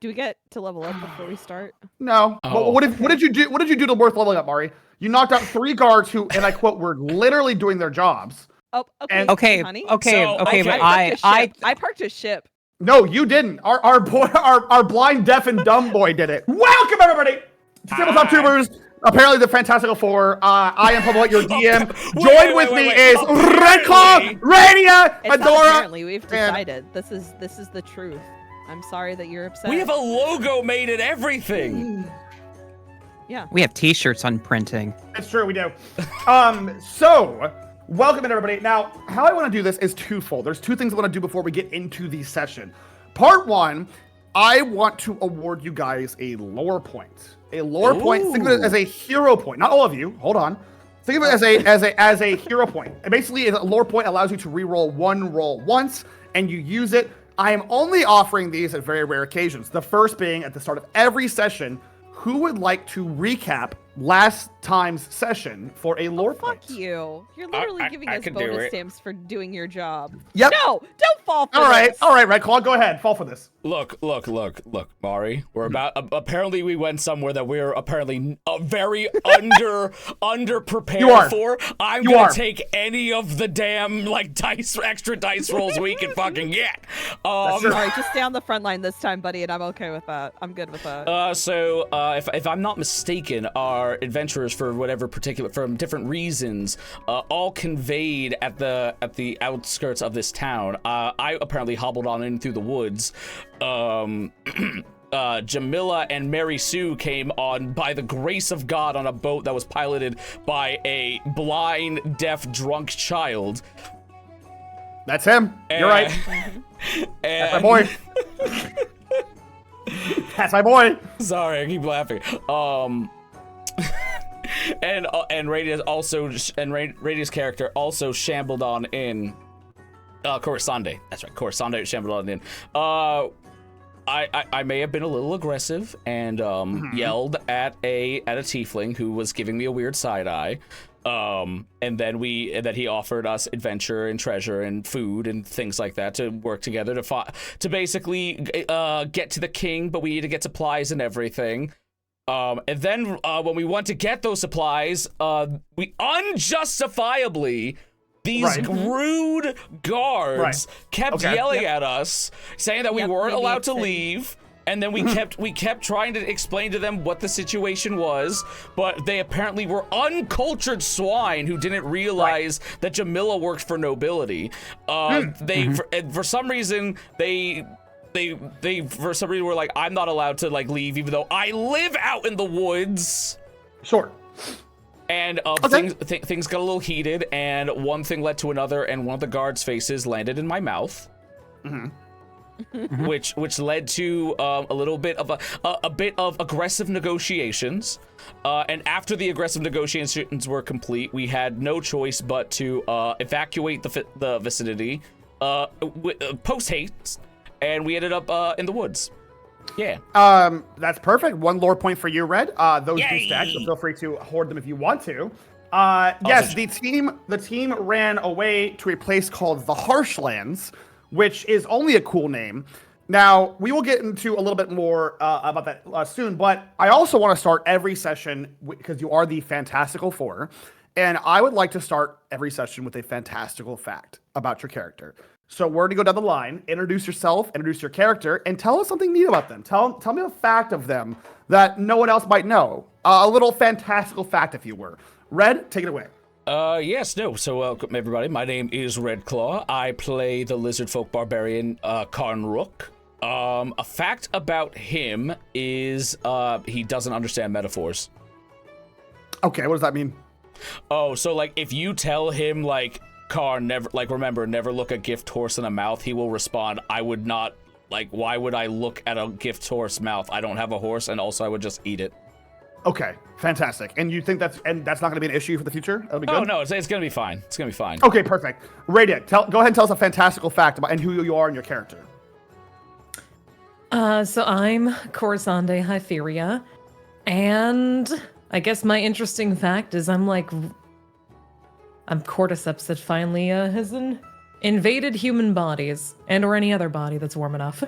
Do we get to level up before we start? No. Oh. What did you do? What did you do to worth leveling up, Mari? You knocked out 3 guards who, and I quote, were literally doing their jobs. Oh, okay. And- Okay, honey. okay, So, okay, okay. but I parked a ship. No, you didn't. Our boy, our blind, deaf, and dumb boy did it. Welcome everybody to Tabletop Tubers. Apparently, the Fantastical Four. I am PapaMutt, your DM. Joined with me is Redclaw, Radia, It's not Adora. apparently, we've decided. This is the truth. I'm sorry that you're upset. We have a logo made and everything. Yeah. We have T-shirts on printing. That's true, we do. So, welcome in everybody. Now, how I want to do this is twofold. There's 2 things I want to do before we get into the session. Part 1, I want to award you guys a lore point. A lore point. Think of it as a hero point. Not all of you. Hold on. Think of it as a hero point. It basically, a lore point allows you to re-roll 1 roll once, and you use it. I am only offering these at very rare occasions. The first being at the start of every session. Who would like to recap last time's session for a lore point? Fuck you. You're literally giving us bonus stamps for doing your job. Yep. No, don't fall for this. All right, Redclaw, go ahead. Fall for this. Look, Mari. We're about. Apparently, we went somewhere that we're apparently very underprepared for. I'm gonna take any of the damn extra dice rolls we can fucking get. All right, just stay on the front line this time, buddy, and I'm okay with that. I'm good with that. If I'm not mistaken, our adventurers from different reasons, all conveyed at the outskirts of this town. I apparently hobbled on in through the woods. Jamila and Mary Sue came on by the grace of God on a boat that was piloted by a blind, deaf, drunk child. That's him. You're right. That's my boy. That's my boy. Sorry, I keep laughing. And Radia's character also shambled on in. Corisande. That's right. Corisande shambled on in. I may have been a little aggressive and yelled at a tiefling who was giving me a weird side eye. And then he offered us adventure and treasure and food and things like that to work together to basically get to the king, but we need to get supplies and everything. And then when we went to get those supplies, we unjustifiably. These rude guards kept yelling at us, saying that we weren't allowed to leave, and then we kept trying to explain to them what the situation was, but they apparently were uncultured swine who didn't realize that Jamila worked for nobility. For some reason they were like, I'm not allowed to leave, even though I live out in the woods. Sure. And things got a little heated, and one thing led to another, and one of the guards' faces landed in my mouth, which led to a little bit of a bit of aggressive negotiations. And after the aggressive negotiations were complete, we had no choice but to evacuate the vicinity post haste, and we ended up in the woods. Yeah. That's perfect. 1 lore point for you, Red. Those do stack, so feel free to hoard them if you want to. Yes, the team ran away to a place called the Harshlands, which is only a cool name. Now, we will get into a little bit more about that soon, but I also want to start every session, because you are the Fantastical Four, and I would like to start every session with a fantastical fact about your character. So we're going to go down the line, introduce yourself, introduce your character, and tell us something neat about them. Tell me a fact of them that no one else might know. A little fantastical fact, if you were. Red, take it away. So welcome everybody. My name is Redclaw. I play the lizard folk barbarian Karnrook. A fact about him is he doesn't understand metaphors. Okay, what does that mean? Oh, so if you tell him Car, never remember, never look a gift horse in the mouth, he will respond, I would not, why would I look at a gift horse mouth? I don't have a horse, and also I would just eat it. Okay, fantastic. And you think that's not going to be an issue for the future? That'll be good? Oh, no, it's going to be fine. It's going to be fine. Okay, perfect. Radia, go ahead and tell us a fantastical fact about and who you are and your character. So I'm Corisande Hytheria, and I guess my interesting fact is I'm cordyceps that finally has invaded human bodies, and or any other body that's warm enough.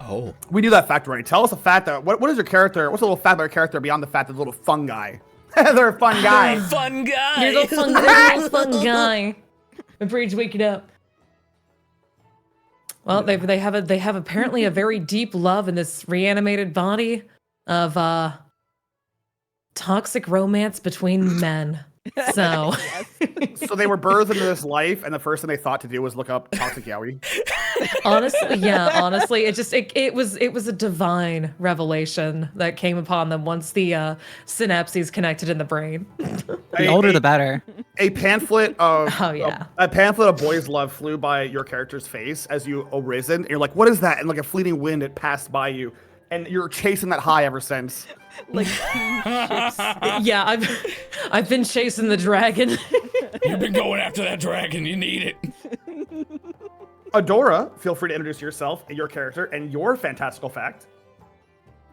Oh. We knew that fact already. Tell us a fact that what is your character? What's a little fact about your character beyond the fact that they're a little fun guy? They're a fun guy. Fun guy. You're the fun, you're the fun guy. My brain's waking up. Well, they have apparently a very deep love in this reanimated body of toxic romance between men. So So they were birthed into this life, and the first thing they thought to do was look up toxic yaoi. honestly, it was a divine revelation that came upon them once the synapses connected in the brain. The older, the better. A pamphlet of a pamphlet of boys' love flew by your character's face as you arisen. And you're like, "What is that?" And like a fleeting wind, it passed by you, and you're chasing that high ever since. Like 2 ships. Yeah, I've been chasing the dragon. You've been going after that dragon. You need it. Adora, feel free to introduce yourself, your character, and your fantastical fact.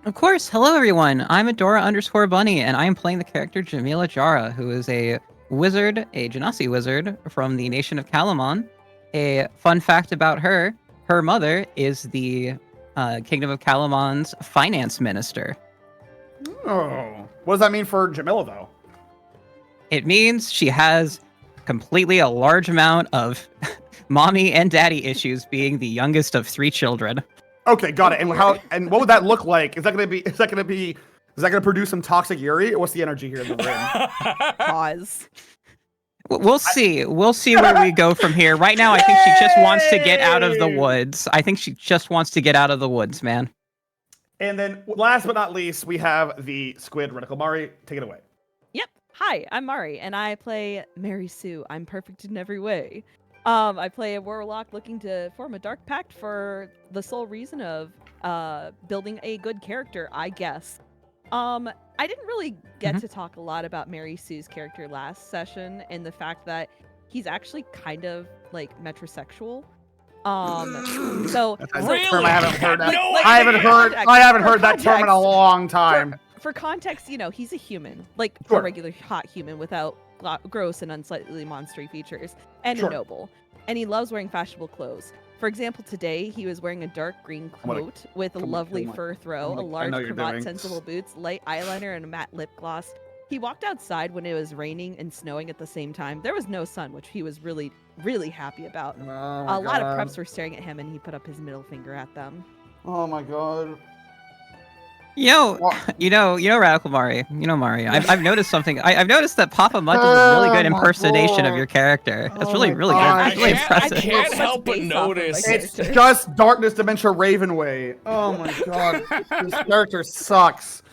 Of course. Hello, everyone. I'm Adora_Bunny, and I am playing the character Jamila Jara, who is a wizard, a Genasi wizard from the nation of Kalamon. A fun fact about her, her mother is the Kingdom of Kalamon's finance minister. Oh, what does that mean for Jamila, though? It means she has completely a large amount of mommy and daddy issues, being the youngest of 3 children. Okay, got it. And what would that look like? Is that gonna produce some toxic Yuri? Or what's the energy here in the room? Pause. We'll see. We'll see where we go from here. Right now, I think she just wants to get out of the woods. I think she just wants to get out of the woods, man. And then, last but not least, we have the squid Radical Mari. Take it away. Yep. Hi, I'm Mari, and I play Mary Sue. I'm perfect in every way. I play a warlock looking to form a dark pact for the sole reason of building a good character, I guess. I didn't really get to talk a lot about Mary Sue's character last session, and the fact that he's actually kind of like metrosexual. So That's a Really? term I haven't heard. That. No I haven't heard that term in a long time. For context, he's a human, like Sure. a regular hot human without gross and unsightly monstery features, and Sure. a noble. And he loves wearing fashionable clothes. For example, today he was wearing a dark green coat with a lovely fur throw, a large cravat, sensible boots, light eyeliner, and a matte lip gloss. He walked outside when it was raining and snowing at the same time. There was no sun, which he was really, really happy about. A lot of preps were staring at him, and he put up his middle finger at them. Oh my god. You know, Radical Mari. You know, Mari. I've noticed something. I've noticed that PapaMutt does a really good impersonation of your character. That's really good. It's really impressive. I can't help but notice. It's just Darkness Dementia Ravenway. Oh my god. This character sucks.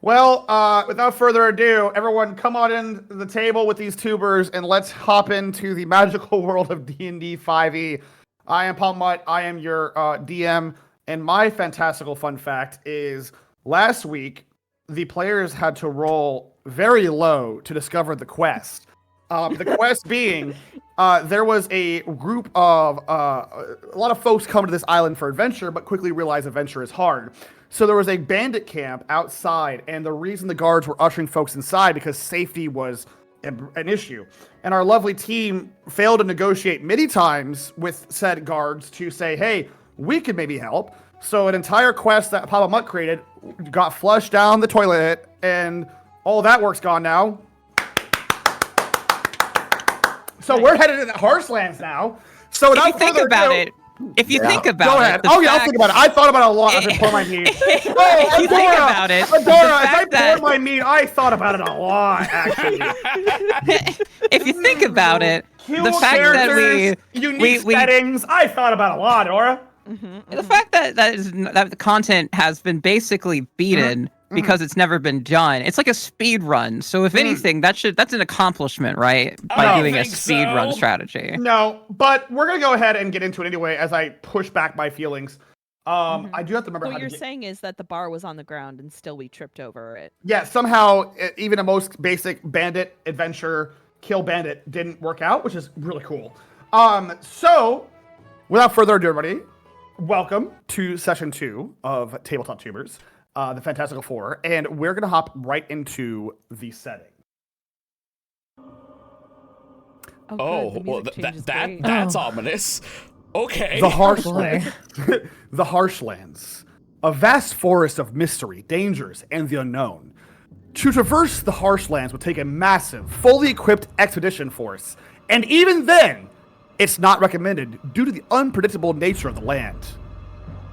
Well, without further ado, everyone come on in the table with these tubers and let's hop into the magical world of D&D 5e. I am PapaMutt. I am your DM. And my fantastical fun fact is last week, the players had to roll very low to discover the quest. The quest being, there was a group of, a lot of folks come to this island for adventure, but quickly realize adventure is hard. So there was a bandit camp outside, and the reason the guards were ushering folks inside because safety was an issue. And our lovely team failed to negotiate many times with said guards to say, hey, we could maybe help. So an entire quest that PapaMutt created got flushed down the toilet, and all that work's gone now. So we're headed to the Harshlands now. So If you think about it, go ahead. Oh yeah, I'll think about it. I thought about it a lot as I poured my meat. Oh, If you think about it, Adora, as I poured my meat, I thought about it a lot, actually. if you think about it, Cool the fact that characters, unique settings, I thought about it a lot, Adora. the fact that the content has been basically beaten because it's never been done. It's like a speed run. So if anything, that's an accomplishment, right? By doing a speed run strategy. No, but we're gonna go ahead and get into it anyway as I push back my feelings. I do have to remember So how what you're to saying is that the bar was on the ground and still we tripped over it. Yeah, somehow even a most basic bandit adventure kill bandit didn't work out, which is really cool. So without further ado, everybody, welcome to session 2 of Tabletop Tubers, the Fantastical 4, and we're gonna hop right into the setting. Oh, good, the well, music change is that's great. ominous. Okay. The boy. Harshlands. The Harshlands. A vast forest of mystery, dangers, and the unknown. To traverse the Harshlands would take a massive, fully equipped expedition force. And even then, it's not recommended due to the unpredictable nature of the land.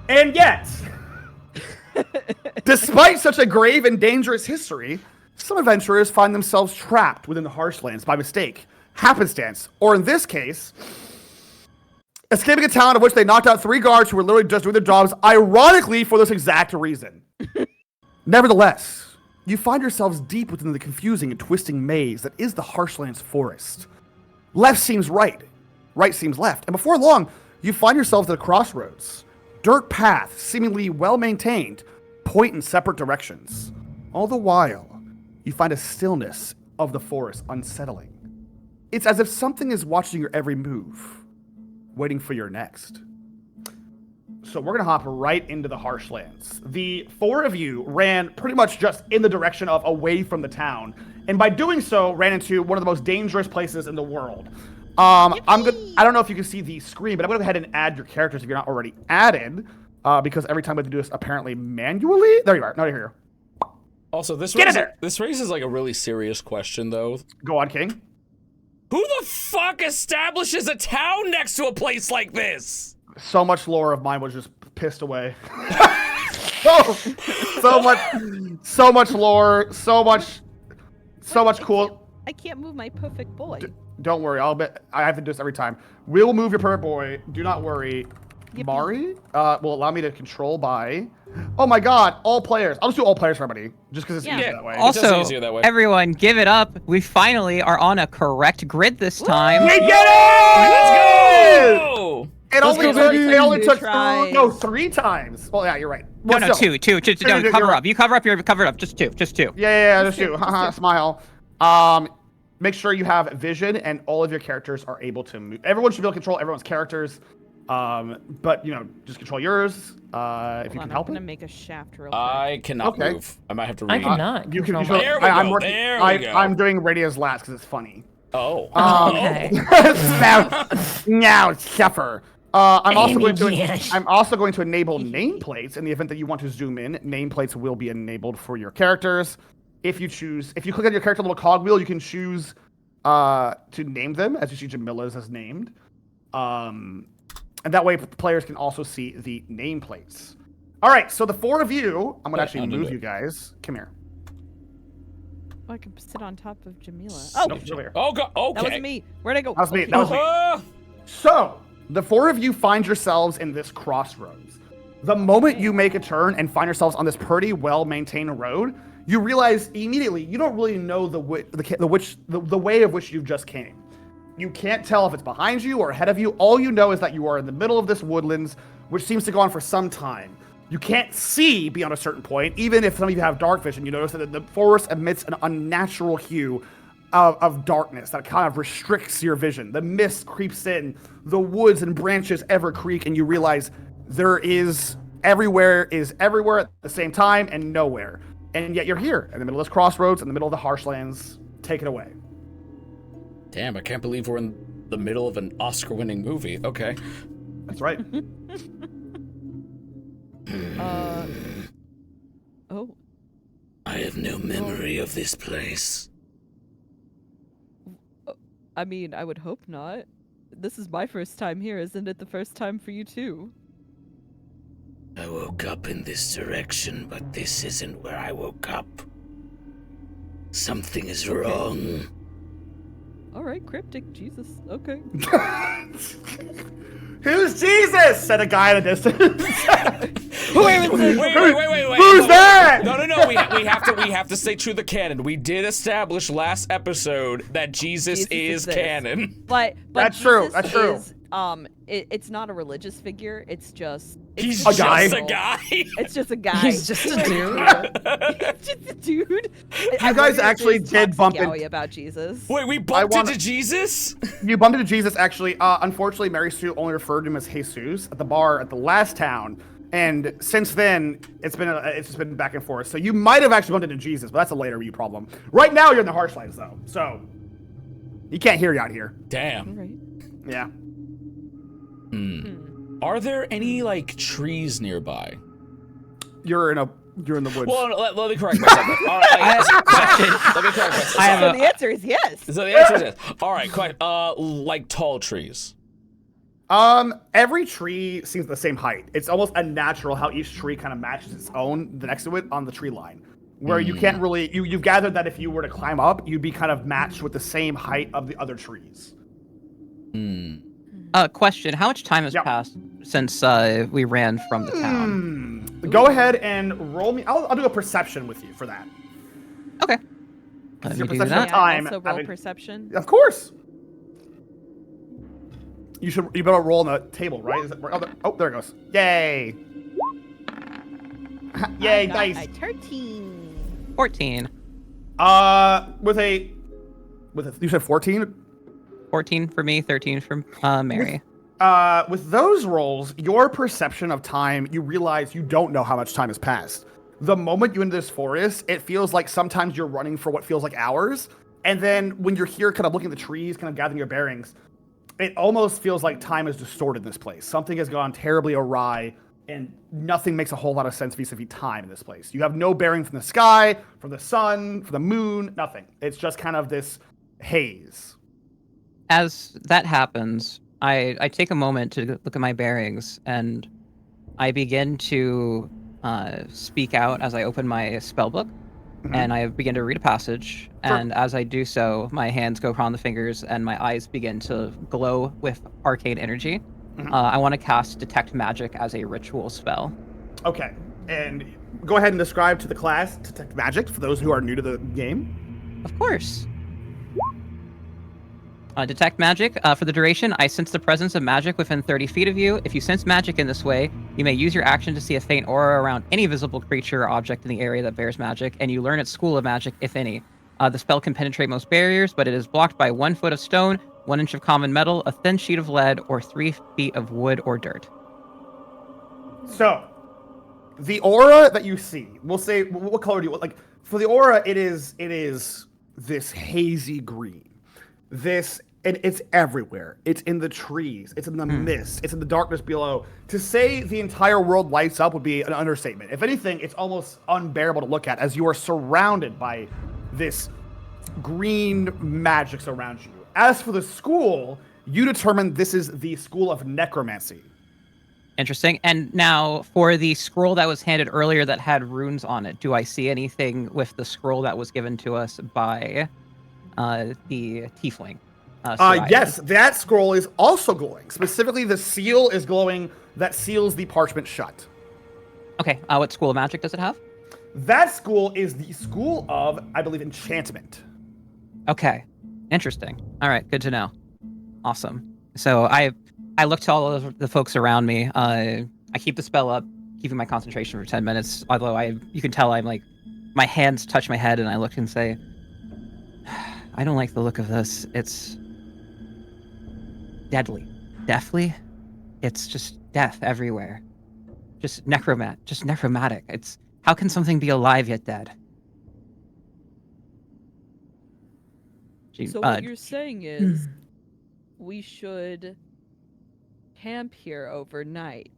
And yet, despite such a grave and dangerous history, some adventurers find themselves trapped within the Harshlands by mistake, happenstance, or in this case, escaping a town of which they knocked out 3 guards who were literally just doing their jobs, ironically for this exact reason. Nevertheless, you find yourselves deep within the confusing and twisting maze that is the Harshlands forest. Left seems right, right seems left, and before long, you find yourselves at a crossroads. Dirt paths, seemingly well-maintained, point in separate directions. All the while, you find a stillness of the forest unsettling. It's as if something is watching your every move, waiting for your next. So we're gonna hop right into the Harshlands. The 4 of you ran pretty much just in the direction of away from the town, and by doing so, ran into one of the most dangerous places in the world. I don't know if you can see the screen, but I'm gonna go ahead and add your characters if you're not already added, because every time we have to do this apparently manually. There you are. Now you're here. Also, this raises like a really serious question, though. Go on, King. Who the fuck establishes a town next to a place like this? So much lore of mine was just pissed away. so much lore, so much cool. I can't move my perfect boy. Don't worry, I have to do this every time. We'll move your perfect boy. Do not worry. Yippee. Mari will allow me to control by. Oh my God! All players. I'll just do all players for everybody, just because it's easier that way. Also, easier that way. everyone, give it up. We finally are on a correct grid this time. We get it! Let's go! It only took tries. 3 times. Well, yeah, you're right. No, Well, no, still. two. No, You're cover right. up. You cover up. You're covered up. Just two. Yeah, just 2. Haha, smile. Make sure you have vision and all of your characters are able to move. Everyone should be able to control everyone's characters. But just control yours. If you can help I'm it. gonna make a shaft real quick. I cannot move. I might have to I read. cannot. You can. control There we I'm go, working. there we go. I'm doing Radia's last because it's funny. Oh. Okay. now suffer. I'm also going to. Yes. I'm also going to enable nameplates in the event that you want to zoom in. Nameplates will be enabled for your characters. If you click on your character little cogwheel, you can choose to name them, as you see Jamila's as named. And that way players can also see the nameplates. All right, so the 4 of you, I'm gonna actually move you guys. Come here. Oh, I can sit on top of Jamila. Oh, Oh, nope, over here. Oh God. Okay. that was me. Where'd I go? That was me. Okay. That was me. So, the 4 of you find yourselves in this crossroads. The moment you make a turn and find yourselves on this pretty well-maintained road, you realize immediately you don't really know the way of which you just came. You can't tell if it's behind you or ahead of you. All you know is that you are in the middle of this woodlands, which seems to go on for some time. You can't see beyond a certain point. Even if some of you have dark vision, you notice that the forest emits an unnatural hue of darkness that kind of restricts your vision. The mist creeps in, the woods and branches ever creak, and you realize everywhere is everywhere at the same time and nowhere. And yet you're here in the middle of this crossroads, in the middle of the Harshlands. Take it away. Damn, I can't believe we're in the middle of an Oscar-winning movie. Okay. That's right. Oh. I have no memory of this place. I mean, I would hope not. This is my first time here, isn't it the first time for you too? I woke up in this direction, but this isn't where I woke up. Something is wrong. All right, cryptic. Jesus. Okay. Who's Jesus? Said a guy in the distance. Wait. Who's that? No. We have to stay true to the canon. We did establish last episode that Jesus is exists. canon. But That's true, Jesus that's true. is, it's not a religious figure. It's just He's a just guy. a guy. It's just a guy. He's just a dude. He's just a dude. You guys actually did bump into. about Jesus. Wait, we bumped into Jesus? You bumped into Jesus, actually. Unfortunately, Mary Sue only referred to him as Jesus at the bar at the last town. And since then, it's just been back and forth. So you might have actually bumped into Jesus, but that's a later you problem. Right now, you're in the Harshlands, though. So he can't hear you out here. Damn. All right. Yeah. Are there any like trees nearby? You're in the woods. Well, let me correct myself. All right, let me correct myself. So the answer is yes. So the answer is yes. All right, quite. Like tall trees. Every tree seems the same height. It's almost unnatural how each tree kind of matches its own next to it on the tree line. Where you can't really, you've gathered that if you were to climb up, you'd be kind of matched with the same height of the other trees. Question, how much time has passed since we ran from the town? Go ahead and roll me, I'll do a perception with you for that. Okay. It's Let your me do perception that. of time. Also roll perception. Of course. You better roll on the table, right? Is it, oh, there it goes. Yay. Yay, dice. A 13. 14. You said 14? 14 for me, 13 for Mary. With those rolls, your perception of time, you realize you don't know how much time has passed. The moment you enter this forest, it feels like sometimes you're running for what feels like hours. And then when you're here kind of looking at the trees, kind of gathering your bearings, it almost feels like time is distorted in this place. Something has gone terribly awry, and nothing makes a whole lot of sense vis-a-vis time in this place. You have no bearing from the sky, from the sun, from the moon, nothing. It's just kind of this haze. As that happens, I take a moment to look at my bearings, and I begin to speak out as I open my spell book, and I begin to read a passage. Sure. And as I do so, my hands go upon the fingers, and my eyes begin to glow with arcane energy. I want to cast Detect Magic as a ritual spell. Okay, and go ahead and describe to the class Detect Magic for those who are new to the game. Of course. Detect Magic. For the duration, I sense the presence of magic within 30 feet of you. If you sense magic in this way, you may use your action to see a faint aura around any visible creature or object in the area that bears magic, and you learn its school of magic, if any. The spell can penetrate most barriers, but it is blocked by 1 foot of stone, 1 inch of common metal, a thin sheet of lead, or 3 feet of wood or dirt. So, the aura that you see, we'll say, what color do you want? Like, for the aura, it is this hazy green. And it's everywhere. It's in the trees. It's in the mist. It's in the darkness below. To say the entire world lights up would be an understatement. If anything, it's almost unbearable to look at as you are surrounded by this green magic around you. As for the school, you determine this is the School of Necromancy. Interesting. And now, for the scroll that was handed earlier that had runes on it, do I see anything with the scroll that was given to us by the tiefling? Yes, that scroll is also glowing. Specifically, the seal is glowing that seals the parchment shut. Okay, what school of magic does it have? That school is the School of, I believe, Enchantment. Okay, interesting. All right, good to know. Awesome. So I look to all of the folks around me. I keep the spell up, keeping my concentration for 10 minutes. Although you can tell I'm like, my hands touch my head, and I look and say, I don't like the look of this. It's deadly. Deathly? It's just death everywhere. Just necromantic. It's, how can something be alive yet dead? So what you're saying is we should camp here overnight.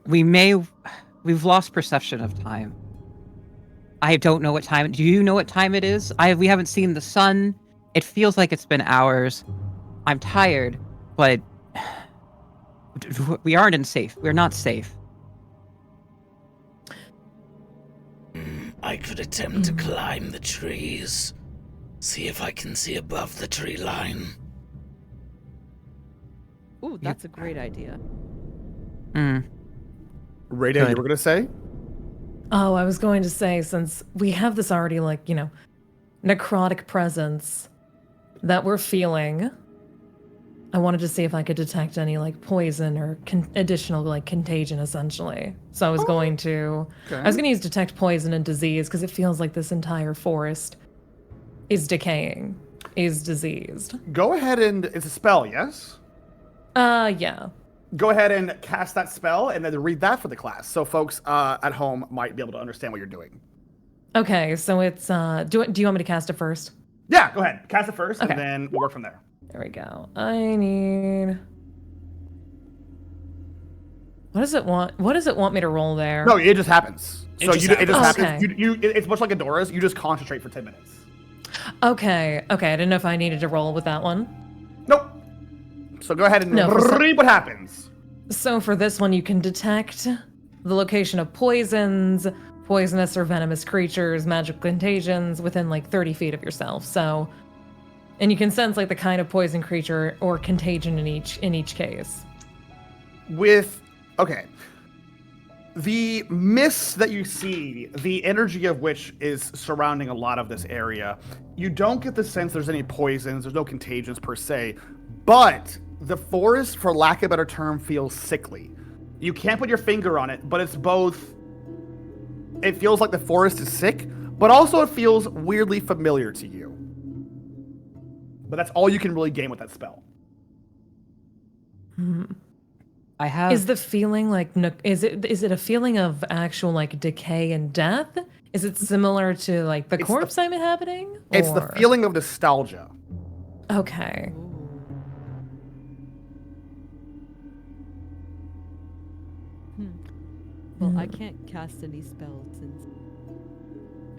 We've lost perception of time. I don't know what time. Do you know what time it is? We haven't seen the sun. It feels like it's been hours. I'm tired, but we aren't safe. We're not safe. I could attempt to climb the trees. See if I can see above the tree line. Ooh, that's a great idea. Rada, you were going to say? Oh, I was going to say, since we have this already, like, necrotic presence that we're feeling, I wanted to see if I could detect any, like, poison or additional, like, contagion, essentially. So I was going to use detect poison and disease, because it feels like this entire forest is decaying, is diseased. Go ahead and, it's a spell, yes? Yeah. Go ahead and cast that spell and then read that for the class. So folks at home might be able to understand what you're doing. Okay, so it's, do you want me to cast it first? Yeah, go ahead. Cast it first, Okay. and then we'll work from there. There we go. I need. What does it want? What does it want me to roll there? No, it just happens. It So just it just happens. happens. It's much like Adora's. You just concentrate for 10 minutes. Okay. Okay. I didn't know if I needed to roll with that one. Nope. So go ahead and No, read what happens. So for this one, you can detect the location of poisons, poisonous or venomous creatures, magical contagions within like 30 feet of yourself. So, and you can sense like the kind of poison creature or contagion in each case. Okay. The mist that you see, the energy of which is surrounding a lot of this area, you don't get the sense there's any poisons, there's no contagions per se, but the forest, for lack of a better term, feels sickly. You can't put your finger on it, but it's both. It feels like the forest is sick, but also it feels weirdly familiar to you. But that's all you can really gain with that spell. I have. Is the feeling like is it a feeling of actual like decay and death? Is it similar to like the corpse I'm inhabiting? It's the feeling of nostalgia. Okay. Well, I can't cast any spells since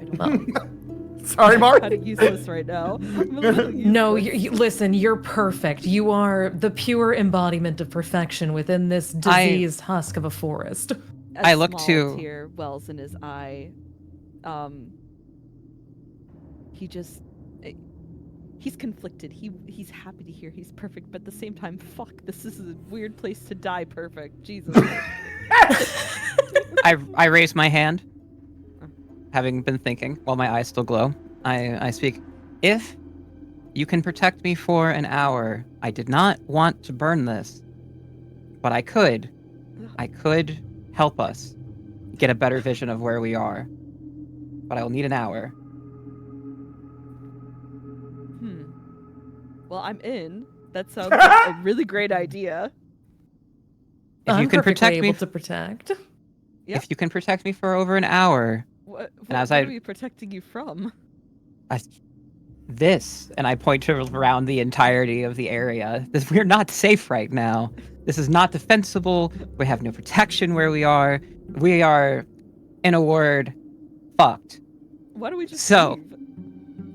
I don't Sorry, Mark. kind of useless right now. I'm a little No, useless. listen, you're perfect. You are the pure embodiment of perfection within this diseased husk of a forest. A I look small to- tear wells in his eye. He just he's conflicted. He's happy to hear he's perfect, but at the same time, fuck, this is a weird place to die perfect. Jesus. I raise my hand, having been thinking while my eyes still glow. I speak. If you can protect me for an hour, I did not want to burn this, but I could help us get a better vision of where we are. But I will need an hour. Well, I'm in. That sounds like a really great idea. If I'm you can perfectly protect me, able to protect. Yep. if you can protect me for over an hour, What as are I- we protecting you from? this, and I point to around the entirety of the area. We're not safe right now. This is not defensible. We have no protection where we are. We are, in a word, fucked. Why don't we just So- leave?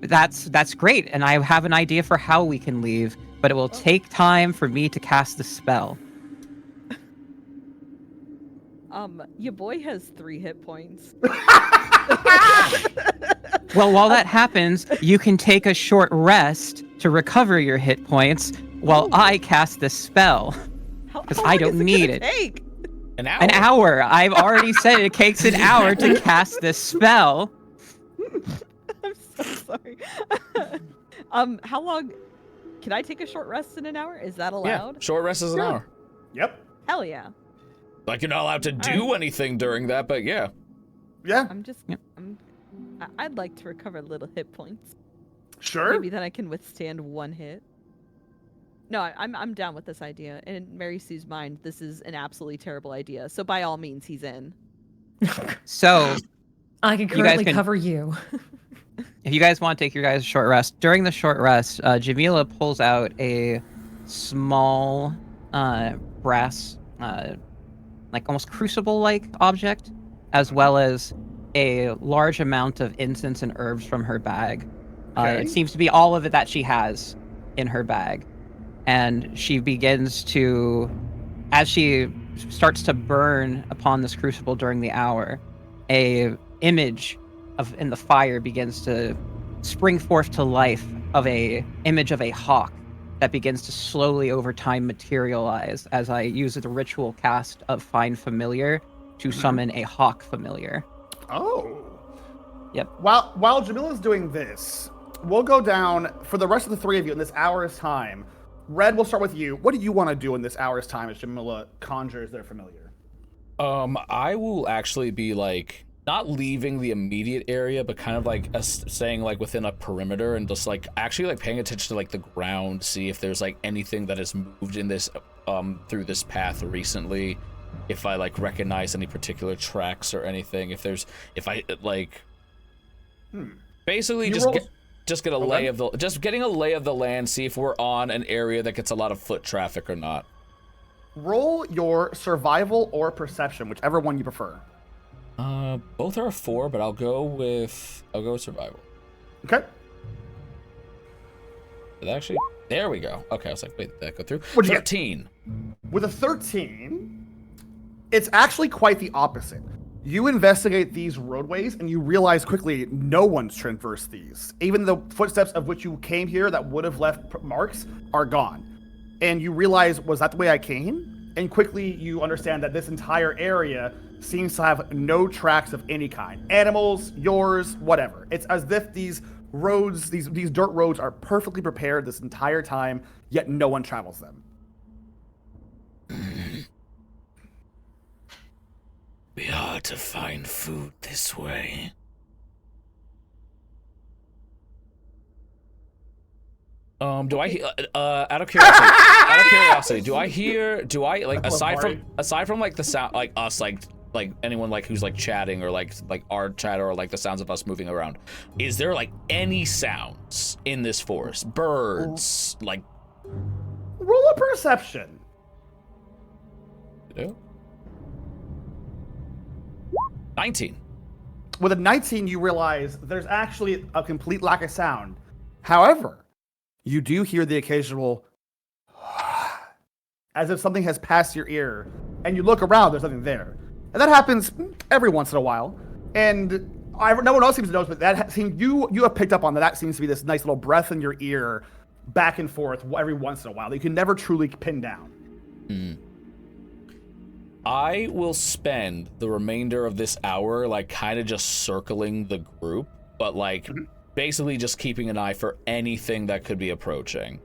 That's great, and I have an idea for how we can leave, but it will take time for me to cast the spell. Your boy has 3 hit points. Well, while that happens, you can take a short rest to recover your hit points while I cast the spell. How 'Cause how I long don't is it need gonna it. Take? An hour. An hour. I've already said it takes an hour to cast this spell. I'm so sorry. How long? Can I take a short rest in an hour? Is that Yeah, allowed? short rest is an hour. Yep. Hell yeah. Like, you're not allowed to do anything during that, but yeah. Yeah. I'm just. Yep. I'd like to recover little hit points. Sure. Maybe then I can withstand 1 hit. No, I'm down with this idea. And in Mary Sue's mind, this is an absolutely terrible idea. So by all means, he's in. So, I can You guys currently can- cover you. if you guys want to take your guys' short rest, during the short rest, Jamila pulls out a small brass, like almost crucible-like object, as well as a large amount of incense and herbs from her bag. Okay. It seems to be all of it that she has in her bag. And she begins to, as she starts to burn upon this crucible during the hour, a image of in the fire begins to spring forth to life of a image of a hawk that begins to slowly over time materialize as I use the ritual cast of Find Familiar to summon a hawk familiar. Oh. Yep. While Jamila's doing this, we'll go down for the rest of the 3 of you in this hour's time. Red, we'll start with you. What do you want to do in this hour's time as Jamila conjures their familiar? I will actually be like not leaving the immediate area, but kind of like staying like within a perimeter and just like actually like paying attention to like the ground, see if there's like anything that has moved in this through this path recently, if I like recognize any particular tracks or anything, if I like basically You just roll- just get a lay of the getting a lay of the land, see if we're on an area that gets a lot of foot traffic or not. Roll your survival or perception, whichever one you prefer. Both are a 4, but I'll go with survival. Okay. Did that actually? There we go. Okay, I was like, wait, did that go through? What'd you get? 13. With a 13, it's actually quite the opposite. You investigate these roadways and you realize quickly no one's traversed these. Even the footsteps of which you came here that would have left marks are gone. And you realize, was that the way I came? And quickly you understand that this entire area seems to have no tracks of any kind. Animals, yours, whatever. It's as if these roads, these dirt roads are perfectly prepared this entire time, yet no one travels them. We are to find food this way. Do I out of curiosity, do I like aside from like the sound, like us, like anyone like who's like chatting or like our chatter or like the sounds of us moving around, is there like any sounds in this forest? Birds, like. Roll a perception. You do? 19. With a 19, you realize there's actually a complete lack of sound. However, you do hear the occasional as if something has passed your ear, and you look around, there's nothing there. And that happens every once in a while. And no one else seems to notice, but that you have picked up on that. That seems to be this nice little breath in your ear, back and forth every once in a while that you can never truly pin down. I will spend the remainder of this hour like kind of just circling the group, but like basically just keeping an eye for anything that could be approaching.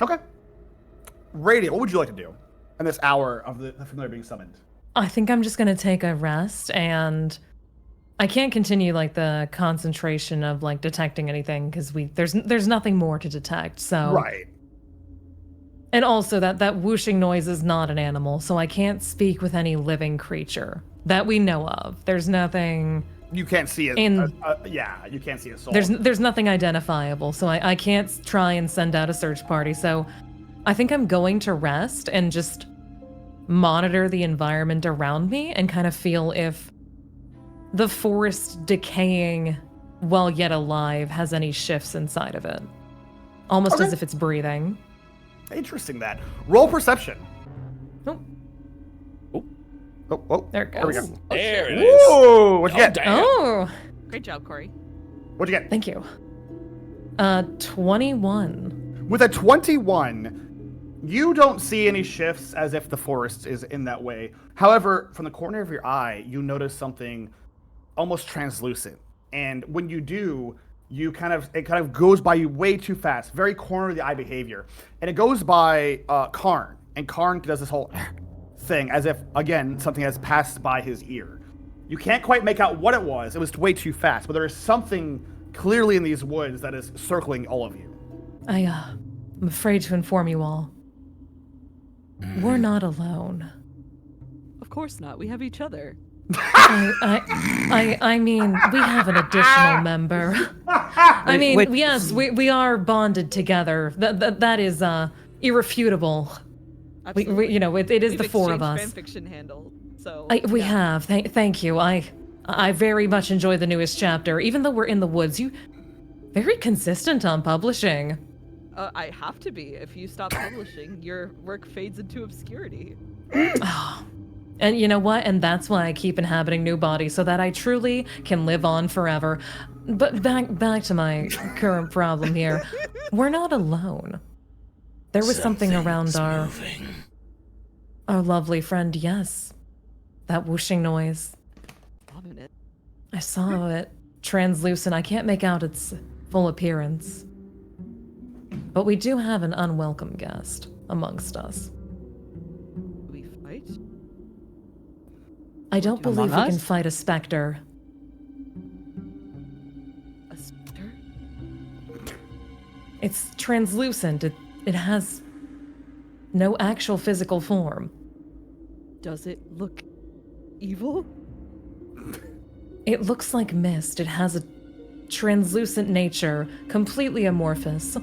Okay. Radiant, what would you like to do in this hour of the familiar being summoned? I think I'm just gonna take a rest, and I can't continue like the concentration of like detecting anything because there's nothing more to detect. So right. And also that whooshing noise is not an animal, so I can't speak with any living creature that we know of. There's nothing. You can't see it. You can't see a soul. There's nothing identifiable, so I can't try and send out a search party. So I think I'm going to rest and just monitor the environment around me and kind of feel if the forest decaying while yet alive has any shifts inside of it. Almost as if it's breathing. Interesting that. Roll perception. Oh, there it goes. There we go. There it is. Ooh, what'd you get? Damn. Oh, Great job, Corey. What'd you get? thank you. 21. With a 21, you don't see any shifts as if the forest is in that way. However, from the corner of your eye, you notice something almost translucent. And when you do, it kind of goes by you way too fast. Very corner of the eye behavior. And it goes by Karn. And Karn does this whole thing as if, again, something has passed by his ear. You can't quite make out what it was. It was way too fast. But there is something clearly in these woods that is circling all of you. I'm afraid to inform you all. We're not alone. Of course not. We have each other. I mean, we have an additional member. I mean, yes, we are bonded together. That is irrefutable. Absolutely. It is the four of us. Fanfiction handle. So We have. Thank you. I very much enjoy the newest chapter. Even though we're in the woods, you very consistent on publishing. I have to be. If you stop publishing, your work fades into obscurity. And you know what? And that's why I keep inhabiting new bodies, so that I truly can live on forever. But back to my current problem here. We're not alone. There was something around our lovely friend, yes. That whooshing noise. Ominous. I saw it translucent. I can't make out its full appearance. But we do have an unwelcome guest amongst us. Do we fight? I don't believe we Among can us? fight a specter. A specter? It's translucent. It has no actual physical form. Does it look evil? It looks like mist. It has a translucent nature, completely amorphous.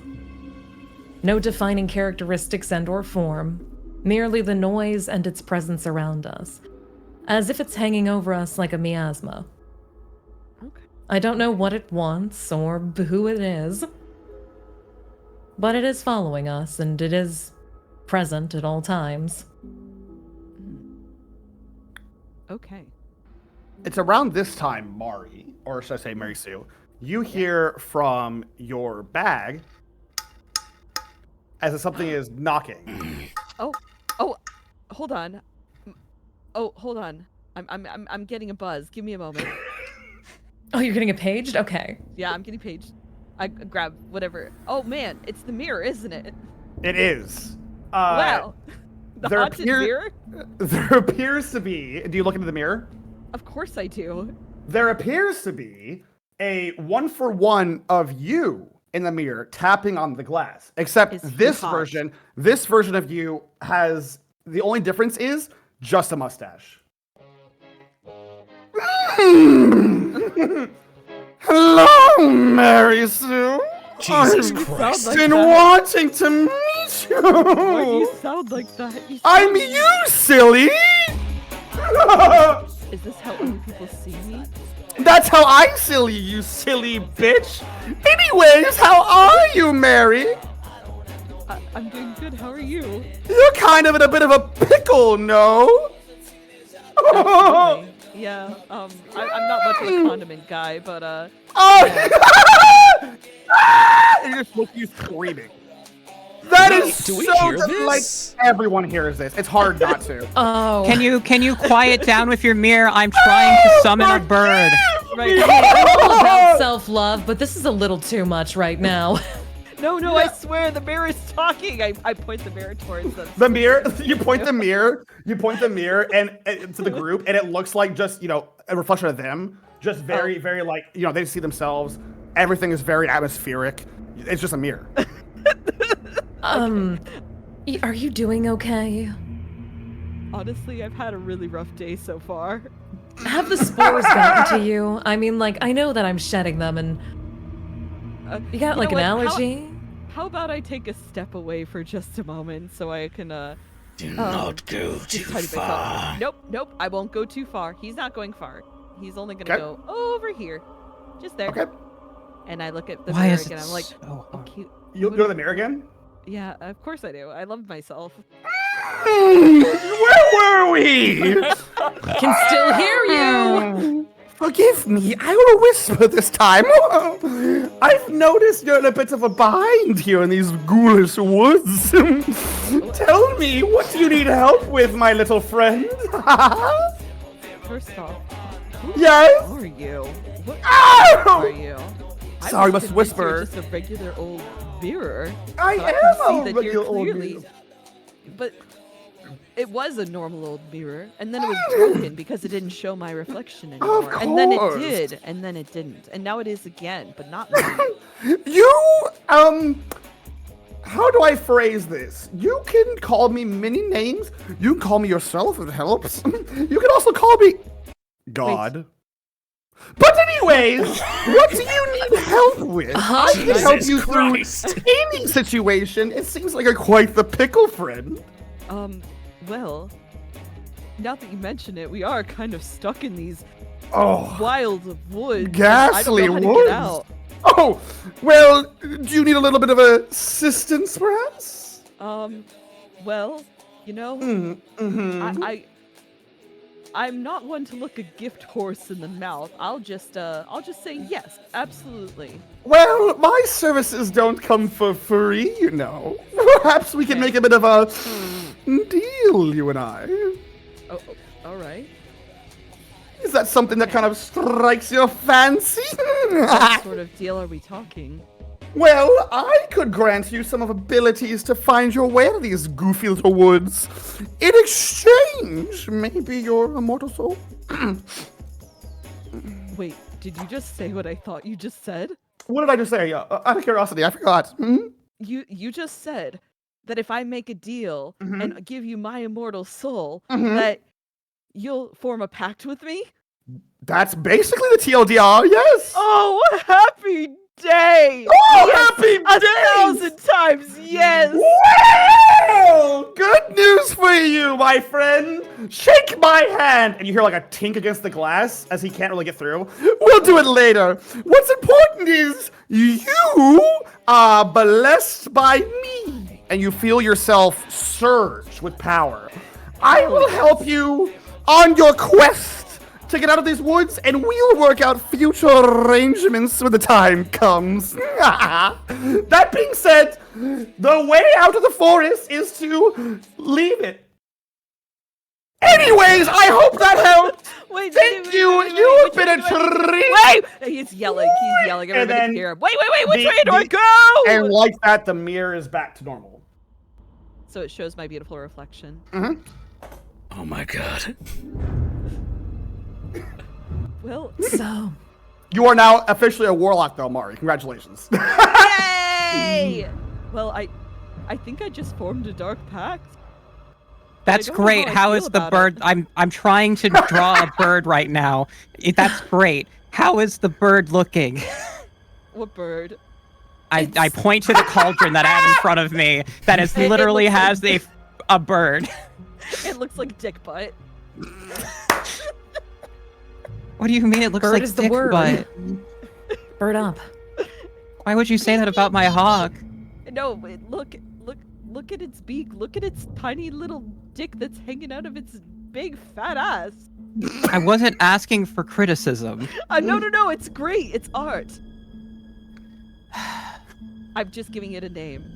No defining characteristics and or form, merely the noise and its presence around us, as if it's hanging over us like a miasma. Okay. I don't know what it wants or who it is, but it is following us and it is present at all times. Okay. It's around this time, Mari, or should I say Mary Sue, you hear from your bag as if something is knocking. Oh, hold on. Hold on. I'm getting a buzz. Give me a moment. Oh, you're getting a paged? Okay. Yeah, I'm getting paged. I grab whatever. Oh man, it's the mirror, isn't it? It is. Wow. The haunted mirror? There appears to be. Do you look into the mirror? Of course I do. There appears to be a 1-for-1 of you in the mirror tapping on the glass. Except Is he this hot? version of you has the only difference is just a mustache. Hello, Mary Sue. Jesus I've Christ. like been that. wanting to meet Why do you you. sound like that? You I'm sound- you, silly. Is this how other people see me? That's how I silly you, silly bitch. Anyways, how are you, Mary? I'm doing good. How are you? You're kind of in a bit of a pickle, no? Absolutely. Yeah. I'm not much of a condiment guy, but Oh! You just look you screaming. That is Do we so hear like this? everyone hears this. It's hard not to. Oh. Can you quiet down with your mirror? I'm trying to summon a bird. right. I'm all about self-love, but this is a little too much right now. No, I swear the mirror is talking. I point the mirror towards them. The mirror, you point the mirror and to the group, and it looks like just, a reflection of them. Just very, very like, they see themselves. Everything is very atmospheric. It's just a mirror. Are you doing okay? Honestly, I've had a really rough day so far. Have the spores gotten to you? I mean, like, I know that I'm shedding them and you got like know an what? allergy? How about I take a step away for just a moment so I can Do not go just too tidy myself far. up? Nope, I won't go too far. He's not going far. He's only gonna Okay. go over here. Just there. Okay. And I look at the Why mirror is it again. I'm like, so oh hard? cute. You'll go to the mirror again? Yeah, of course I do. I love myself. Where were we? Can still hear you! Forgive me, I will whisper this time. I've noticed you're in a bit of a bind here in these ghoulish woods. Tell me, what do you need help with, my little friend? First off, who Yes? are you? What Ow! are you? Sorry, I must was convinced you were whisper. just a regular old mirror. I But am can a see that regular you're old clearly, mirror. but it was a normal old mirror, and then it was broken because it didn't show my reflection anymore. And then it course. did, and then it didn't, and now it is again, but not me. You, how do I phrase this? You can call me many names. You can call me yourself if it helps. You can also call me God. But anyways, what do you need help with? I can help Jesus you Christ. through any situation. It seems like you're quite the pickle friend. Well, now that you mention it, we are kind of stuck in these Oh, wild woods. and ghastly I don't know how woods. to get out. Oh, well, do you need a little bit of assistance, perhaps? Well, you know, Mm-hmm. I'm not one to look a gift horse in the mouth. I'll just say yes, absolutely. Well, my services don't come for free, you know. Perhaps we can make a bit of a deal, you and I. Oh, all right. Is that something that kind of strikes your fancy? What sort of deal are we talking? Well, I could grant you some of abilities to find your way to these goofy little woods. In exchange, maybe your immortal soul. Wait, did you just say what I thought you just said? What did I just say? Out of curiosity, I forgot. You just said that if I make a deal Mm-hmm. and give you my immortal soul, that you'll form a pact with me? That's basically the TLDR, yes! Oh, happy day! Oh, Yes, happy days! 1,000 times, yes! Wow! Good news for you, my friend! Shake my hand! And you hear like a tink against the glass as he can't really get through. We'll do it later. What's important is you are blessed by me. And you feel yourself surge with power. I will help you on your quest to get out of these woods, and we'll work out future arrangements when the time comes. That being said, the way out of the forest is to leave it. Anyways, I hope that helped. Wait, Thank you. You have been a treat. Wait! He's yelling. Everybody then can hear him. Wait! Which way do I the- go? And like that, the mirror is back to normal. So it shows my beautiful reflection. Oh my god. Well, So, You are now officially a warlock, though, Mari. Congratulations. yay! Well, I think I just formed a dark pact. That's don't know great. how I How feel is the about bird? it. I'm trying to draw a bird right now. That's great. How is the bird looking? What bird? I point to the cauldron that I have in front of me that is It literally looks has a bird. It looks like dick butt. What do you mean it looks Bird like is the dick word. butt? bird up. Why would you say that about my hawk? No, look at its beak. Look at its tiny little dick that's hanging out of its big fat ass. I wasn't asking for criticism. No, it's great. It's art. I'm just giving it a name.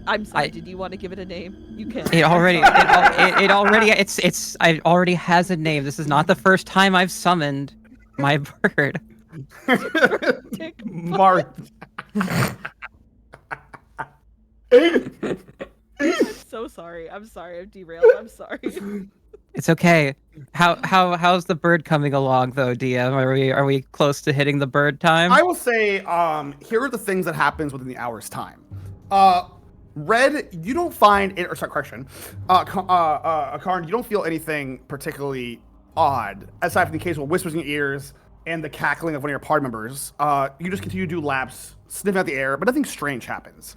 I'm sorry. Did you want to give it a name? You can. It already has a name. This is not the first time I've summoned my bird. Dick butt. Mari. I'm so sorry. I'm sorry. I'm derailed. I'm sorry. It's okay. How's the bird coming along though, DM? Are we close to hitting the bird time? I will say, here are the things that happens within the hour's time. Red, you don't find it, or sorry, correction. Karn, you don't feel anything particularly odd, aside from the occasional whispers in your ears and the cackling of one of your party members. You just continue to do laps, sniffing out the air, but nothing strange happens.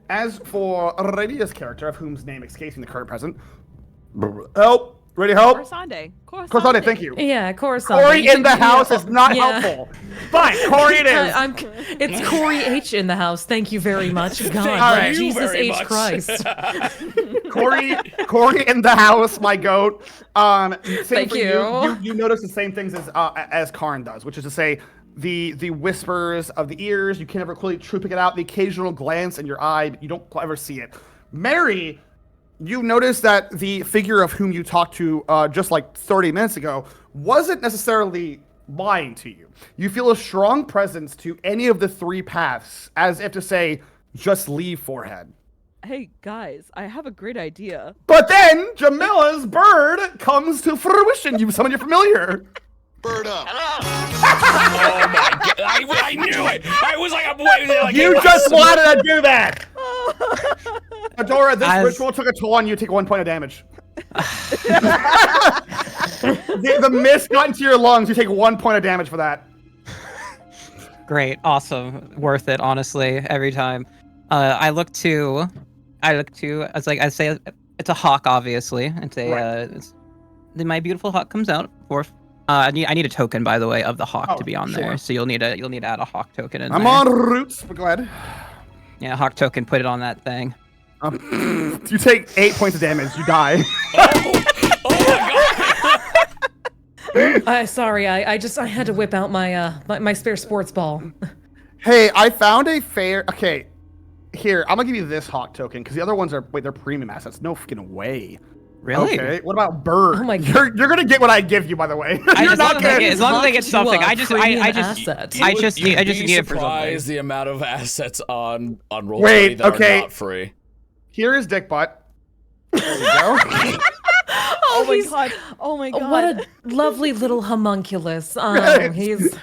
As for Radia's character, of whose name escapes me in the current present, help! Ready to help? Corsande. Corsande, thank you. Yeah, Coruscant. Corey in the house is not helpful. Fine, Corey it is. It's Corey H in the house. Thank you very much. God, Thank like, you Jesus very H much. Christ. Corey in the house, my goat. Same Thank for you. You notice the same things as Karn does, which is to say, the whispers of the ears, you can never clearly truly pick it out. The occasional glance in your eye, but you don't ever see it. Mary, you notice that the figure of whom you talked to just like 30 minutes ago wasn't necessarily lying to you. You feel a strong presence to any of the three paths, as if to say, just leave, forehead. Hey guys, I have a great idea. But then Jamila's bird comes to fruition. You summon your familiar. Bird up. Oh my god! I knew it. I was like, I'm waiting. Like, You just wanted to do that. Oh, Adora, this As- ritual took a toll on you. Take 1 point of damage. the mist got into your lungs. You take 1 point of damage for that. Great, awesome, worth it. Honestly, every time. I look to. I say it's a hawk. Obviously, it's a. Right. My beautiful hawk comes out. I need a token, by the way, of the hawk to be on sure. there. So you'll need to add a hawk token in I'm there. on route, but go ahead. Yeah, hawk token. Put it on that thing. You take 8 points of damage. You die. Sorry, I had to whip out my spare sports ball. Hey, I found a fair. Okay, here I'm gonna give you this hawk token because the other ones are they're premium assets. No freaking way. Really? Okay. What about bird? Oh my You're gonna get what I give you, by the way. You're as not long gonna. as I get something, I just Premium need it for something. Surprised the amount of assets on roll Wait, that okay. are not free. Here is dick butt. There you go. oh my he's- god. Oh my god. What a lovely little homunculus. Oh, he's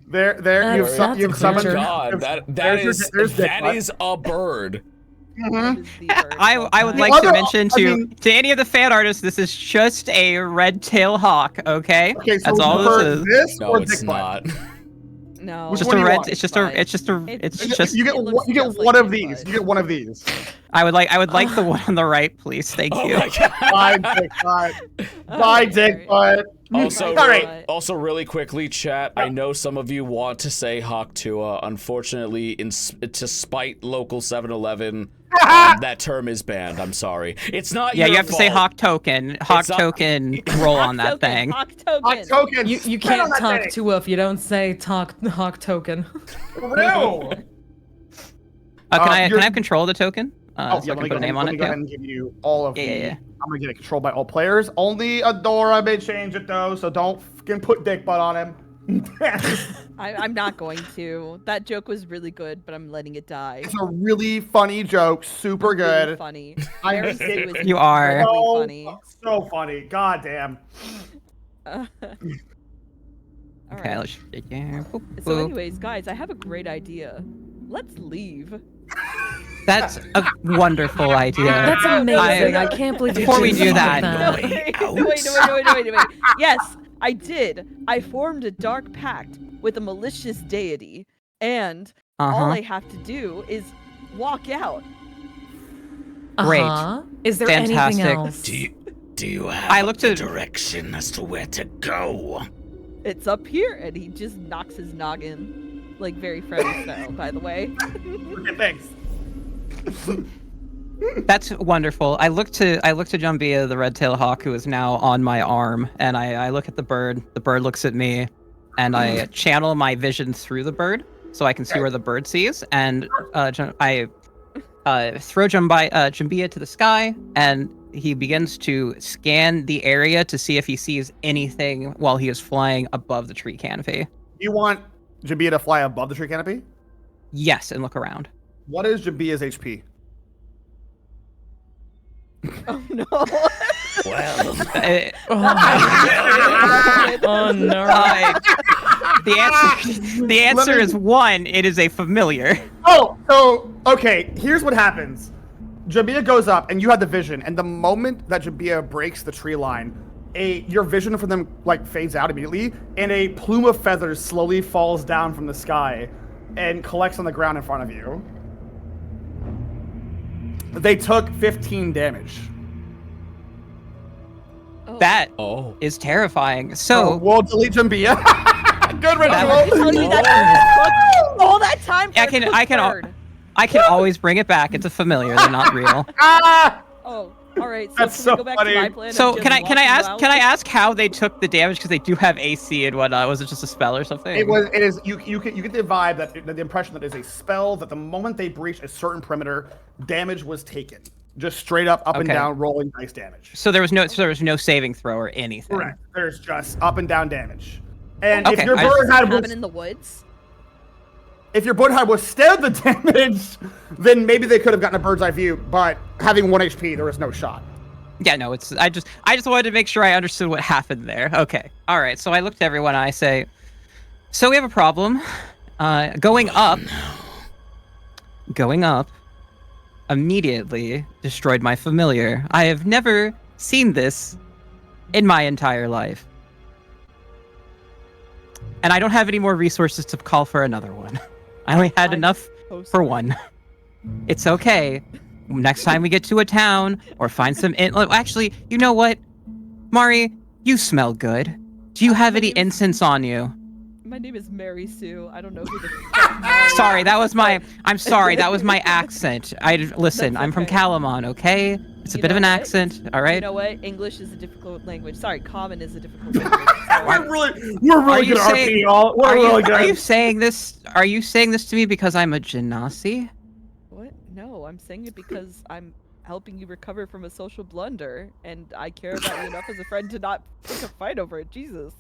There. That's You've a summoned. creature. God, that there's is there's dick that butt. is a bird. That is the bird I all would time. like to Other- mention I to mean- to any of the fan artists, this is just a red tail hawk. Okay, Okay, so that's all for this is. this No, or it's dick butt? not. No. Which Just one a do you red. want? It's just But a. It's just a. it's It's just. You get It looks you get just one like of dick these. butt. You get one of these. I would like the one on the right, please. Thank Oh you. my god. Bye, dick butt. Oh, Bye, dick sorry. butt. Also, All right. also, really quickly, chat. I know some of you want to say Hawktua. Unfortunately, to spite local 7-Eleven, that term is banned. I'm sorry. It's not. Yeah, your you have to say fault. hawk token. Hawk not- token. Roll on that Hawk thing. Hawk token. Hot token. You Spit can't on that talk thing. to if you don't say hawk token. Real. Can I you're- have control of the token? So I let can me put a name on let me it go ahead too. and give you all of Yeah, the. yeah, yeah. I'm gonna get it controlled by all players. Only Adora may change it though, so don't fucking put dick butt on him. I'm not going to. That joke was really good, but I'm letting it die. It's a really funny joke, super Really good. funny. I'm Mary sick. Sue is You are. incredibly funny. So funny. God damn. All Okay, right. let's. Yeah. Boop, So, boop. anyways, guys, I have a great idea. Let's leave. That's a wonderful idea. That's amazing. I- I can't believe you Before we did do something that- like No, wait. Yes, I did. I formed a dark pact with a malicious deity, and all I have to do is walk out. Great. Is there Fantastic. anything else? Do you have I looked a at- direction as to where to go? It's up here, and he just knocks his noggin, like very Freddy style, by the way. Okay, thanks. That's wonderful. I look to Jumbia, the red-tailed hawk, who is now on my arm, and I look at the bird. The bird looks at me, and I channel my vision through the bird so I can see where the bird sees. And I throw Jumbia to the sky, and he begins to scan the area to see if he sees anything while he is flying above the tree canopy. You want Jabia to fly above the tree canopy? Yes, and look around. What is Jabia's HP? Oh no! Well, Uh, Oh no. the answer is 1. It is a familiar. Oh, so okay. Here's what happens. Jabia goes up, and you have the vision. And the moment that Jabia breaks the tree line, your vision for them like fades out immediately, and a plume of feathers slowly falls down from the sky and collects on the ground in front of you. They took 15 damage. Oh. That oh. is terrifying. So, we'll delete Jabia. Good I ritual. told you that all that time. For I a can- cooked I can al- bird. I can always bring it back. It's a familiar. They're not real. Ah! Oh, all right. So That's can so we go back funny. to my plan? of So just can I walking you ask out? how they took the damage, because they do have AC and whatnot? Was it just a spell or something? It is you get the vibe that the impression that it is a spell that the moment they breach a certain perimeter, damage was taken. Just straight up and Okay. down rolling dice damage. So there was no saving throw or anything. Correct. There's just up and down damage. And Okay, if your I- bird had cabin in the woods. if your bird had withstood the damage, then maybe they could have gotten a bird's eye view, but having 1 HP, there was no shot. Yeah, no, it's I just wanted to make sure I understood what happened there. Okay. All right. So I looked at everyone and I say, so we have a problem. Going up immediately destroyed my familiar. I have never seen this in my entire life. And I don't have any more resources to call for another one. I only had enough for one. It's okay. Next time we get to a town or find some actually, you know what? Mari, you smell good. Do you have any incense on you? My name is Mary Sue. I don't know who the. Sorry, I'm sorry, that was my accent. Listen, That's I'm from okay. Calamon, okay? It's a You bit of know an what? accent, all right? You know what? English is a difficult language. Sorry, Common is a difficult language. So- We're really you good at RP, saying- y'all. We're really good. Are you saying this to me because I'm a genasi? What? No, I'm saying it because I'm helping you recover from a social blunder, and I care about you enough as a friend to not pick a fight over it. Jesus.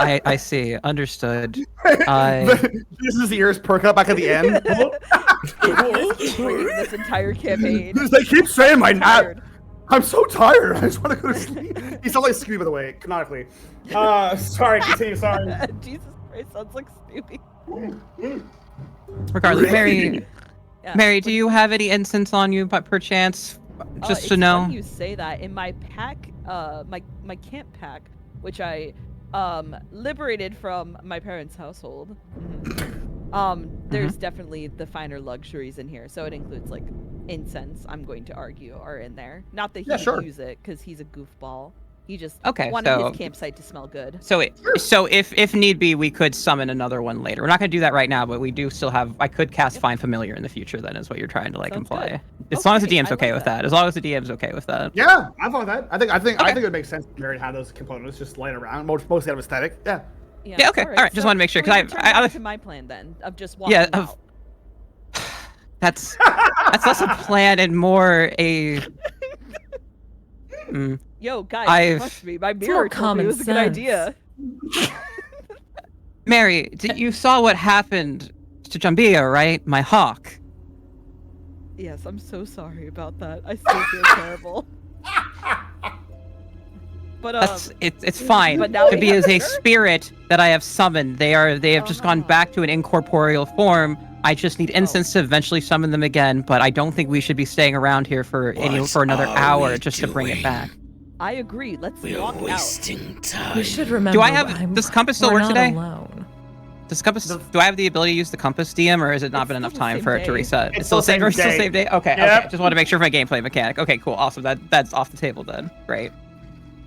I see. Understood. Jesus' ears perk up back at the end. This entire campaign. They keep saying my name. Tired. I'm so tired. I just want to go to sleep. He sounds like Scooby, by the way, canonically. Sorry, continue. Sorry. Jesus Christ, sounds like Snoopy. Regardless, Mary, Yeah. Mary, do you have any incense on you, but perchance, just to It's know? funny you say that. In my pack, my camp pack, which I liberated from my parents' household. There's definitely the finer luxuries in here. So it includes like incense, I'm going to argue, are in there. Not that he would use it because he's a goofball. He just wanted his campsite to smell good. So if need be, we could summon another one later. We're not going to do that right now, but we do still have. I could cast Find Familiar in the future. Then is what you're trying to like Sounds imply. good. As long as the Okay, DM's I okay like with that. that. As long as the DM's okay with that. Yeah, I'm fine with that. I think it would make sense for Mary to have those components just laying around, mostly out of aesthetic. Yeah. Yeah, okay. All right, just wanted to make sure, 'cause we return back to my plan then of just walking out. That's less a plan and more a. Yo, guys, trust me. My mirror told me it was a good idea. Mary, you saw what happened to Jambia, right? My hawk. Yes, I'm so sorry about that. I still feel terrible. But it's fine. But now Jambia is a spirit that I have summoned. They have just gone back to an incorporeal form. I just need incense to eventually summon them again, but I don't think we should be staying around here for another hour just to bring it back. I agree. Let's walk wasting out. time. We should remember. Does compass still work today? Alone. Do I have the ability to use the compass, DM, or has it not been enough time for it to reset? It's still the same Still same day. Okay. Yep. Okay. Just want to make sure for my gameplay mechanic. Okay, cool, awesome. That's off the table then. Great.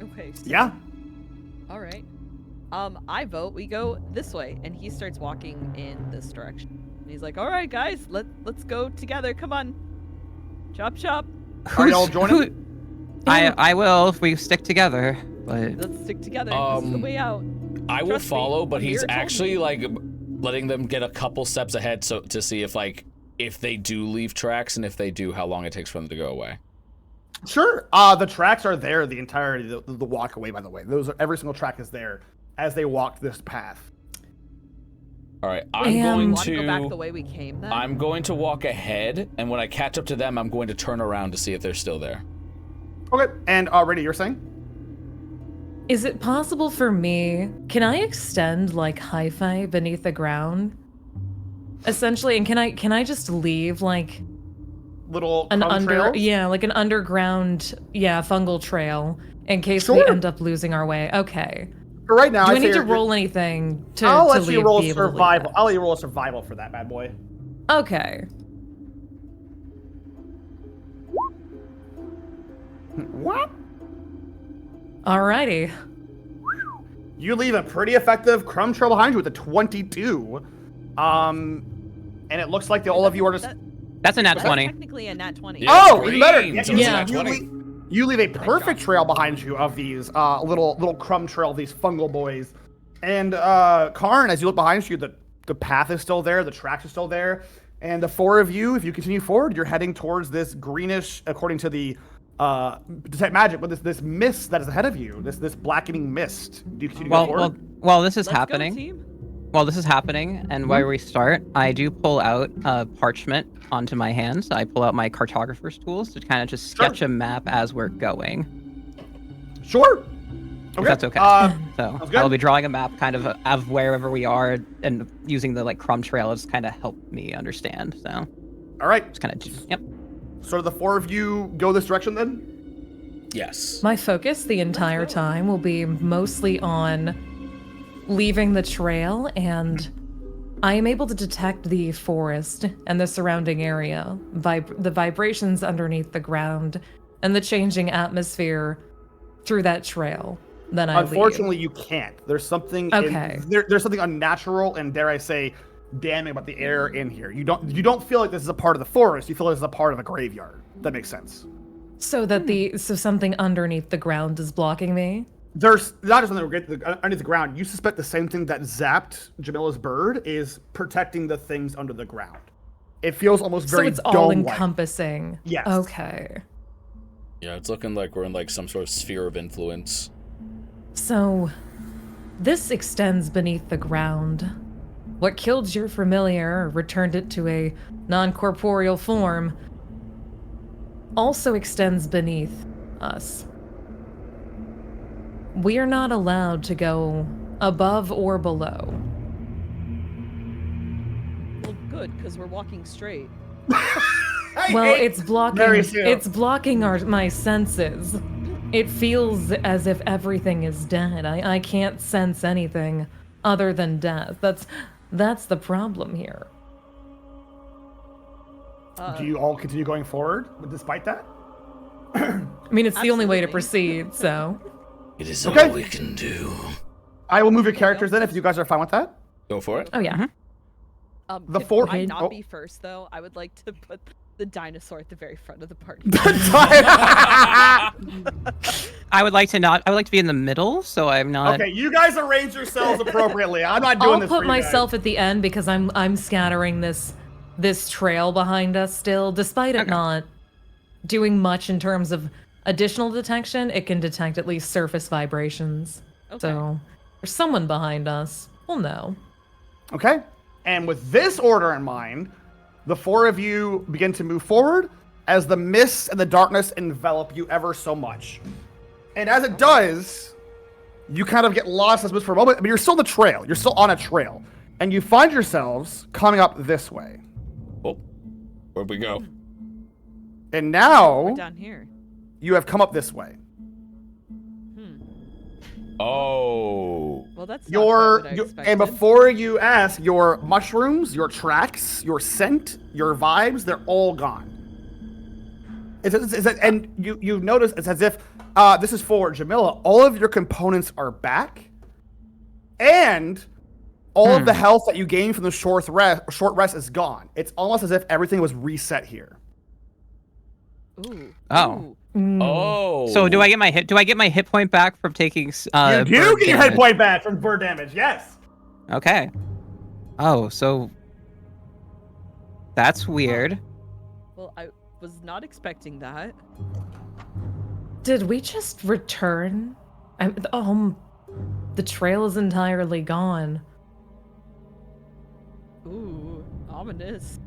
Okay. So, Yeah. all right. I vote we go this way, and he starts walking in this direction. And he's like, "All right, guys, let's go together. Come on, chop chop. Are y'all joining? I will if we stick together. But Let's stick together. This is the way out." I will Trust me, follow, but the he's mirror told actually me. like letting them get a couple steps ahead so to see if they do leave tracks, and if they do, how long it takes for them to go away. Sure. The tracks are there the entirety of the walk away, by the way. Every single track is there as they walked this path. All right, Want to go back the way we came then? I'm going to walk ahead, and when I catch up to them, I'm going to turn around to see if they're still there. Okay. And Rainy, you're saying? Is it possible for me? Can I extend like hi-fi beneath the ground? Essentially, and can I just leave like Little an trails? like an underground fungal trail in case we end up losing our way? Okay. For right now, Do I I'd need say to roll anything to I'll let leave, you roll be able to leave survival. that? I'll let you roll a survival for that bad boy. Okay. What? Alrighty. You leave a pretty effective crumb trail behind you with a 22. And it looks like all of you are just. that's a nat That's 20. technically a nat 20. Yeah, Oh, even better. green, so You- it's a Yeah. nat 20. You leave a perfect trail behind you of these little crumb trail, these fungal boys. And Karn, as you look behind you, the path is still there, the tracks are still there, and the four of you, if you continue forward, you're heading towards this greenish, according to the detect magic, but this mist that is ahead of you, this blackening mist. Do you continue to go forward? Well, this is Let's happening. Go, team. While this is happening, and where we start, I do pull out parchment onto my hands. I pull out my cartographer's tools to kind of just sketch a map as we're going. Sure. If that's okay. So good. I'll be drawing a map kind of wherever we are, and using the like crumb trail has kind of helped me understand. So All right. just kind of yep. So the four of you go this direction then? Yes. My focus the entire time will be mostly on leaving the trail, and I am able to detect the forest and the surrounding area, the vibrations underneath the ground, and the changing atmosphere through that trail. Then I Unfortunately, you can't. There's something. Okay. There's something unnatural and, dare I say, damning about the air in here. You don't feel like this is a part of the forest. You feel like this is a part of a graveyard. That makes sense. So that so something underneath the ground is blocking me. There's not just underneath the ground. You suspect the same thing that zapped Jamila's bird is protecting the things under the ground. It feels almost very So it's all dome-like. encompassing. Yes. Okay. Yeah, it's looking like we're in like some sort of sphere of influence. So this extends beneath the ground. What killed your familiar, or returned it to a non-corporeal form, also extends beneath us. We are not allowed to go above or below. Well, good, because we're walking straight. Well, it's Mary blocking. Sue. It's blocking my senses. It feels as if everything is dead. I can't sense anything other than death. That's the problem here. Do you all continue going forward despite that? I mean, it's the only way to Absolutely. proceed. So It is Okay. all we can do. I will move your characters then if you guys are fine with that. Go for it. oh yeah. The If four- I not oh. be first though, I would like to put the dinosaur at the very front of the party. I would like to be in the middle, so I'm not. Okay, you guys arrange yourselves appropriately. I'm not doing I'll this for put you guys. myself at the end because I'm scattering this trail behind us still, despite it Okay. not doing much in terms of additional detection. It can detect at least surface vibrations. Okay. So there's someone behind us. We'll know. Okay. And with this order in mind, the four of you begin to move forward as the mist and the darkness envelop you ever so much. And as it does, you kind of get lost as mist for a moment. I mean, you're still on the trail. You're still on a trail. And you find yourselves coming up this way. Oh, where'd we go? And now We're down here. you have come up this way. Oh. Well, that's not quite what I And expected. before you ask, your mushrooms, your tracks, your scent, your vibes, they're all gone. And you notice it's as if this is for Jamila. All of your components are back, and all of the health that you gained from the short rest is gone. It's almost as if everything was reset here. Ooh. Oh. Ooh. Oh. So do I get my hit point back from taking? You do bird get your head damage? point back from bird damage. Yes. Okay. Oh, so that's weird. Well, I was not expecting that. Did we just return? The trail is entirely gone. Ooh, ominous.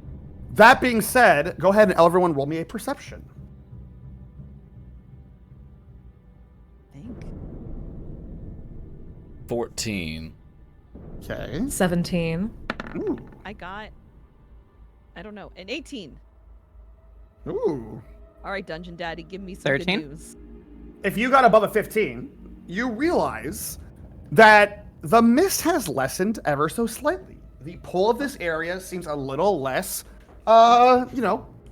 That being said, go ahead and everyone roll me a perception. Think. 14. Okay. 17. Ooh. I got, I don't know, an 18. Ooh. All right, Dungeon Daddy, give me some 13? good news. If you got above a 15, you realize that the mist has lessened ever so slightly. The pull of this area seems a little less,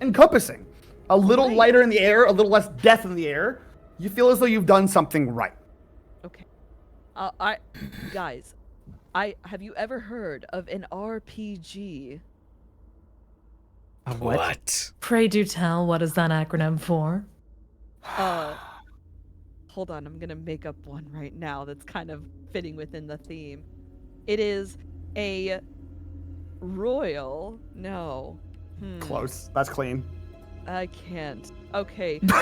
encompassing. A little Right. lighter in the air, a little less death in the air. You feel as though you've done something right. Okay. Guys, have you ever heard of an RPG? What? Pray do tell, what is that acronym for? Hold on, I'm gonna make up one right now that's kind of fitting within the theme. It is a royal. No. Close. That's clean. I can't. Okay. Well,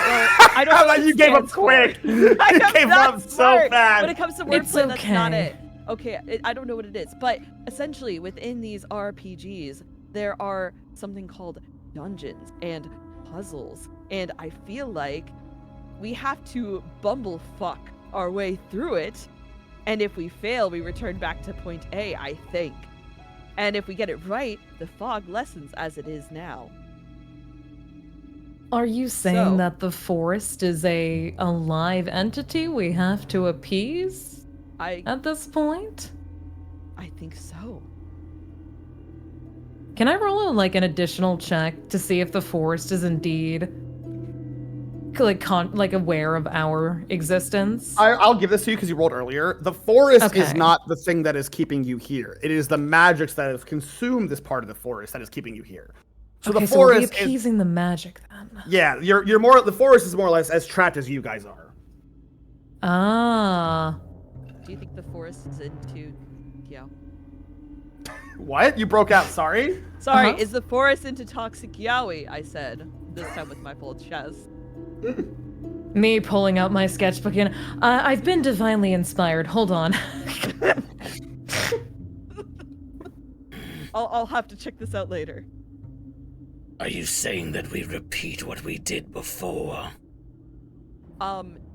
I don't know what You it gave up stands for. quick. I You am gave not up so smart. fast. When it comes to It's wordplay, that's not okay. it. Okay, I don't know what it is, but essentially within these RPGs, there are something called dungeons and puzzles, and I feel like we have to bumblefuck our way through it, and if we fail, we return back to point A, I think. And if we get it right, the fog lessens as it is now. Are you saying So- that the forest is a live entity we have to appease I at this point? think so. Can I roll an additional check to see if the forest is indeed aware of our existence? I'll give this to you because you rolled earlier. The forest is Okay. not the thing that is keeping you here. It is the magics that have consumed this part of the forest that is keeping you here. So okay, the so we're forest is, appeasing the magic then. yeah, you're more. The forest is more or less as trapped as you guys are. Ah. Do you think the forest is into... Yeah. What? You broke out. Sorry. Sorry, Uh-huh. is the forest into toxic yaoi? I said, this time with my full chest. Me pulling out my sketchbook and I've been divinely inspired. Hold on. I'll have to check this out later. Are you saying that we repeat what we did before?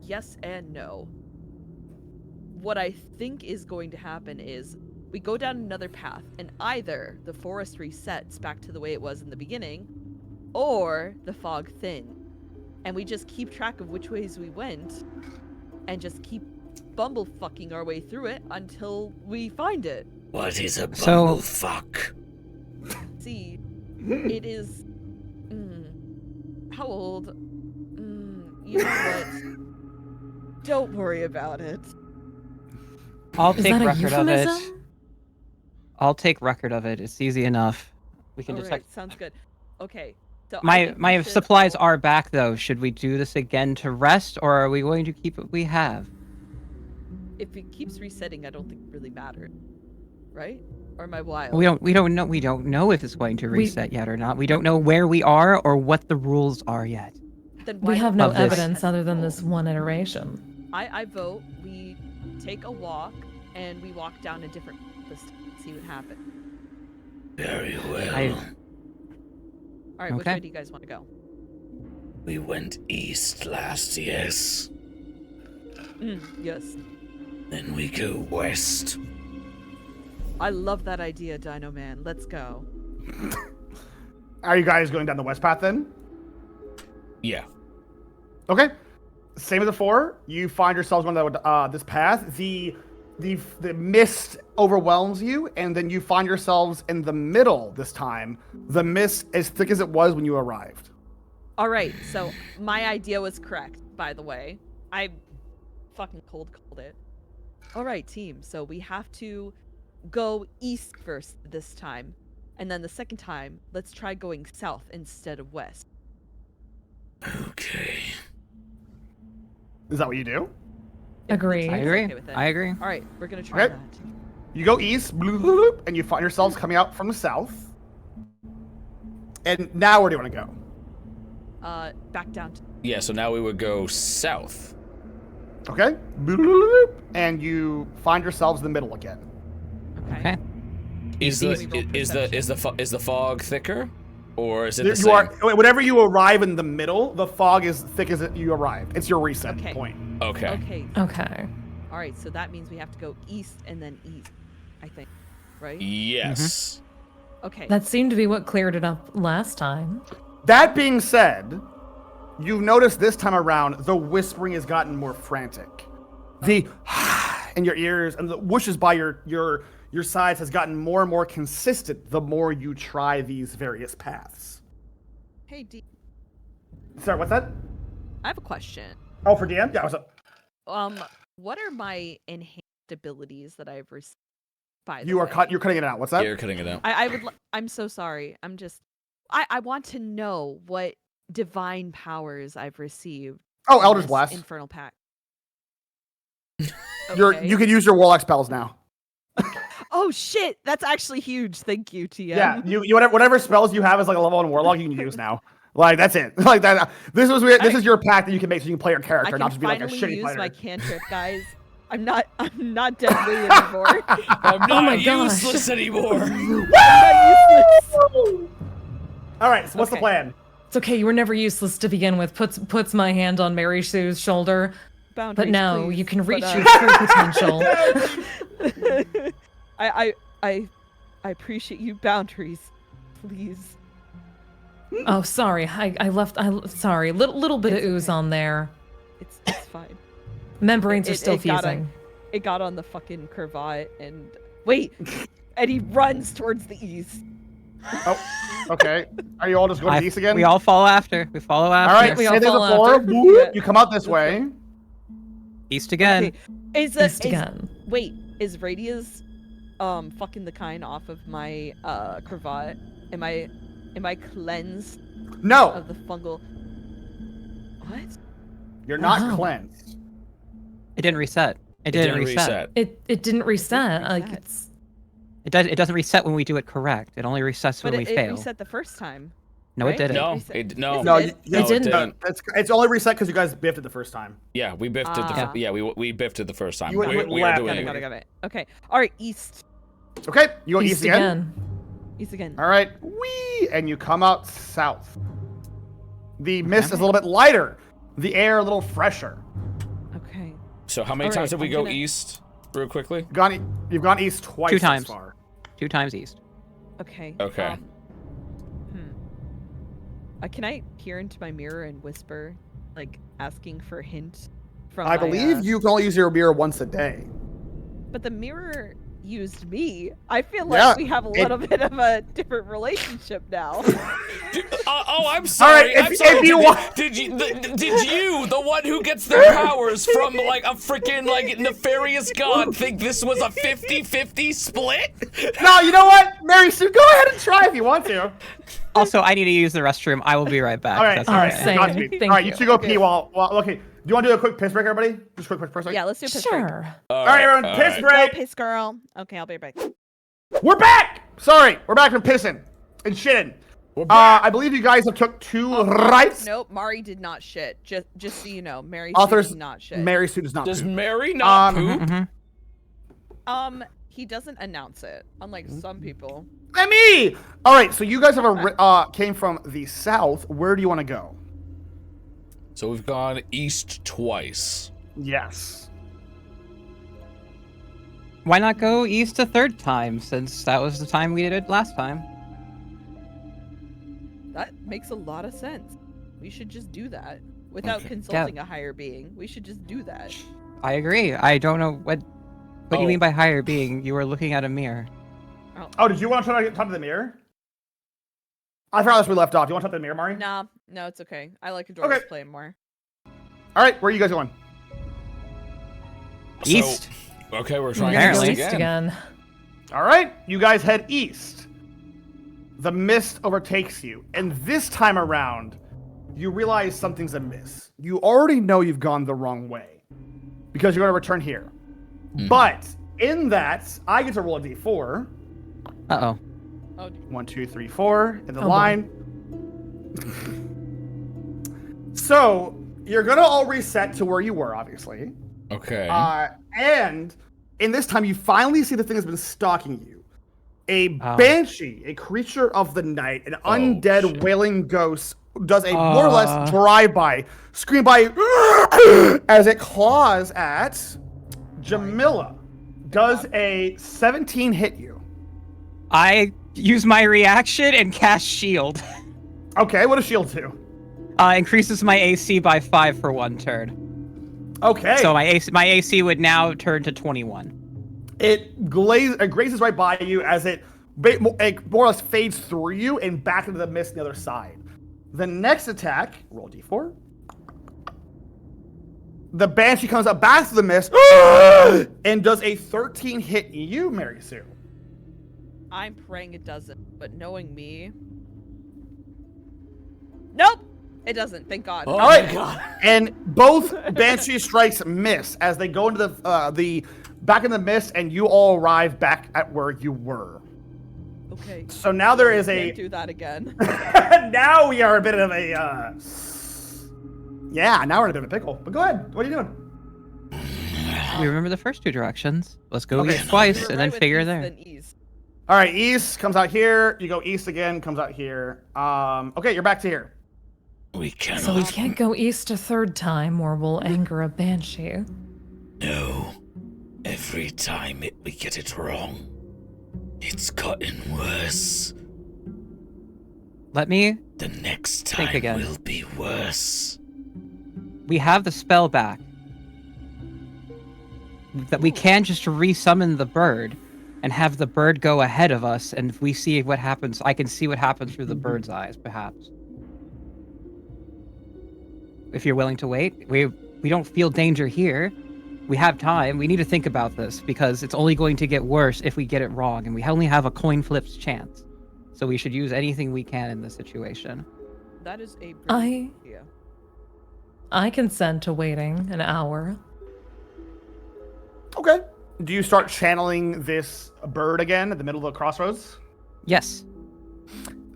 Yes and no. What I think is going to happen is we go down another path, and either the forest resets back to the way it was in the beginning, or the fog thinned, and we just keep track of which ways we went, and just keep bumblefucking our way through it until we find it. What is a So- bumblefuck? See, it is. How old? You know what? Don't worry about it. I'll Is take that a record of it. euphemism? I'll take record of it. It's easy enough. We can All detect. right, sounds good. Okay, so I My think we my should supplies all- are back though. Should we do this again to rest, or are we going to keep what we have? If it keeps resetting, I don't think it really matters, right? Or am I wild? We don't know if it's going to reset yet or not. We don't know where we are or what the rules are yet. Then We why have don't no Of this. evidence other than this one iteration. I vote we take a walk and we walk down a different list and see what happens. Very well. I- All right, which Okay. way do you guys want to go? We went east last, yes. Yes. Then we go west. I love that idea, Dino Man. Let's go. Are you guys going down the west path then? Yeah. Okay. Same as before. You find yourselves going down this path. The mist overwhelms you, and then you find yourselves in the middle this time. The mist as thick as it was when you arrived. All right, so my idea was correct, by the way. I fucking cold called it. All right, team. So we have to go east first this time, and then the second time, let's try going south instead of west. Okay. Is that what you do? Agreed. I It's agree. okay with it. I agree. All right, we're gonna try Okay. that. You go east, bloop, bloop, bloop, and you find yourselves coming out from the south. And now where do you want to go? Back down to Yeah, so now we would go south. Okay. Bloop, bloop, bloop, bloop, and you find yourselves in the middle again. okay. Okay. Is Easy. the fog thicker, or is it the You same? are whenever you arrive in the middle, the fog is thick as you arrived. It's your reset Okay. point. Okay. Okay. Okay. All right, so that means we have to go east and then east, I think. Right? Yes. Okay. That seemed to be what cleared it up last time. That being said, you've noticed this time around the whispering has gotten more frantic. The in your ears and the whooshes by your sides has gotten more and more consistent the more you try these various paths. Hey, D. Sorry, what's that? I have a question. Oh, for DM? Yeah, what's up? What are my enhanced abilities that I've received? By the You're way? cutting it out. What's that? You're cutting it out. I'm so sorry. I want to know what divine powers I've received. Oh, in Elder's this Blast. Infernal Pact. You can use your Warlock spells now. Oh shit! That's actually huge. Thank you, TM. Yeah, you whatever spells you have as like a level 1 Warlock you can use now. Like that's it. Like that. This was weird. This is your pact that you can make so you can play your I character, can not just be like a finally shitty use fighter. my cantrip, guys. I'm not deadly anymore. I'm not my gosh. useless anymore. I'm not useless. All right. So what's the Okay. plan? It's okay. You were never useless to begin with. Puts my hand on Mary Sue's shoulder. Boundaries, But now please. you can reach But, your true potential. I appreciate you. Boundaries, please. Oh, sorry. Sorry. Little bit of It's ooze okay. on there. It's fine. Membranes are It- still it got fusing. It got on the fucking cravat and wait, and he runs towards the east. Oh, okay. Are you all just going to the east again? We all follow after. We follow All after. right. We Same all thing follow before. after. Whoop, Yeah. you come out this way. East again. Okay. Is East again. Wait, is Radia's fucking the kind off of my cravat? Am I cleansed No, of the fungal? What? you're not Wow. cleansed. It didn't reset. It didn't reset. It didn't reset. Like reset. it's It doesn't reset when we do it correct. It only resets But when we it fail. reset the first time. No, right? it didn't. No, Reset. it no. Yes, No, it you, did. you It didn't. No, it's only reset because you guys biffed it the first time. Yeah, we biffed it. Ah. We biffed it the first time. You went We are left. doing Got it. it. Okay. All right, east. Okay, you go east east again. East again. All right, wee, and you come out south. The mist is a little bit lighter. The air a little fresher. Okay. So how many All times right, did we I'm go gonna- east, real quickly? You've gone east twice 2 times. thus far. 2 times east. Okay. Okay. Can I peer into my mirror and whisper, like asking for a hint from I my, believe you can only use your mirror once a day. But the mirror used me. I feel Yeah, like we have a little bit of a different relationship now. I'm sorry. All right, I'm sorry. if you want... Did you, the one who gets their powers from like a freaking like nefarious god, think this was a 50-50 split? No, you know what? Mary Sue, go ahead and try if you want to. Also, I need to use the restroom. I will be right back. All right, That's all right. okay. Same. Got to be. Thank All right, you you. two go pee while okay. Do you want to do a quick piss break, everybody? Just quick piss break. Yeah, let's do a piss break. Sure. All right, everyone, piss Go, break. piss girl. Okay, I'll be right back. We're back. Sorry, we're back from pissing and shitting. I believe you guys have took 2 rights. Nope, Mari did not shit. Just so you know, Mary Authors, did not shit. Mary Sue does not. Does poop. Mary not poop? He doesn't announce it, unlike some people. And me. All right, so you guys have came from the south. Where do you want to go? So we've gone east twice. Yes. Why not go east a third time, since that was the time we did it last time? That makes a lot of sense. We should just do that without consulting a higher being. We should just do that. I agree. I don't know what do you Oh. mean by higher being? You were looking at a mirror. Oh, did you want to try to get top of the mirror? I forgot that's where we left off. Do you want to top of the mirror, Mari? Nah, no, it's okay. I like Adora's Okay. play more. All right, where are you guys going? East. So, okay, we're trying We're gonna go east east again. again. All right, you guys head east. The mist overtakes you, and this time around, you realize something's amiss. You already know you've gone the wrong way because you're going to return here. But in that, I get to roll a d4. Uh-oh. Oh, 1, 2, 3, 4 in the Oh, boy. line. So you're going to all reset to where you were, obviously. Okay. And in this time, you finally see the thing that's been stalking you. A Oh. banshee, a creature of the night, an undead shit. wailing ghost, does a more or less drive-by, scream by as it claws at Jamila. Does a 17 hit you? I use my reaction and cast shield. Okay, what does shield do? Increases my AC by 5 for 1 turn. Okay. So my AC would now turn to 21. It grazes right by you as it more or less fades through you and back into the mist on the other side. The next attack, roll d4. The banshee comes up back through the mist and does a 13 hit you, Mary Sue. I'm praying it doesn't, but knowing me... Nope! It doesn't, thank God. Oh All right, my God. and both banshee strikes miss as they go into the back in the mist, and you all arrive back at where you were. Okay. So now there is Can't a. do that again. Now we are a bit of a. Yeah, now we're in a bit of a pickle. But go ahead. What are you doing? We remember the first 2 directions. Let's go Okay. east twice We're and right then with figure east, there. then east. All right, east comes out here. You go east again, comes out here. Okay, you're back to here. We cannot. So we can't go east a third time or we'll anger a banshee. No. Every time we get it wrong, it's gotten worse. Let me. The next Think time again. will be worse. We have the spell back. That we can just resummon the bird and have the bird go ahead of us, and if we see what happens, I can see what happens through the bird's eyes, perhaps. If you're willing to wait, we don't feel danger here. We have time. We need to think about this because it's only going to get worse if we get it wrong, and we only have a coin flip's chance. So we should use anything we can in this situation. That is a brilliant idea. I consent to waiting an hour. Okay. Do you start channeling this bird again at the middle of the crossroads? Yes.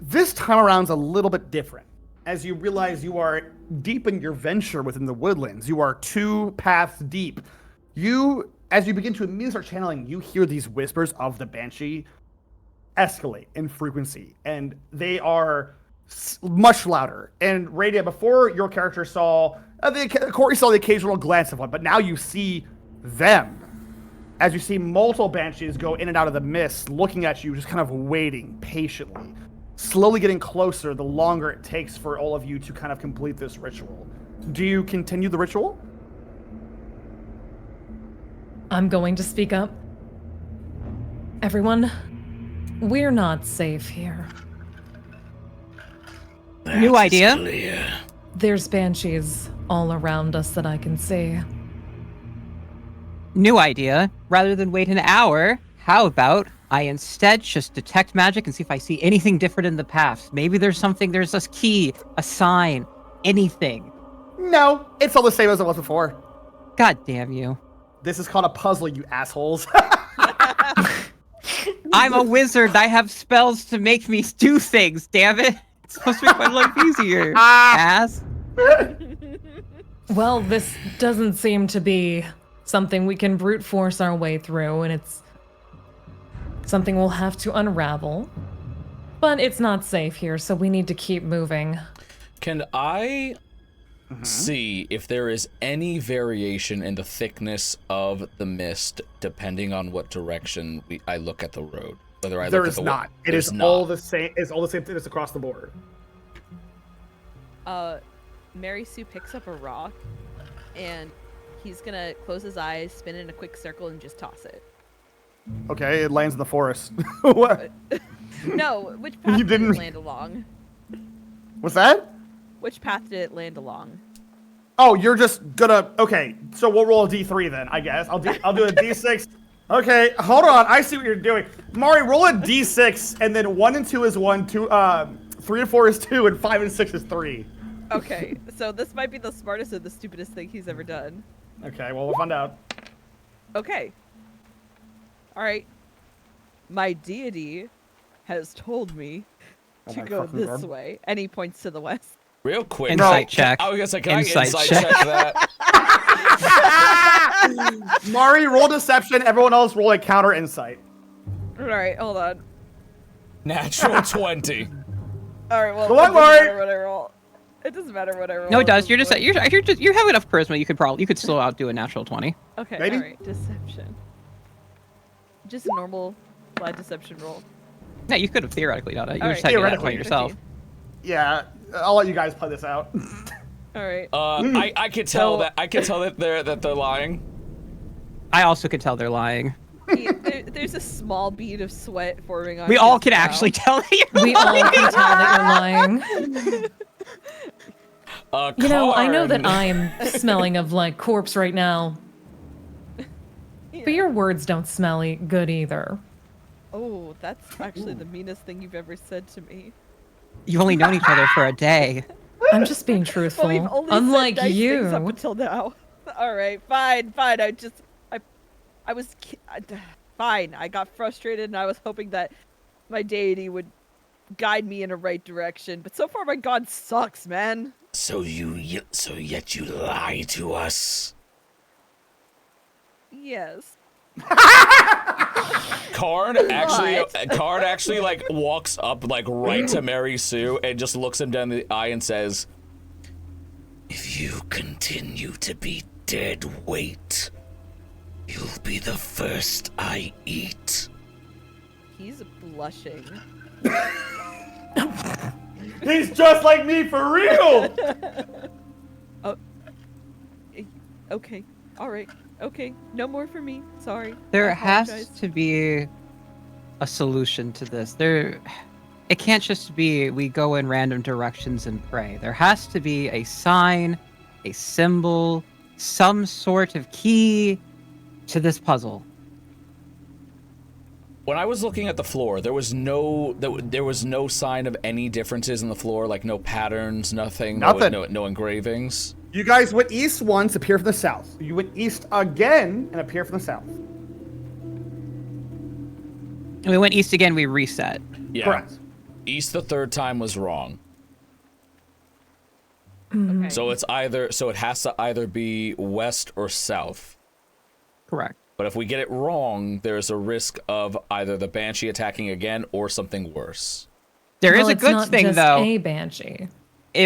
This time around's a little bit different. As you realize you are deep in your venture within the woodlands, you are 2 paths deep. As you begin to immediately start channeling, you hear these whispers of the banshee escalate in frequency, and they are much louder. And Radia, before your character saw, Courtney saw the occasional glance of one, but now you see them. As you see multiple banshees go in and out of the mist, looking at you, just kind of waiting patiently. slowly getting closer the longer it takes for all of you to kind of complete this ritual. Do you continue the ritual? I'm going to speak up. Everyone, we're not safe here. New idea. Clear. There's banshees all around us that I can see. New idea. Rather than wait an hour, how about I instead just detect magic and see if I see anything different in the path? Maybe there's a key, a sign, anything. No, it's all the same as it was before. God damn you. This is called a puzzle, you assholes. I'm a wizard. I have spells to make me do things, damn it. It's supposed to make my life easier, ass. Well, this doesn't seem to be something we can brute force our way through, and it's something we'll have to unravel. But it's not safe here, so we need to keep moving. Can I see if there is any variation in the thickness of the mist depending on what direction I look at the road? Whether I There look is at the not. It There's is not. all the same. It's all the same thing. It's across the board. Mary Sue picks up a rock, and he's gonna close his eyes, spin in a quick circle, and just toss it. Okay, it lands in the forest. What? No, which path You did didn't- it land along? What's that? Which path did it land along? Oh, you're just gonna. Okay, so we'll roll a d3 then, I guess. I'll do a d6. Okay, hold on. I see what you're doing. Mari, roll a d6, and then 1 and 2 is 1, 3 and 4 is 2, and 5 and 6 is 3. Okay, so this might be the smartest and the stupidest thing he's ever done. Okay, well, we'll find out. Okay. Alright. My deity has told me Oh to my go fucking this God. way. And he points to the west. Real quick. Insight check. I was gonna say, can Insight I insight check. check that? Mari, roll deception. Everyone else roll a counter insight. Alright, hold on. Natural 20. Alright, well, Go it on, doesn't Mari. matter what I roll. It doesn't matter what I roll. No, it does. at You're this just point. you have enough charisma. You could still outdo a natural 20. Okay, Maybe? alright. Deception. Just a normal flat deception roll. Yeah, you could have theoretically done it. You All just right, had to do that theoretically. by yourself. Yeah, I'll let you guys play this out. Alright. I can tell So- that they're lying. I also could tell they're lying. There's a small bead of sweat forming on We all his can brow. actually tell that you're We all lying. can tell that you're lying. You know, I know that Karn. I'm smelling of like corpse right now, Yeah. but your words don't smell good either. Oh, that's actually the meanest thing you've ever said to me. You've only known each other for a day. I'm just being truthful. Well, we've only Unlike said nice things up you. until now. All right, fine. Fine. I got frustrated, and I was hoping that my deity would guide me in a right direction. But so far, my god sucks, man. So yet you lie to us. Yes. Karn actually like walks up like right to Mary Sue and just looks him down the eye and says, "If you continue to be dead weight, you'll be the first I eat." He's blushing. He's just like me for real. Okay. All right. Okay. No more for me. Sorry. There I has apologize. to be a solution to this. It can't just be we go in random directions and pray. There has to be a sign, a symbol, some sort of key to this puzzle. When I was looking at the floor, there was no sign of any differences in the floor, like no patterns, nothing. Nothing. No engravings. You guys went east once, appear from the south. You went east again and appear from the south. And we went east again, we reset. Yeah. Correct. East the third time was wrong. Okay. So it has to either be west or south. Correct. But if we get it wrong, there's a risk of either the banshee attacking again or something worse. There is Well, a it's good not thing just though. a banshee.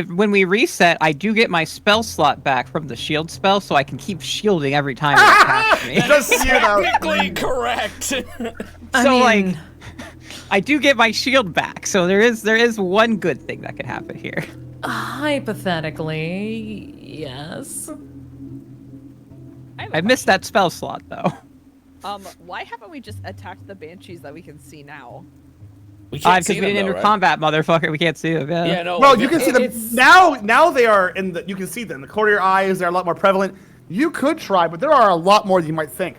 When we reset, I do get my spell slot back from the shield spell, so I can keep shielding every time it attacks me. Just you know. Technically correct. I So, mean, like, I do get my shield back, so there is one good thing that could happen here. Hypothetically, yes. I missed that spell slot though. Why haven't we just attacked the banshees that we can see now? We can't see Because we them, didn't though, enter right? combat, motherfucker. We can't see them. Yeah. Yeah, no. Well, like, you can see them now. They are in the. You can see them. The corner of your eyes. They're a lot more prevalent. You could try, but there are a lot more than you might think.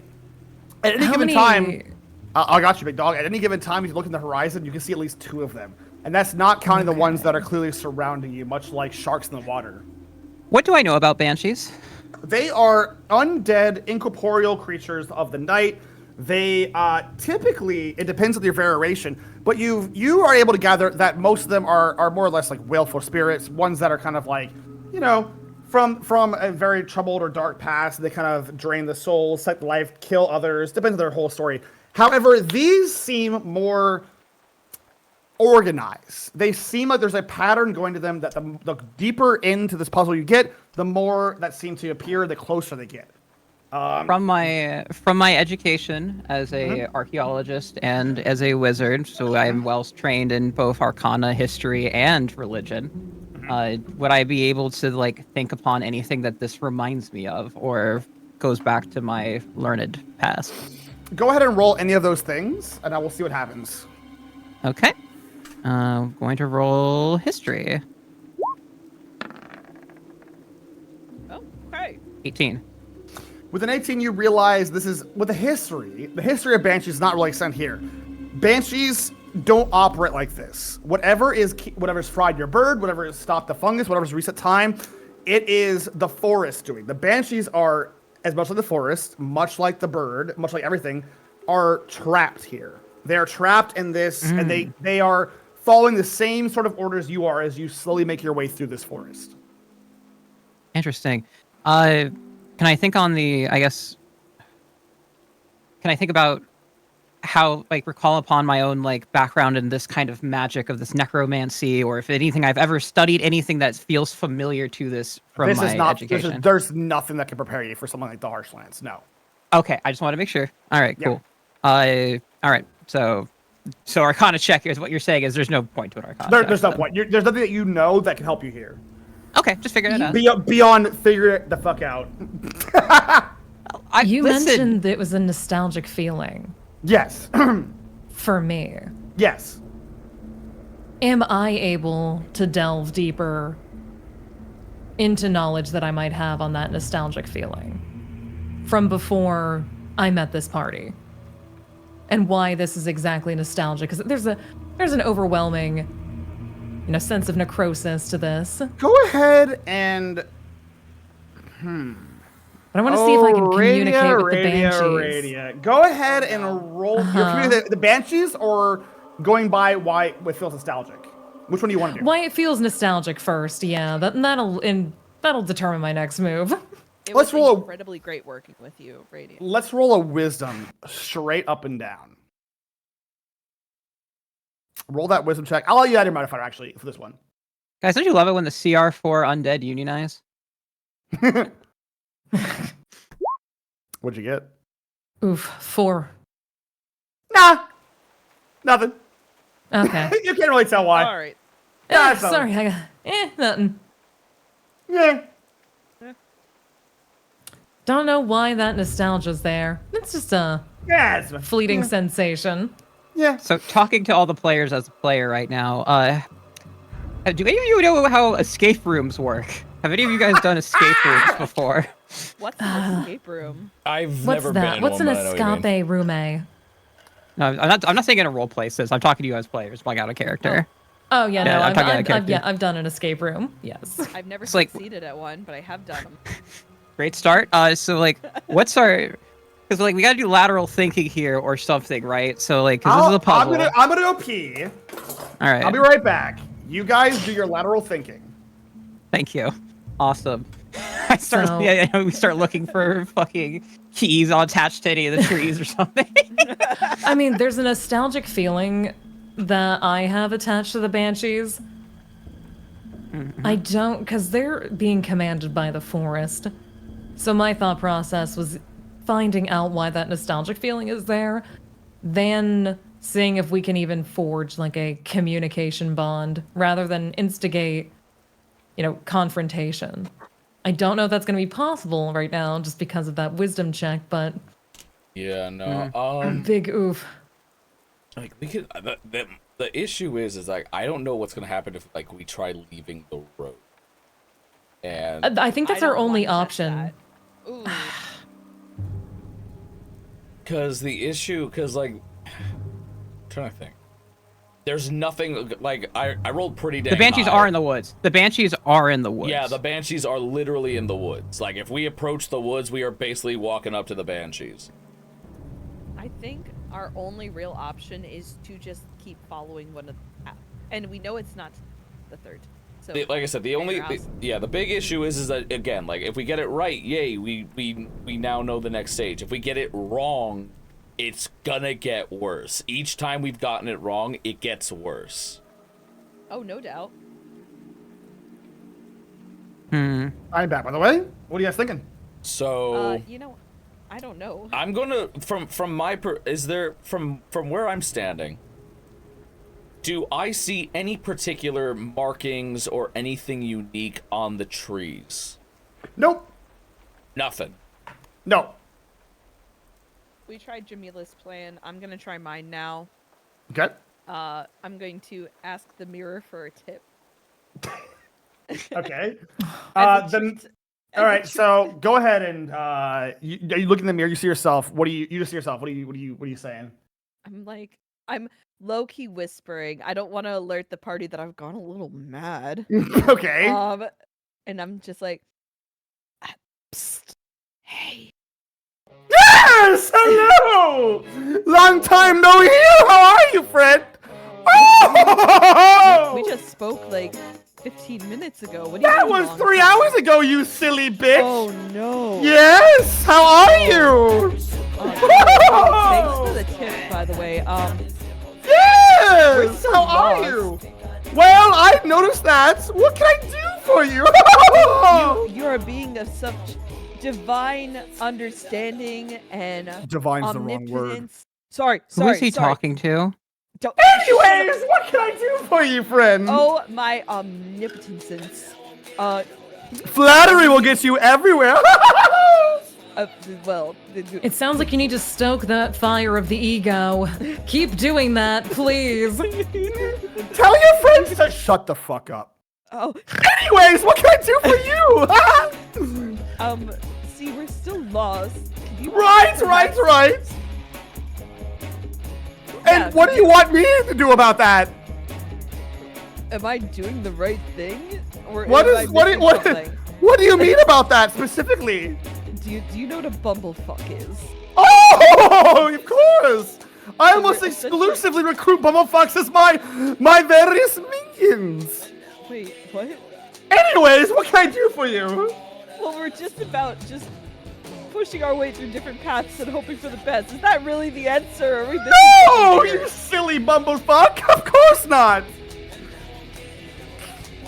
At any given time, I got you, big dog. At any given time, if you look in the horizon, you can see at least 2 of them, and that's not counting the ones that are clearly surrounding you, much like sharks in the water. What do I know about banshees? They are undead, incorporeal creatures of the night. They typically, it depends on your variation, but you are able to gather that most of them are more or less like willful spirits, ones that are kind of like, you know, from a very troubled or dark past. They kind of drain the soul, suck life, kill others, depends on their whole story. However, these seem more organized. They seem like there's a pattern going to them that the deeper into this puzzle you get, the more that seem to appear, the closer they get. From my education as a archaeologist and as a wizard, so I'm well trained in both arcana, history, and religion. Would I be able to like think upon anything that this reminds me of, or goes back to my learned past? Go ahead and roll any of those things, and I will see what happens. Okay. Going to roll history. Oh, okay. 18. With an 18, you realize this is, with the history of Banshees is not really sent here. Banshees don't operate like this. Whatever's fried your bird, whatever has stopped the fungus, whatever's reset time, it is the forest doing. The Banshees are, as much like the forest, much like the bird, much like everything, are trapped here. They are trapped in this, and they are following the same sort of orders you are as you slowly make your way through this forest. Interesting. Can I think on the, I guess, can I think about how, like, recall upon my own, like, background in this kind of magic of this necromancy, or if anything I've ever studied, anything that feels familiar to this from my education? There's nothing that can prepare you for something like the Harshlands, no. Okay, I just want to make sure. All right, cool. Yeah. All right, so Arcana check is what you're saying is there's no point to an Arcana check. There's no point. There's nothing that you know that can help you here. Okay, just figure it out. Beyond figure it the fuck out. You listen, mentioned that it was a nostalgic feeling. Yes. For me. Yes. Am I able to delve deeper into knowledge that I might have on that nostalgic feeling from before I met this party? And why this is exactly nostalgic? Because there's an overwhelming, sense of necrosis to this. Go ahead and... But I want to see if I can communicate with the Banshees. Go ahead and roll. You're communicating the Banshees or going by why it feels nostalgic? Which one do you want to do? Why it feels nostalgic first, yeah. That'll determine my next move. Let's roll incredibly great working with you, Radiant. Let's roll a wisdom straight up and down. Roll that wisdom check. I'll let you add your modifier actually for this one. guys, don't you love it when the CR4 undead unionize? What'd you get? Oof, 4. Nah, nothing. Okay. You can't really tell why. All right. Nah, Sorry, I got nothing. Yeah. Don't know why that nostalgia's there. It's just a It's fleeting sensation. Yeah. So, talking to all the players as a player right now, do any of you know how escape rooms work? Have any of you guys done escape rooms before? What's an escape room? I've What's never that? been in What's one, an but I know what you mean. escape room? No, I'm not saying in a role play sis. I'm talking to you as players, like out of character. Oh yeah, no, I'm talking out of character. I've done an escape room. Yes. I've never It's like- succeeded at one, but I have done them. Great start. So like, what's our? Because like we gotta do lateral thinking here or something, right? So like, because this is a puzzle. I'm gonna go pee. All right. I'll be right back. You guys do your lateral thinking. Thank you. Awesome. We start looking for fucking keys attached to any of the trees or something. I mean, there's a nostalgic feeling that I have attached to the Banshees. I don't, because they're being commanded by the forest. So my thought process was finding out why that nostalgic feeling is there, then seeing if we can even forge like a communication bond rather than instigate, confrontation. I don't know if that's going to be possible right now just because of that wisdom check, but Yeah, no. big oof. Like we could. The issue is like I don't know what's gonna happen if like we try leaving the road. And I think that's I our don't only wanna test option. that. Ooh. because like I'm trying to think. There's nothing like I rolled pretty dang The Banshees high. are in the woods. The Banshees are in the woods. Yeah, the Banshees are literally in the woods. Like if we approach the woods, we are basically walking up to the Banshees. I think our only real option is to just keep following one of the paths. And we know it's not the third. So Like I said, the big issue is that again, like if we get it right, yay, we now know the next stage. If we get it wrong, it's gonna get worse. Each time we've gotten it wrong, it gets worse. Oh, no doubt. I'm back, by the way. What are you guys thinking? So I don't know. I'm gonna from where I'm standing. Do I see any particular markings or anything unique on the trees? Nope. Nothing. No. We tried Jamila's plan. I'm gonna try mine now. Okay. I'm going to ask the mirror for a tip. Okay. As a Then. treat- All as a right. treat- So go ahead and you look in the mirror. You see yourself. What do you just see yourself? What are you saying? I'm low-key whispering. I don't want to alert the party that I've gone a little mad. Okay. And I'm just like, psst, hey. Yes! Hello! Long time no hear! How are you, friend? Oh! We just spoke like 15 minutes ago. What do you That mean was long 3 time? hours ago, you silly bitch! Oh no. Yes! How are you? Thanks for the tip, by the way. Yes! so How are lost. you? Well, I noticed that. What can I do for you? You're a being of such divine understanding and Divine's the wrong word. omnipotence. Sorry. Who is he talking to? Don't- Anyways, what can I do for you, friend? Oh, my omnipotence. Flattery will get you everywhere. Well, It sounds like you need to stoke that fire of the ego. Keep doing that, please. Tell your friends to shut the fuck up. oh, Anyways, what can I do for you? see, we're still lost. Can you Right. Yeah, And what do you want me to do about that? Am I doing the right thing? Or What am I is what missing what something? what do you mean about that specifically? Do you know what a bumblefuck is? Oh, of course. I almost we're essentially- exclusively recruit bumblefucks as my various minions. Wait, what? Anyways, what can I do for you? Well, we're just pushing our way through different paths and hoping for the best. Is that really the answer? Or are we missing No, something here? you silly bumblefuck. Of course not.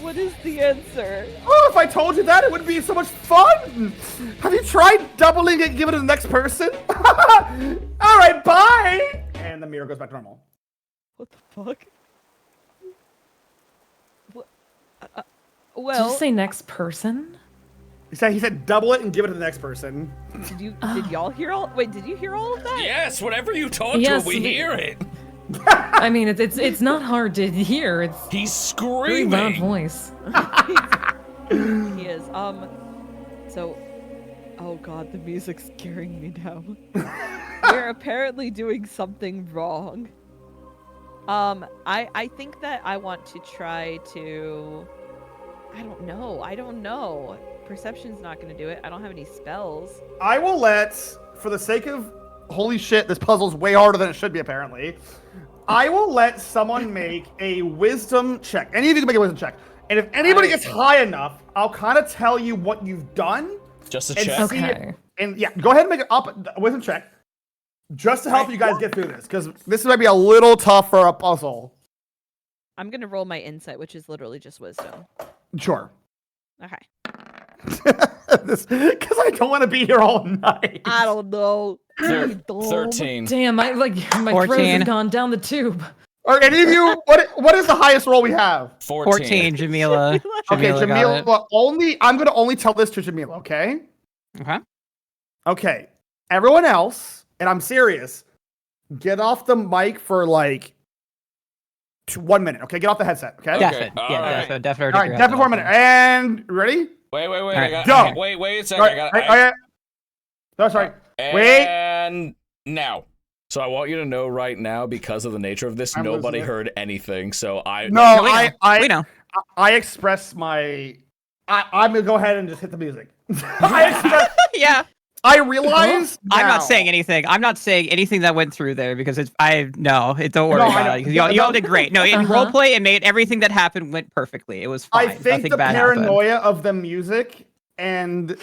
What is the answer? Oh, if I told you that, it would be so much fun. Have you tried doubling it and giving it to the next person? All right, bye. And the mirror goes back to normal. What the fuck? What? Did Well, you say next person? He said double it and give it to the next person. did y'all hear all? Wait, did you hear all of that? Yes, whatever you talk Yes, to, we we- hear it. I mean, it's not hard to hear. It's He's very loud screaming. voice. He is. So, oh god, the music's scaring me now. We're apparently doing something wrong. I think that I want to try to. I don't know. Perception's not gonna do it. I don't have any spells. I will let, for the sake of holy shit, this puzzle's way harder than it should be apparently. I will let someone make a wisdom check. Any of you can make a wisdom check. And if anybody gets high enough, I'll kind of tell you what you've done. Just a and check. see Okay. it- and yeah, go ahead and make it up a wisdom check. Just to help you guys get through this, because this might be a little tough for a puzzle. I'm gonna roll my insight, which is literally just wisdom. Sure. Okay. Because I don't want to be here all night. I don't know. 13. Damn, my throat 14. has gone down the tube. Are any of you? What is the highest roll we have? 14, Jamila. Okay, got it. Jamila. I'm gonna only tell this to Jamila. Okay. Okay. Okay. Everyone else, and I'm serious. Get off the mic for like 1 minute. Okay, get off the headset. Okay. Definite. all Yeah, right. definite. All right, definitely for a minute. And ready? Wait. right, go. Wait a second. Okay. No, sorry. Wait. And now. So I want you to know right now, because of the nature of this, nobody heard anything. So We we know. I express my. I'm gonna go ahead and just hit the music. I express. Yeah. I realize. I'm now- not saying anything. I'm not saying anything that went through there because don't worry No, I about it. know. Y'all did great. No, in roleplay, it made everything that happened went perfectly. It was fine. I think Nothing the bad paranoia of the music and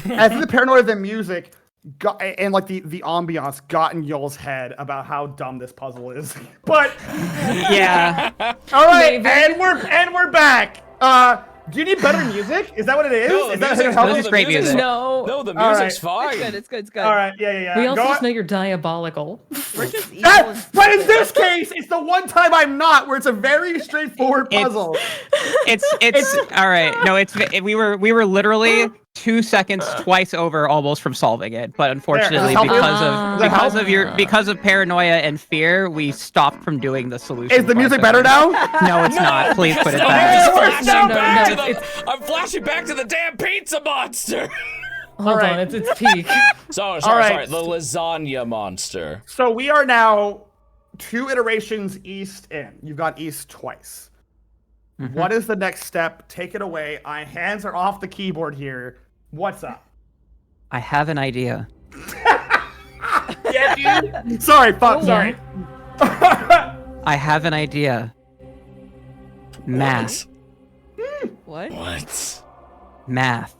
I think the paranoia of the music got, and like the ambiance got in Yoel's head about how dumb this puzzle is. But happened. Yeah. all right, Maybe. and we're back. Do you need better music? Is that what it is? No, is the that music's- how This no, is the great music's- music. No. the All music's right. fine. It's good. All right, yeah. We also Go just on. know you're diabolical. We're just evil. and But in stupid. this case, it's the one time I'm not, where it's a very straightforward It's- puzzle. It's all right. No, we were literally 2 seconds twice over almost from solving it, but unfortunately Help you? because of paranoia and fear, we stopped from doing the solution. Is the music twice better over. now? No, it's not. Please put it No, back. I'm flashing No, back no, to the- it's- I'm flashing back to the damn pizza monster. Hold right. on, it's peak. Sorry. right. The lasagna monster. So we are now 2 iterations east in. You've gone east twice. What is the next step? Take it away. Hands are off the keyboard here. What's up? I have an idea. Yeah, dude. Sorry, fuck. Sorry. I have an idea. Math. What? What? Math.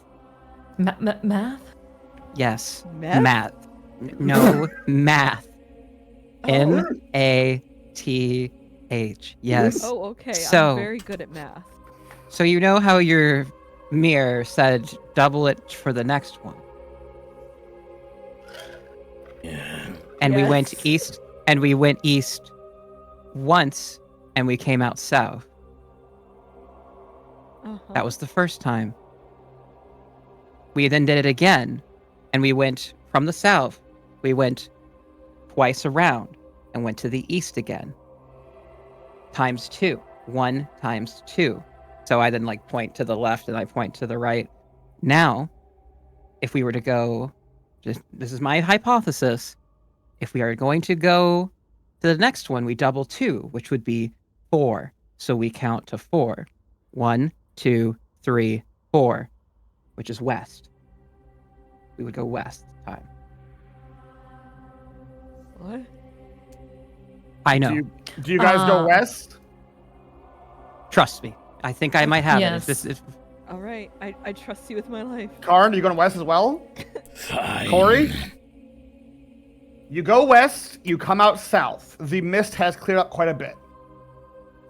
Math? Yes. Meth? Math. No, math. MATH. Yes. Oh, okay. So- I'm very good at math. So you know how your mirror said double it for the next one? Yeah. And we went Yes. east, and we went east once, and we came out south. Uh-huh. That was the first time. We then did it again, and we went from the south. We went twice around and went to the east again. Times 2. 1 times 2. So I then point to the left and I point to the right. Now, if we were to go, this is my hypothesis. If we are going to go to the next one, we double 2, which would be 4. So we count to 4. 1, 2, 3, 4, which is west. We would go west this time. What? I know. Do you guys go west? Trust me. I think I might have Yes. it. If All right. I trust you with my life. Karn, are you going west as well? Fine. Corey? You go west, you come out south. The mist has cleared up quite a bit.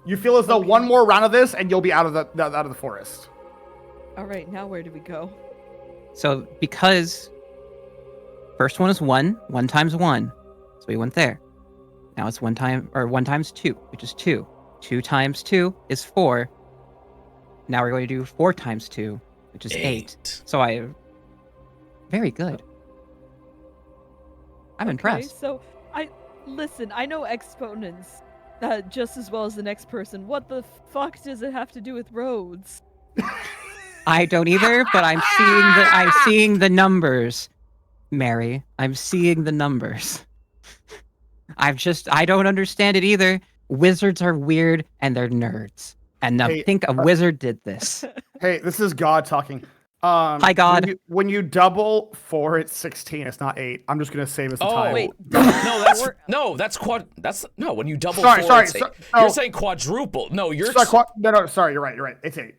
You feel as though one more round of this and you'll be out of the forest. All right. Now where do we go? So because first one is 1, 1 times 1. So we went there. Now it's 1 times 2, which is 2. 2 times 2 is 4. Now we're going to do 4 times 2, which is 8. So very good. I'm impressed. Okay, so listen. I know exponents just as well as the next person. What the fuck does it have to do with roads? I don't either, but I'm seeing the numbers, Mary. I'm seeing the numbers. I don't understand it either. Wizards are weird and they're nerds. And I think a wizard did this. Hey, this is God talking. Hi, God. When you double 4, it's 16. It's not 8. I'm just gonna save us the time. Wait. That's when you double Sorry, 4, it's sorry, 8. oh. You're saying quadruple. No, you're Sorry, you're right. It's 8.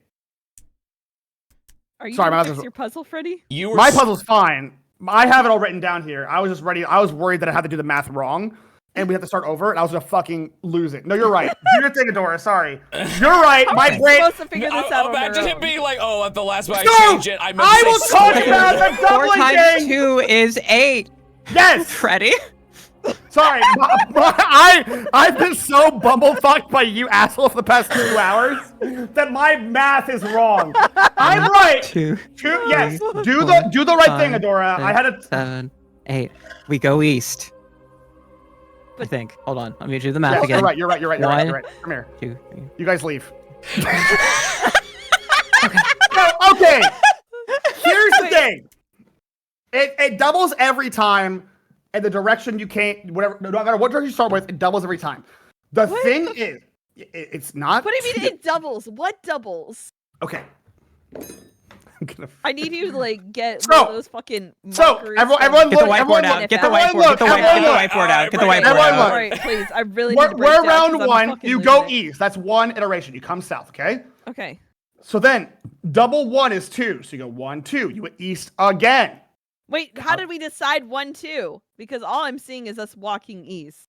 Are you Sorry, gonna my fix other- your puzzle, Freddy? you were My puzzle's fine. I have it all written down here. I was just ready. I was worried that I had to do the math wrong, and we had to start over, and I was gonna fucking lose it. No, you're right. Do your thing, Adora. Sorry. You're right. My brain. Supposed to figure this out on Imagine their him own. being like, "Oh, at the last minute No! I change it. I meant to I say will talk square." about the 4 doubling times thing. 2 is 8. Yes! Freddy. Sorry, I've been so bumblefucked by you asshole for the past 2 hours that my math is wrong. I'm right. Two. Yes. three, Do four, the right thing, five, Adora. I had a 7, 8. We go east. I think. Hold on. Let me do the math Yes, again. You're right. Come here. 2, 3. You guys leave. No, okay. Here's the thing. It doubles every time, and the direction you can't, whatever, no matter what direction you start with, it doubles every time. The thing is, it's not. What do you mean it doubles? What doubles? Okay. I need you to like get So- one of those fucking so, markers everyone from- Get the look, whiteboard everyone out. look, Get the everyone whiteboard. look, Get the everyone look. whiteboard out. Get the Everyone whiteboard look. out. Alright, please. I really need to break We're down 'cause round I'm 1. fucking You go losing it. east. That's 1 iteration. You come south, okay? Okay. So then, double 1 is 2. So you go 1, 2. You went east again. Wait, how did we decide 1, 2? Because all I'm seeing is us walking east.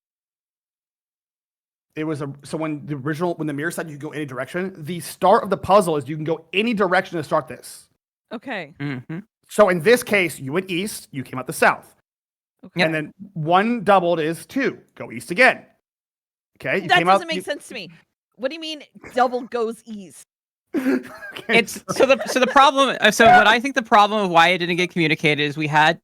It was so when the mirror said you can go any direction, the start of the puzzle is you can go any direction to start this. Okay. Mm-hmm. So in this case, you went east, you came out the south. Okay. And then 1 doubled is 2. Go east again. Okay, you That came out. doesn't make sense to me. What do you mean double goes east? Okay. It's so the problem. So what I think the problem of why it didn't get communicated is we had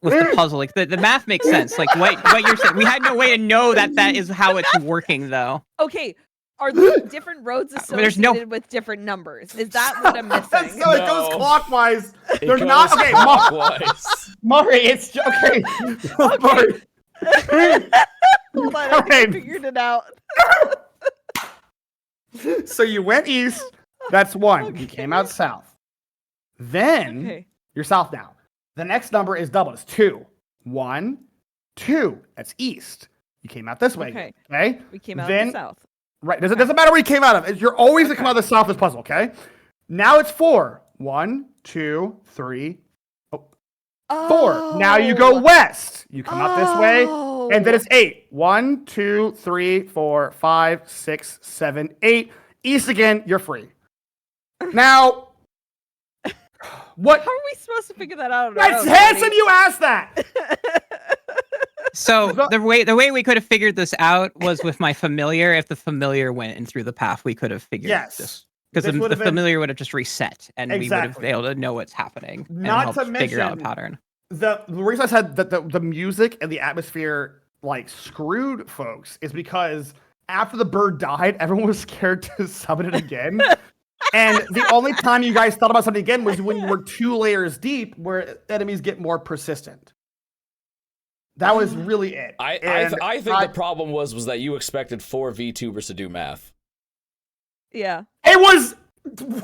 with the puzzle, like the math makes sense. Like what you're saying, we had no way to know that is how it's working though. Okay. Are the different roads there's associated no- with different numbers? Is that what I'm missing? So it goes No. clockwise. It There's goes not okay. clockwise. Murray, it's okay. Murray. Hold on, I think Okay. I figured it out. So you went east. That's 1. You came out south. Then Okay. you're south now. The next number is double. It's 2. 1, 2. That's east. You came out this way. Okay. Okay. We came out Then- of the south. Right. Doesn't matter where you came out of. You're always gonna come out of the south of this puzzle. Okay. Now it's 4. 1, 2, 3, 4. Now you go west. You come out this way. And then it's 8. 1, 2, 3, 4, 5, 6, 7, 8. East again. You're free. Now, what? How are we supposed to figure that out? On our That's own, handsome. Tony? You asked that. So the way we could have figured this out was with my familiar. If the familiar went in through the path, we could have figured Yes. this. Because This the would have been- familiar would have just reset, and we would have Exactly. been able to know what's happening Not and to help figure out a mention- pattern. The reason I said that the music and the atmosphere like screwed folks is because after the bird died, everyone was scared to summon it again. And the only time you guys thought about something again was when you were 2 layers deep, where enemies get more persistent. That was really it. I think the problem was that you expected 4 VTubers to do math. Yeah. It was.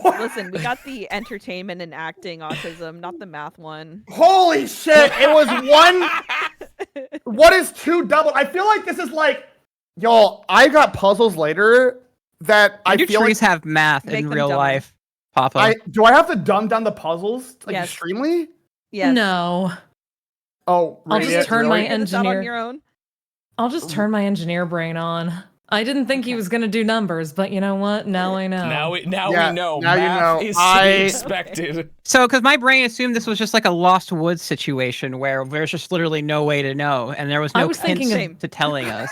What? Listen, we got the entertainment and acting autism, not the math one. Holy shit! It was 1. What is 2 double? I feel like this is like, y'all. I got puzzles later that I Do feel like trees have math Make in them real dumber. life, Papa? do I have to dumb down the puzzles like Yes. extremely? Yes. No. Oh, I'll just Radiant, turn really? my Figure this out on engineer- your own. I'll just turn my engineer brain on. I didn't think he was gonna do numbers, but you know what? Now I know. Now we know. Now you math know. is to be expected. So, because my brain assumed this was just like a Lost Woods situation where there's just literally no way to know, and there was I no was hints thinking of- to telling us.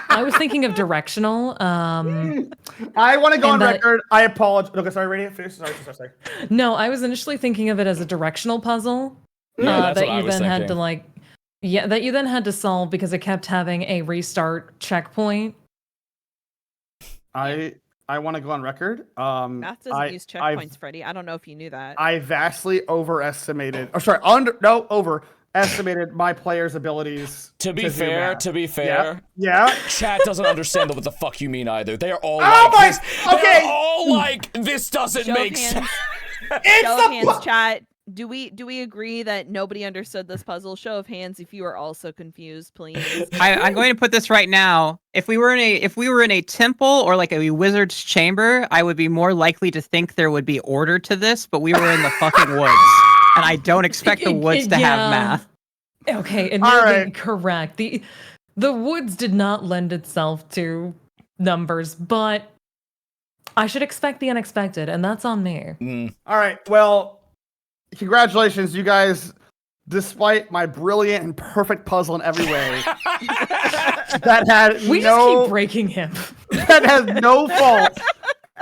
I was thinking of directional. I want to go on And that- record. I apologize. Okay, sorry, Radiant. Finish. Sorry. No, I was initially thinking of it as a directional puzzle Yeah, that's that what I you was then had to thinking. like, that you then had to solve because it kept having a restart checkpoint. I want to go on record. Math doesn't I- use I've- checkpoints, Freddie. I don't know if you knew that. I vastly overestimated. Oh, sorry, overestimated my players' abilities. To be do fair, math. Yeah. chat doesn't understand what the fuck you mean either. They're all Oh like, my- this, okay. they're all like, this doesn't Show of make hands. sense. It's Show the of hands, chat. Do we agree that nobody understood this puzzle? Show of hands if you are also confused, please. I'm going to put this right now. If we were in a temple or like a wizard's chamber, I would be more likely to think there would be order to this. But we were in the fucking woods, and I don't expect the woods to have Yeah. math. Okay, and All you're right. correct. The woods did not lend itself to numbers, but I should expect the unexpected, and that's on me. Mm. All right. Well, congratulations, you guys despite my brilliant and perfect puzzle in every way, that had We just keep breaking him. that has no fault.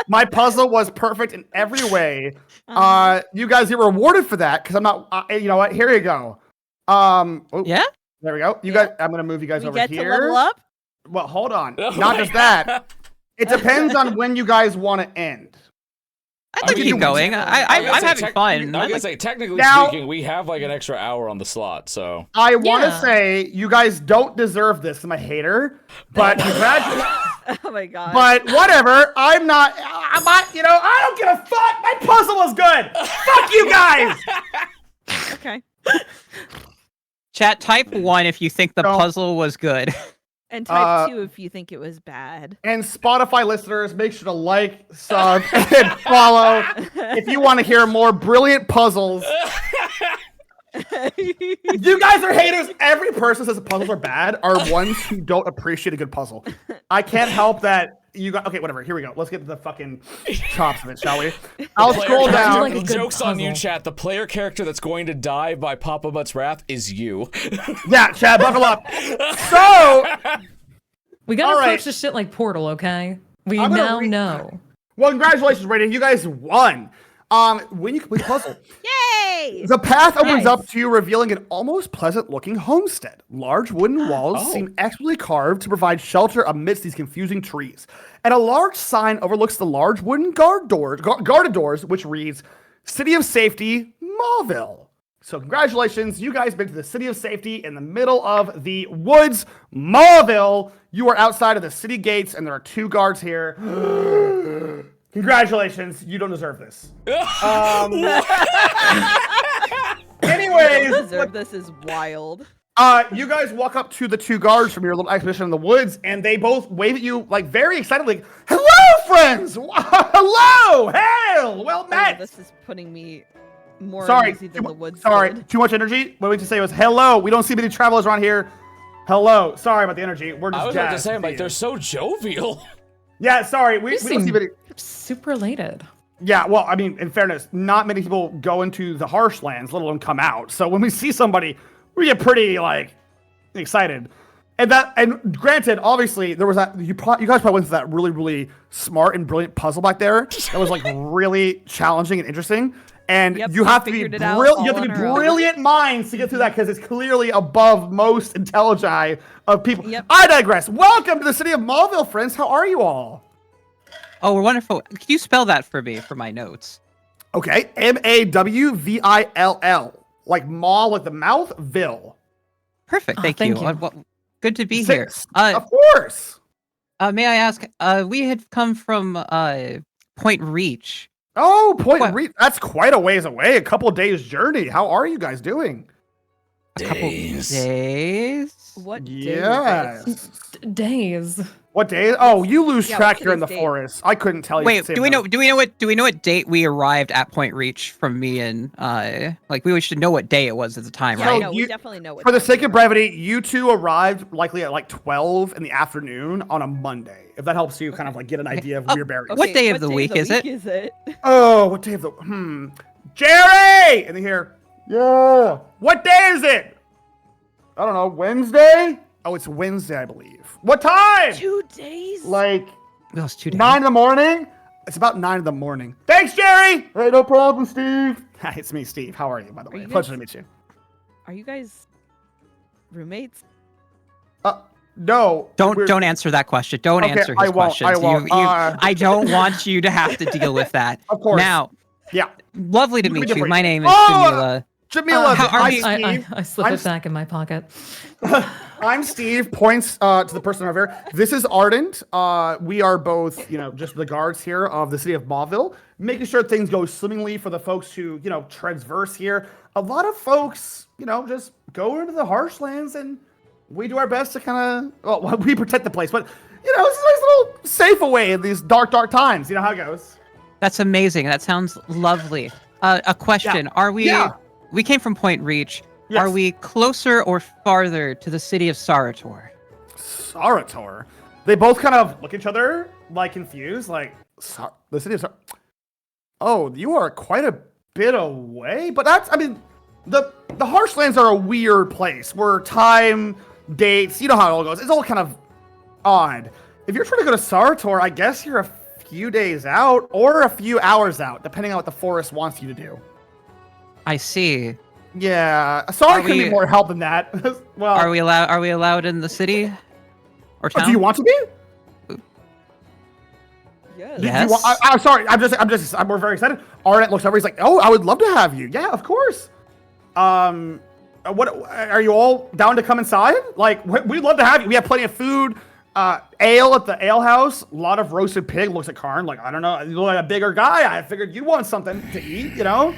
My puzzle was perfect in every way. You guys get rewarded for that because I'm not. You know what? Here you go. Yeah. There we go. You guys. I'm gonna move you guys We over get here. to level up. Well, hold on. Oh Not my just that. It depends on when you guys want to end. I'd like to keep going. I'm having fun. I was gonna say, technically Now- speaking, we have like an extra hour on the slot, so. I want to Yeah. say you guys don't deserve this. I'm a hater, but congratulations. Oh my god. But whatever. I'm not. You know, I don't give a fuck. My puzzle was good. Fuck you guys. Okay. Chat, type 1 if you think the Don't. puzzle was good. And type 2 if you think it was bad. And Spotify listeners, make sure to like, sub, and follow if you want to hear more brilliant puzzles. You guys are haters. Every person says the puzzles are bad are ones who don't appreciate a good puzzle. I can't help that. You got okay. Whatever. Here we go. Let's get to the fucking chops of it, shall we? I'll scroll character- down. like a good Joke's on you, puzzle. chat. The player character that's going to die by PapaMutt's wrath is you. Yeah, Chad, buckle up. So, We gotta All right. approach this shit like Portal, okay? We I'm gonna now re- know. well, congratulations, Raiden. You guys won. When you complete the puzzle, Yay! the path opens Nice. up to you, revealing an almost pleasant-looking homestead. Large wooden walls Oh. seem expertly carved to provide shelter amidst these confusing trees, and a large sign overlooks the large wooden guarded doors, which reads "City of Safety, Mville." So, congratulations, you guys been to the City of Safety in the middle of the woods, Mville. You are outside of the city gates, and there are 2 guards here. Congratulations, you don't deserve this. Anyways, Deserve this is wild. you guys walk up to the 2 guards from your little expedition in the woods, and they both wave at you like very excitedly. Hello, friends! Hello! Hail! Well Oh, met! this is putting me more Sorry, uneasy than the woods. sorry, did. too much energy. What we to say was hello. We don't see many travelers around here. Hello. Sorry about the energy. We're just I was about to jazzed say, I'm see like, you. they're so jovial. Yeah, sorry. We You don't see seem many. super elated. Yeah, well, I mean, in fairness, not many people go into the harsh lands, let alone come out. So when we see somebody, we get pretty like excited. And granted, obviously, there was that you guys probably went through that really smart and brilliant puzzle back there. That was like really challenging and interesting. And Yep, you we have to be figured it out brilliant. You all have to be on our own. brilliant minds to get through that because it's clearly above most intelligence of people. Yep. I digress. Welcome to the city of Mville, friends. How are you all? Oh, we're wonderful. Can you spell that for me for my notes? Okay, Maville, like mall with the mouth, Ville. Perfect. Oh, Thank thank you. you. Well, good to be here. Of course. May I ask? We had come from Point Reach. Oh, What? that's quite a ways away. A couple of days journey. How are you guys doing? A couple days. What day is Yes. this? Days. What day? Oh, you lose Yeah, track what's here in the today's date? forest. I couldn't tell you. Wait, do we know what date we arrived at Point Reach from me and like we should know what day it was at the time, Yeah, So right? no, we you- definitely know what For the time sake we of are. brevity, you 2 arrived likely at like 12 in the afternoon on a Monday. If that helps you kind of like get an idea of where your bearings. What day of the week is it? Is it? Oh, what day of the Jerry! And here. Yeah. What day is it? I don't know. Wednesday? Oh, it's Wednesday, I believe. What time? 2 days? Like That was 2 days. 9 in the morning? It's about 9 in the morning. Thanks, Jerry! Hey, no problem, Steve. It's me, Steve. How are you, by the way? you Pleasure guys- to meet you. Are you guys roommates? No. we're- Don't answer that question. Don't Okay, answer I his won't, questions. I won't. I don't want you to have to deal with that. Of course. Now, Yeah. lovely to You can meet be you. different. My name is Oh! Jamila. Jamila, how are hi, we- Steve. I slip I'm it back in my pocket. I'm Steve, points to the person over here. This is Ardent. We are both, just the guards here of the city of Mville, making sure things go swimmingly for the folks who, transverse here. A lot of folks, just go into the harsh lands and we do our best to kind of, well, we protect the place, but, it's a nice little safe away in these dark times. You know how it goes. That's amazing. That sounds lovely. A question: Are we? Yeah. We came from Point Reach. Yes. Are we closer or farther to the city of Sarator? Sarator. They both kind of look at each other, like confused, like the city of Oh, you are quite a bit away, but the Harshlands are a weird place where time, dates, you know how it all goes. It's all kind of odd. If you're trying to go to Sartor, I guess you're a few days out or a few hours out, depending on what the forest wants you to do. I see. Yeah, sorry, couldn't be more help than that. Well, Are we allowed in the city or town? do you want to be? Yes. Yes. I'm sorry. We're very excited. Arnett looks over. He's like, "Oh, I would love to have you. Yeah, of course. What are you all down to come inside? Like, we'd love to have you. We have plenty of food, ale at the ale house. A lot of roasted pig. Looks at Karn like, I don't know. You look like a bigger guy. I figured you'd want something to eat. You know.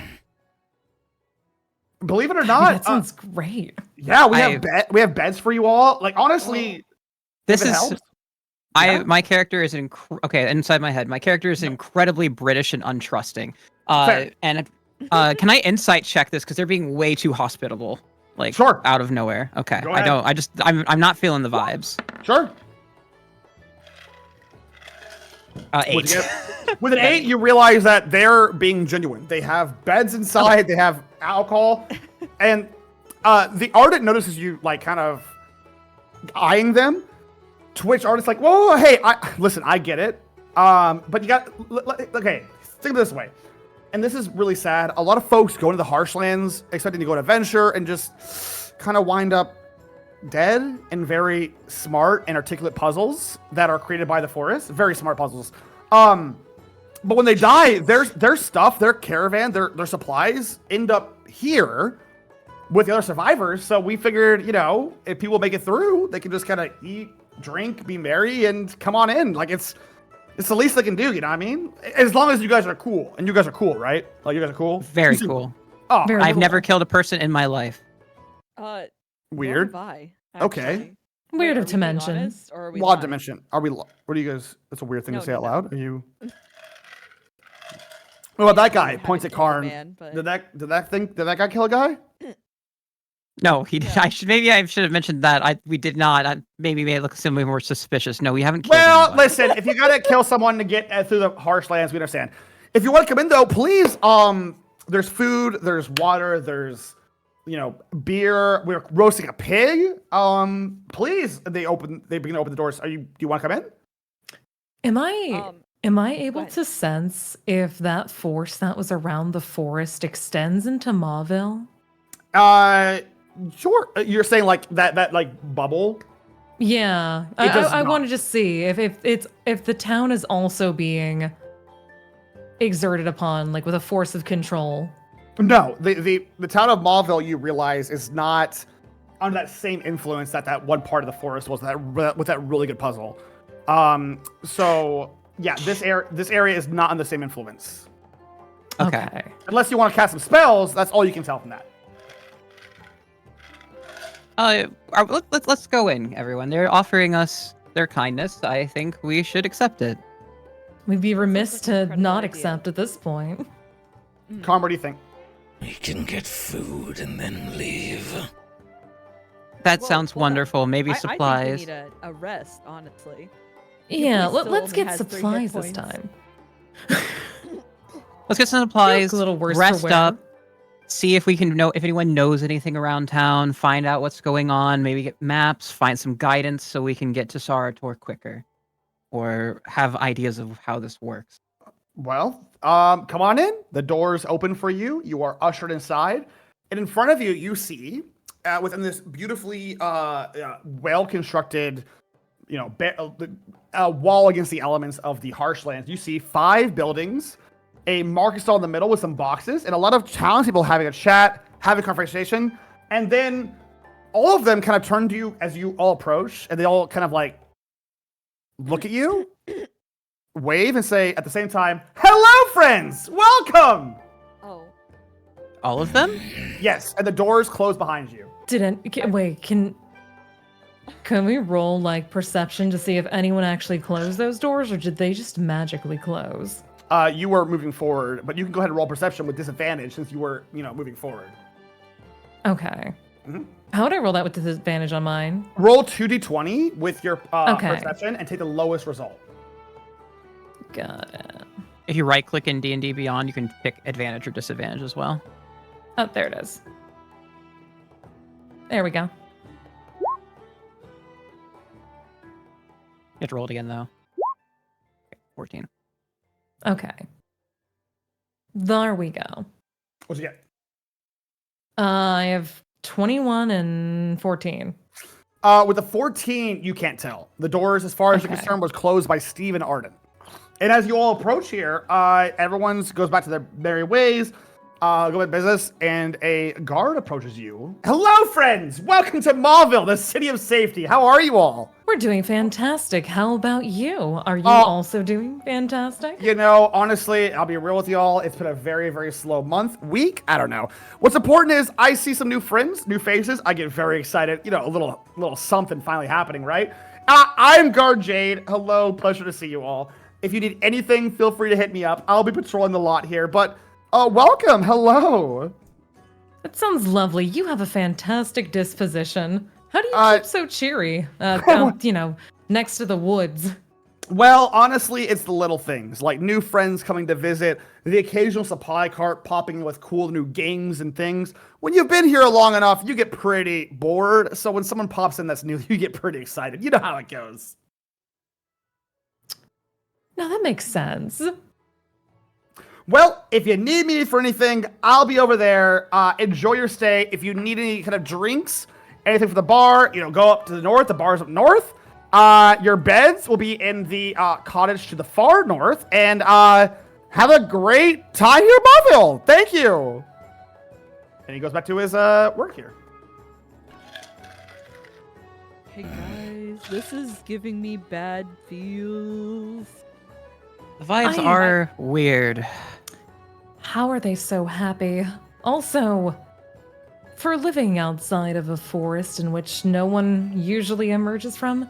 Believe it or not, that sounds great. Yeah, we have beds for you all. Like, honestly, this if it is. helps. Yeah. My character is okay. Inside my head, my character is incredibly British and untrusting. Fair. And can I insight check this because they're being way too hospitable, like Sure. out of nowhere. Okay, Go I ahead. don't. I'm not feeling the vibes. Sure. 8. With an 8, you realize that they're being genuine. They have beds inside. They have alcohol, and the Ardent notices you like kind of eyeing them. To which Ardent's like, "Whoa, hey, listen, I get it, but you got okay. Think of it this way, and this is really sad. A lot of folks go into the Harshlands expecting to go on adventure and just kind of wind up dead in very smart and articulate puzzles that are created by the forest. Very smart puzzles. But when they die, their stuff, their caravan, their supplies end up here with the other survivors. So we figured, you know, if people make it through, they can just kind of eat, drink, be merry, and come on in. Like it's the least they can do. You know what I mean? As long as you guys are cool, and you guys are cool, right? Like you guys are cool. Very cool. Oh, Very I've cool. never killed a person in my life. weird. Bye, Okay. actually. Weird Wait, of are to we being mention. honest, or are we Law lying? dimension. Are we? What do you guys? That's a weird thing No, to say no, out no. loud. Are you? What about that guy? haven't Points at killed a Karn. man, but- Did that guy kill a guy? No, he. Yeah. I should have mentioned that. We did not. Maybe made it look simply more suspicious. No, we haven't killed Well, anybody. listen. If you gotta kill someone to get through the Harshlands, we understand. If you want to come in though, please. There's food. There's water. There's, you know, beer. We're roasting a pig. Please. They begin to open the doors. Do you want to come in? Am I able ahead. to sense if that force that was around the forest extends into Mville? Sure. You're saying like that like bubble. Yeah, It does I not. want to just see if the town is also being exerted upon, like with a force of control. No, the town of Mville, you realize, is not under that same influence that one part of the forest was with that really good puzzle. So yeah, this area is not on the same influence. Okay. Unless you want to cast some spells, that's all you can tell from that. Let's go in, everyone. They're offering us their kindness. I think we should accept it. We'd be remiss like an to incredible not idea. accept at this point. Karn, what do you think? We can get food and then leave. That Well, sounds hold on. wonderful. Maybe I supplies. think we need a rest, honestly. Yeah, place still let's only get has 3 hit supplies this points. time. Let's get some supplies. a little worse for rest wear. up. See if we can know if anyone knows anything around town. Find out what's going on. Maybe get maps. Find some guidance so we can get to Sarator quicker, or have ideas of how this works. Well, come on in. The door's open for you. You are ushered inside, and in front of you, you see within this beautifully well-constructed, you know, wall against the elements of the Harshlands. You see 5 buildings, a market stall in the middle with some boxes, and a lot of townspeople having a chat, having a conversation, and then all of them kind of turn to you as you all approach, and they all kind of like look at you, wave, and say at the same time, "Hello, friends! Welcome!" Oh, All of them? Yes, and the doors close behind you. Wait, can we roll like perception to see if anyone actually closed those doors, or did they just magically close? You were moving forward, but you can go ahead and roll perception with disadvantage since you were, you know, moving forward. Okay. Mhm. How would I roll that with disadvantage on mine? Roll 2d20 with your Okay. perception and take the lowest result. Got it. If you right click in D&D Beyond, you can pick advantage or disadvantage as well. Oh, there it is. There we go. You have to roll it again, though. 14. Okay. There we go. What'd you get? I have 21 and 14. With the 14, you can't tell. The doors, as far as you're Okay. concerned, was closed by Steve and Arden. And as you all approach here, everyone goes back to their merry ways, go about business, and a guard approaches you. Hello, friends! Welcome to Mville, the city of safety. How are you all? We're doing fantastic. How about you? Are you also doing fantastic? You know, honestly, I'll be real with y'all. It's been a very, very slow week. I don't know. What's important is I see some new friends, new faces. I get very excited. You know, a little something finally happening, right? I'm Guard Jade. Hello, pleasure to see you all. If you need anything, feel free to hit me up. I'll be patrolling the lot here, but welcome. Hello. That sounds lovely. You have a fantastic disposition. How do you keep so cheery? You know, next to the woods. Well, honestly, it's the little things, like new friends coming to visit, the occasional supply cart popping in with cool new games and things. When you've been here long enough, you get pretty bored, so when someone pops in that's new, you get pretty excited. You know how it goes. No, that makes sense. Well, if you need me for anything, I'll be over there. Enjoy your stay. If you need any kind of drinks, anything for the bar, you know, go up to the north. The bar's up north. Your beds will be in the cottage to the far north. And have a great time here, Mville. Thank you. And he goes back to his work here. Hey guys, this is giving me bad feels. The vibes are weird. How are they so happy? Also, for living outside of a forest in which no one usually emerges from,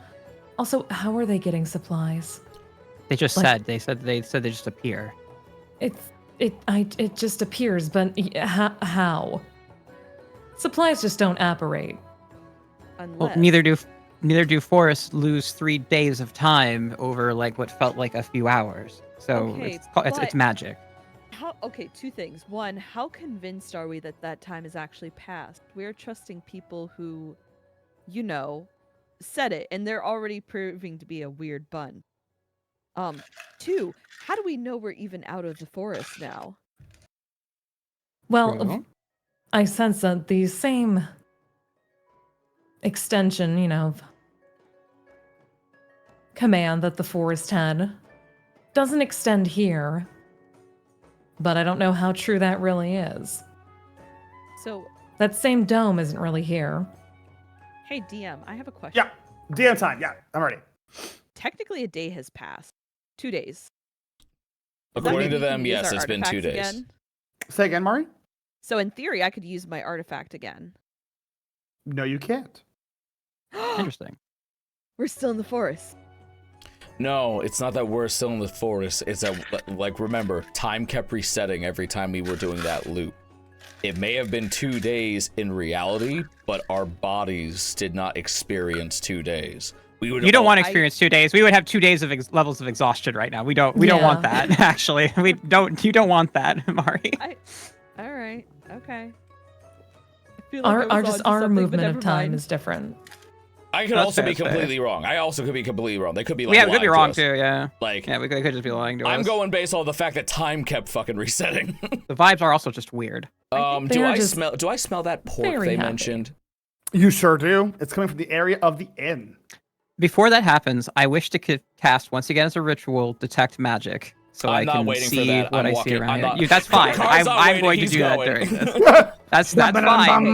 also, how are they getting supplies? They just said they just appear. It just appears, but how? Supplies just don't apparate. Unless... Well, neither do forests lose 3 days of time over like what felt like a few hours. So Okay, it's magic. Okay, two things. One, how convinced are we that that time is actually past? We're trusting people who, you know, said it, and they're already proving to be a weird bun. Two, how do we know we're even out of the forest now? Well, I sense that the same extension, you know, of command that the forest had doesn't extend here. But I don't know how true that really is. So, that same dome isn't really here. hey DM, I have a question. Yeah, DM time. Yeah, I'm ready. Technically, a day has passed. 2 days. According to Does that them, mean we can yes, use it's our been 2 artifacts days. again? Say again, Mari? So in theory, I could use my artifact again. No, you can't. Interesting. We're still in the forest. No, it's not that we're still in the forest. It's that, like, remember, time kept resetting every time we were doing that loop. It may have been 2 days in reality, but our bodies did not experience 2 days. You don't want to experience 2 days. We would have 2 days of levels of exhaustion right now. We don't want that. Actually, you don't want that, Mari. All right. Okay. I feel Our movement of time is different. I could also be completely wrong. I also could be completely wrong. They could be like, we could be wrong too. Yeah. Like, yeah, they could just be lying to us. I'm going based on the fact that time kept fucking resetting. The vibes are also just weird. Do I smell that pork they mentioned? You sure do. It's coming from the area of the inn. Before that happens, I wish to cast once again as a ritual detect magic, so I can see what I see around here. That's fine. I'm going to do that during this. That's fine.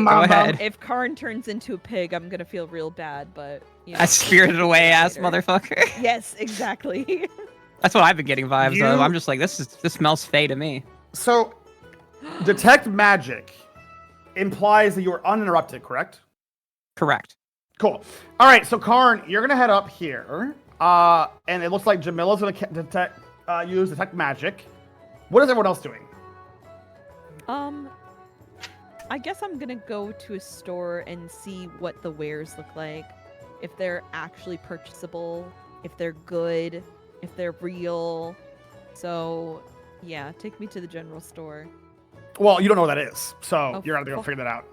Go ahead. If Karn turns into a pig, I'm gonna feel real bad, but you know, A spirited away ass motherfucker. Yes, exactly. That's what I've been getting vibes of. I'm just like, this smells fey to me. So, detect magic implies that you are uninterrupted, correct? Correct. Cool. All right, so Karn, you're gonna head up here, and it looks like Jamila's gonna use detect magic. What is everyone else doing? I guess I'm gonna go to a store and see what the wares look like, if they're actually purchasable, if they're good, if they're real. So, yeah, take me to the general store. Well, you don't know what that is, so you're gonna have to go figure that out.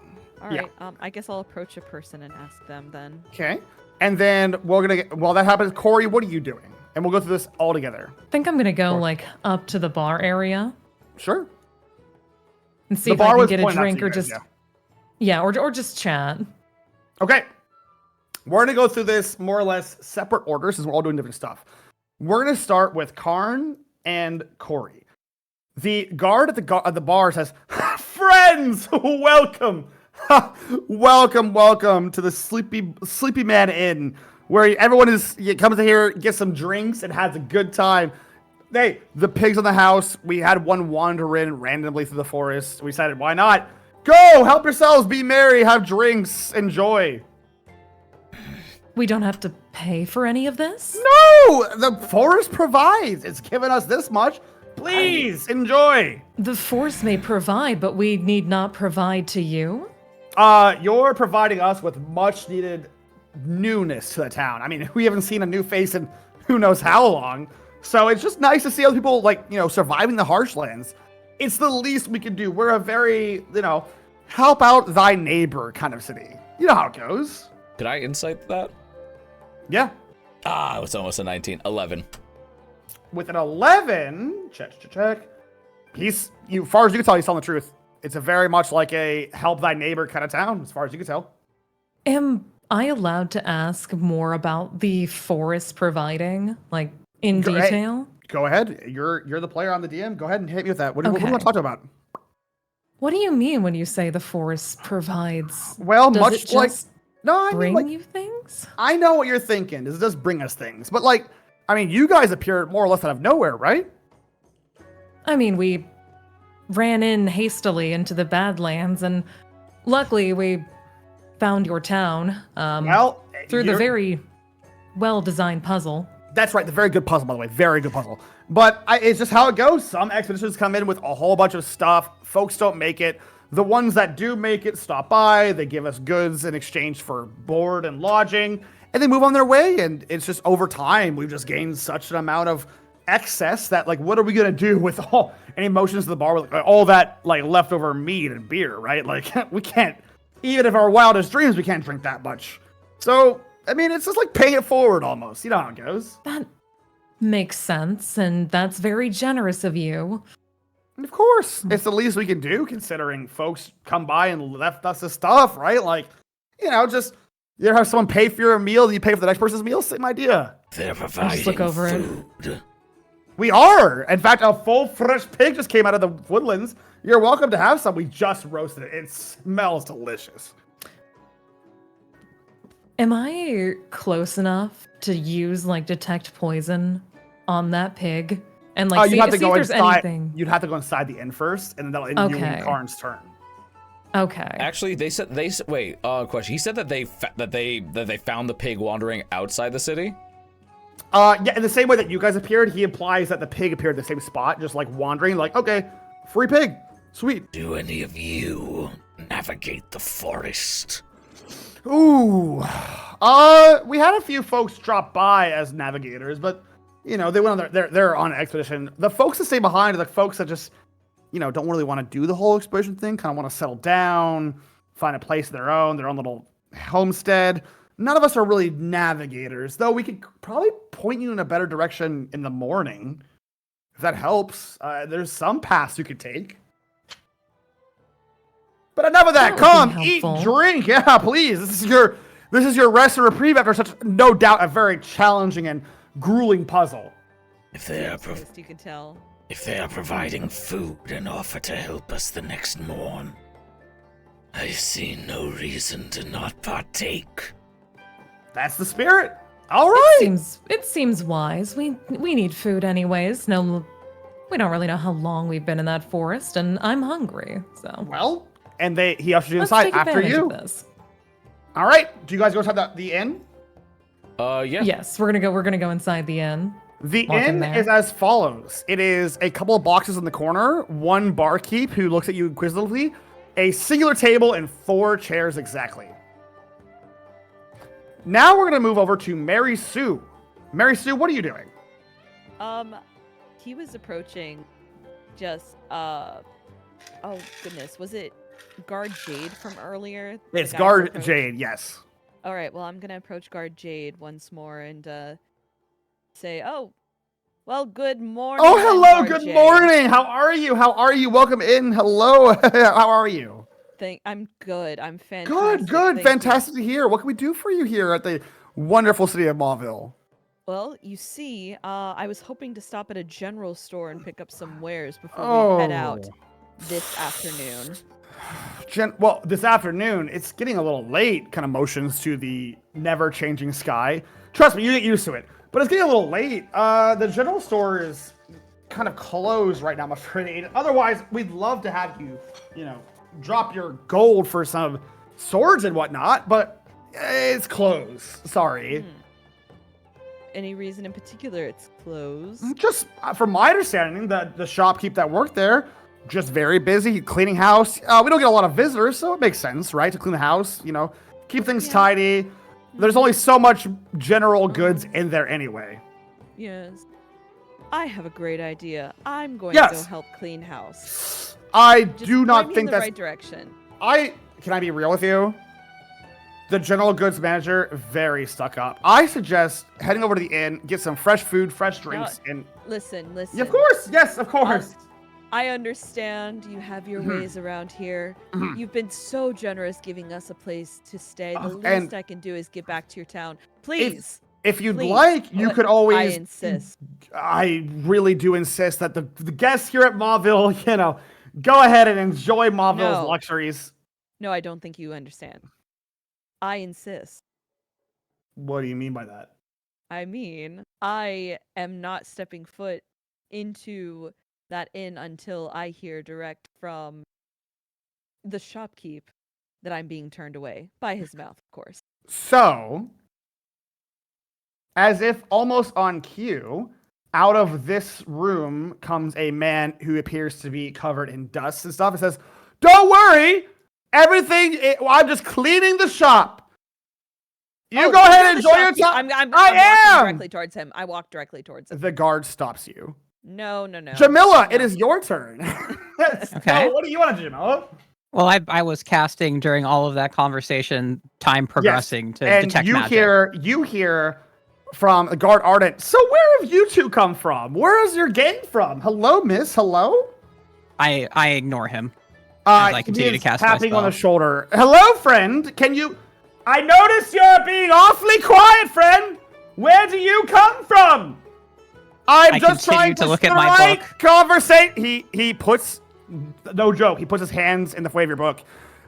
All Yeah. right. I guess I'll approach a person and ask them then. Okay. And then we're gonna get, while that happens, Corey, what are you doing? And we'll go through this all together. I think I'm gonna go Sure. like up to the bar area Sure. and see The if I bar can was get a pointed out to drink you or guys, just yeah. or just chat. Okay. We're gonna go through this more or less separate orders since we're all doing different stuff. We're gonna start with Karn and Corey. The guard at the bar says, "Friends, welcome, welcome to the Sleepy Man Inn, where everyone comes in here, gets some drinks, and has a good time. Hey, the pigs on the house. We had one wander in randomly through the forest. We decided, why not? Go, help yourselves, be merry, have drinks, enjoy." We don't have to pay for any of this? No, the forest provides. It's given us this much. Please enjoy. The force may provide, but we need not provide to you. You're providing us with much needed newness to the town. I mean, we haven't seen a new face in who knows how long. So it's just nice to see other people, like, surviving the Harshlands. It's the least we can do. We're a very, help out thy neighbor kind of city. You know how it goes. Did I insight that? Yeah. It was almost a 19. 11. With an 11, check. Far as you can tell, he's telling the truth. It's a very much like a help thy neighbor kind of town, as far as you can tell. Am I allowed to ask more about the forest providing, like in Hey, detail? Go ahead. You're the player on the DM. Go ahead and hit me with that. What do you Okay. want to talk about? What do you mean when you say the forest provides? Well, Does much it like just no, I bring mean, like, you things? I know what you're thinking. This does bring us things, but like, I mean, you guys appear more or less out of nowhere, right? I mean, we ran in hastily into the Badlands, and luckily we found your town Well, through the you're- very well-designed puzzle. That's right. The very good puzzle, by the way. Very good puzzle. But it's just how it goes. Some expeditions come in with a whole bunch of stuff. Folks don't make it. The ones that do make it stop by. They give us goods in exchange for board and lodging, and they move on their way. And it's just over time, we've just gained such an amount of excess that, like, what are we gonna do with any motions to the bar with all that like leftover meat and beer, right? Like, we can't. Even if our wildest dreams, we can't drink that much. So, I mean, it's just like paying it forward almost. You know how it goes. That makes sense, and that's very generous of you. And of course, it's the least we can do considering folks come by and left us this stuff, right? Like, just you ever have someone pay for your meal, and you pay for the next person's meal? Same idea. They're I providing just look over food. We are. In fact, a full fresh pig just came out of the woodlands. You're welcome to have some. We just roasted it. It smells delicious. Am I close enough to use like detect poison on that pig and like You see, have to see go if there's inside. anything? You'd have to go inside the inn first, and then that'll end you Okay. in Karn's turn. Okay. Actually, they said wait. Question. He said that they found the pig wandering outside the city. Yeah, in the same way that you guys appeared, he implies that the pig appeared at the same spot, just like wandering, like, okay, free pig. Sweet. Do any of you navigate the forest? Ooh. We had a few folks drop by as navigators, but, they went on they're on an expedition. The folks that stay behind are the folks that just, don't really want to do the whole expedition thing, kind of want to settle down, find a place of their own little homestead. None of us are really navigators, though we could probably point you in a better direction in the morning, if that helps. There's some paths you could take. But enough of that. That would Come, be eat, helpful. drink. Yeah, please. This is your rest and reprieve after such, no doubt, a very challenging and grueling puzzle. If they are Best you can tell. providing food and offer to help us the next morn, I see no reason to not partake. That's the spirit. All right. It seems wise. We need food anyways. No, we don't really know how long we've been in that forest, and I'm hungry. So Well, and he ushers you let's inside take after advantage you. of this. All right. Do you guys go inside the inn? Yeah. Yes, we're gonna go inside the inn. The Walk in inn there. is as follows. It is a couple of boxes in the corner, one barkeep who looks at you inquisitively, a singular table, and 4 chairs exactly. Now we're going to move over to Mary Sue. Mary Sue, what are you doing? He was approaching just oh goodness, was it Guard Jade from earlier? It's The guy who Guard approached- Jade, yes. All right, well, I'm going to approach Guard Jade once more and say, oh, well, good morning. Oh, then, hello, Guard good Jade. morning. How are you? How are you? Welcome in. Hello. How are you? I'm good. I'm Good, fantastic. good. Thank you. Fantastic to hear. What can we do for you here at the wonderful city of Mville? Well, you see, I was hoping to stop at a general store and pick up some wares before we head out this afternoon. Well, this afternoon, it's getting a little late, kind of motions to the never-changing sky. Trust me, you get used to it. But it's getting a little late. The general store is kind of closed right now, I'm afraid. Otherwise, we'd love to have you, drop your gold for some swords and whatnot, but it's closed. Sorry. Any reason in particular it's closed? Just from my understanding, the shopkeep that worked there, just very busy cleaning house. We don't get a lot of visitors, so it makes sense, right? To clean the house, keep things tidy. There's only so much general goods in there anyway. Yes. I have a great idea. I'm going to go help clean house. I Just do point not me think in the that's right direction. Can I be real with you? The general goods manager, very stuck up. I suggest heading over to the inn, get some fresh food, fresh drinks, and Listen. yeah, of course, yes, of course. I understand you have your ways around here. You've been so generous giving us a place to stay. The least I can do is get back to your town. Please. If you'd please. like, you could always. I insist. I really do insist that the guests here at Mville, go ahead and enjoy Mville's luxuries. No, I don't think you understand. I insist. What do you mean by that? I mean, I am not stepping foot into that inn until I hear direct from the shopkeep that I'm being turned away by his mouth, of course. So, as if almost on cue, out of this room comes a man who appears to be covered in dust and stuff. It says, "Don't worry, I'm just cleaning the shop. You go ahead and enjoy your time." I'm walking directly towards him. I walk directly towards him. The guard stops you. No. Jamila, it is your turn. Okay. So, what do you want to do, Jamila? Well, I was casting during all of that conversation, time progressing to and detect you magic. you hear from the guard Ardent. So where have you two come from? Where is your gang from? Hello, miss. Hello. I ignore him as I continue to cast my tapping on the spell. shoulder. Hello, friend. Can you? I notice you're being awfully quiet, friend. Where do you come from? I'm just trying to look at my book. Conversation. He puts, no joke. He puts his hands in the way of your book.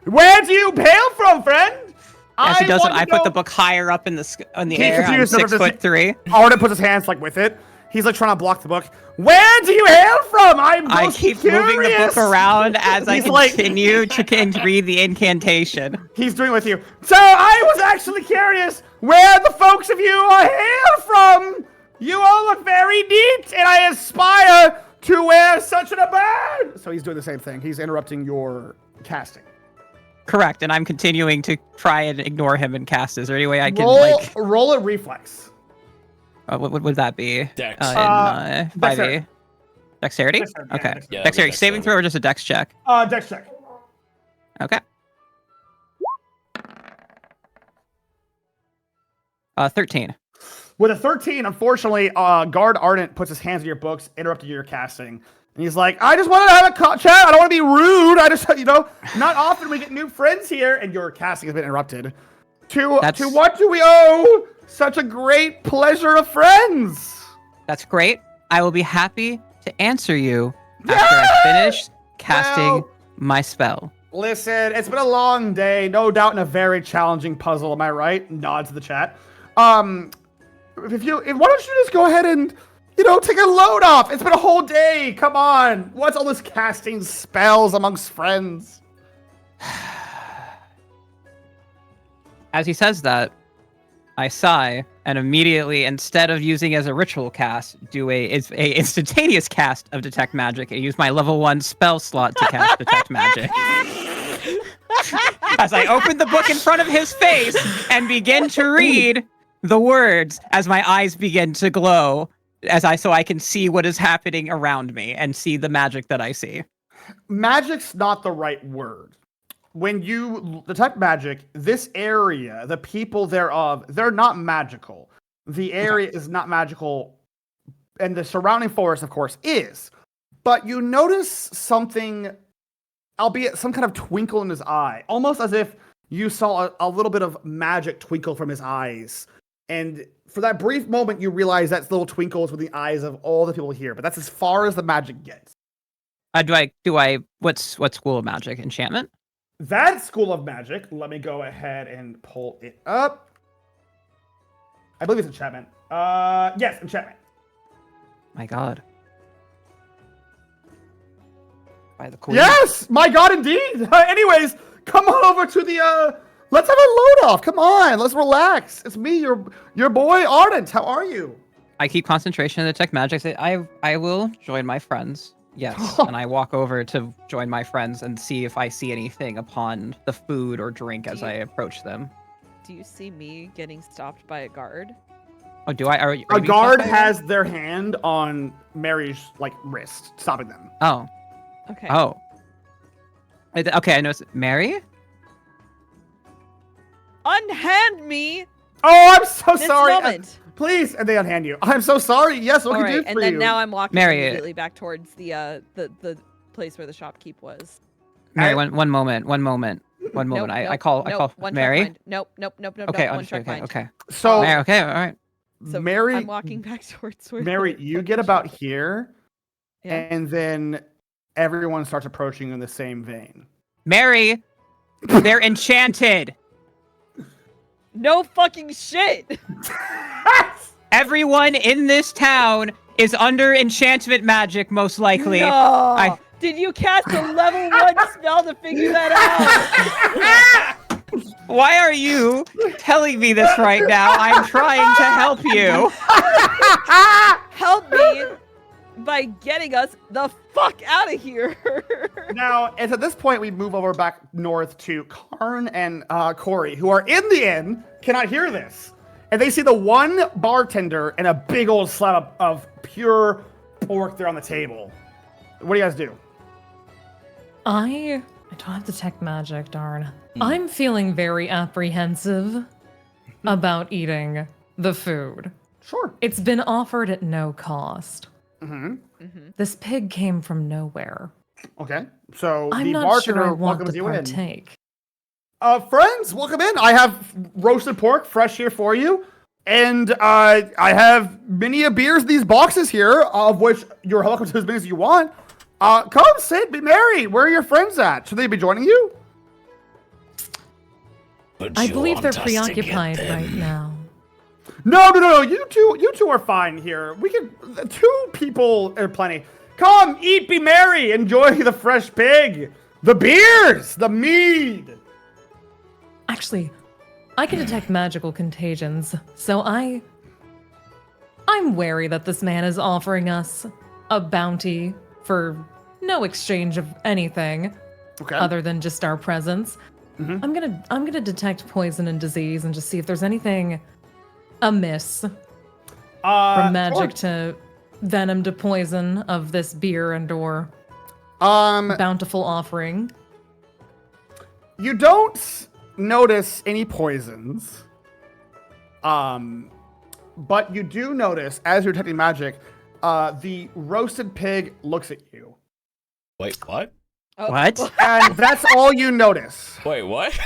Where do you hail from, friend? As he does it, I put the book higher up in the air. I'm 6'3". Arden puts his hands with it. He's trying to block the book. Where do you hail from? I keep moving the book around as I continue to read the incantation. He's doing it with you. So I was actually curious where the folks of you are hail from. You all look very neat, and I aspire to wear such an abode. So he's doing the same thing. He's interrupting your casting. Correct, and I'm continuing to try and ignore him and cast. Is there any way I can roll a reflex? What would that be? Dex. Dexterity. Dexterity? Okay. Yeah, Dexterity. Saving throw or just a dex check? Dex check. Okay. 13. With a 13, unfortunately, Guard Ardent puts his hands in your books, interrupting your casting. And he's like, I just wanted to have a chat. I don't want to be rude. I just, not often we get new friends here. And your casting has been interrupted. To what do we owe such a great pleasure of friends? That's great. I will be happy to answer you after I finish casting my spell. Listen, it's been a long day. No doubt in a very challenging puzzle. Am I right? Nod to the chat. Why don't you just go ahead and, take a load off? It's been a whole day. Come on. What's all this casting spells amongst friends? As he says that, I sigh and immediately, instead of using as a ritual cast, do a instantaneous cast of Detect Magic and use my level 1 spell slot to cast Detect Magic. As I open the book in front of his face and begin to read the words as my eyes begin to glow, so I can see what is happening around me and see the magic that I see. Magic's not the right word. when you detect magic, this area, the people thereof, they're not magical. The area is not magical, and the surrounding forest, of course, is. But you notice something, albeit some kind of twinkle in his eye, almost as if you saw a little bit of magic twinkle from his eyes. And for that brief moment, you realize that little twinkle is with the eyes of all the people here. But that's as far as the magic gets. What's school of magic? Enchantment? That school of magic, let me go ahead and pull it up. I believe it's enchantment. Yes, enchantment. My God. By the queen. Yes, my God, indeed. Anyways, come on over to the, let's have a load off. Come on, let's relax. It's me, your boy, Ardent. How are you? I keep concentration and detect magic. I will join my friends. Yes, and I walk over to join my friends and see if I see anything upon the food or drink as I approach them. Do you see me getting stopped by a guard? Oh, do I? Are A you guard stopped by has their hand on Mary's wrist, stopping them. Oh. Okay. Oh. Okay, I know. Mary? Unhand me Oh, I'm so this sorry. moment. Please, and they unhand you. I'm so sorry. Yes, what All can I right, do and for then you? now I'm walking Mary, immediately back towards the place where the shopkeep was. Mary, one moment. Nope, I call one Mary. track mind. Nope. Okay, One understood. track mind. Okay. So, Mary, okay, all right. So Mary, I'm walking back towards where Mary, the you get fucking about shop- here, Yeah. and then everyone starts approaching in the same vein. Mary, they're enchanted. No fucking shit. Everyone in this town is under enchantment magic, most likely. No. Did you cast a level 1 spell to figure that out? Why are you telling me this right now? I'm trying to help you. Help me by getting us the fuck out of here. Now, and at this point, we move over back north to Karn and Corey, who are in the inn, cannot hear this. And they see the one bartender and a big old slab of pure pork there on the table. What do you guys do? I don't have detect magic, darn. I'm feeling very apprehensive about eating the food. Sure. It's been offered at no cost. Mm-hmm. This pig came from nowhere. Okay. So I'm the not sure I bartender want welcomes to you in. partake. Friends, welcome in. I have roasted pork fresh here for you. And I have many a beers in these boxes here, of which you're welcome to as many as you want. Come sit, be merry. Where are your friends at? Should they be joining you? But I you believe they're want us to get preoccupied them. right now. No. You two are fine here. We can. 2 people are plenty. Come, eat, be merry. Enjoy the fresh pig, the beers, the mead. Actually, I can detect magical contagions, so I'm wary that this man is offering us a bounty for no exchange of anything Okay. other than just our presence. I'm gonna detect poison and disease and just see if there's anything amiss from magic to venom to poison of this beer and/or bountiful offering. You don't notice any poisons. But you do notice, as you're detecting magic, the roasted pig looks at you. Wait, what? What? And that's all you notice. Wait, what?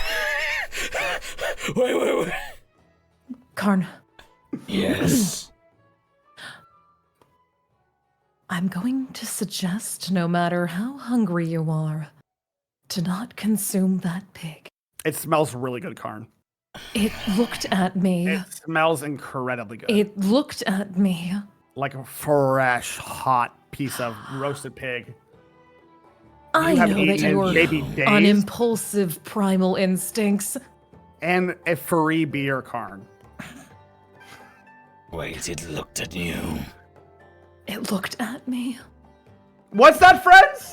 wait. Karn, Yes. I'm going to suggest, no matter how hungry you are, to not consume that pig. It smells really good, Karn. It looked at me. It smells incredibly good. It looked at me. Like a fresh, hot piece of roasted pig. I haven't know that eaten in your maybe days. unimpulsive primal instincts. And a free beer, Karn. Wait, it looked at you. It looked at me. What's that, friends?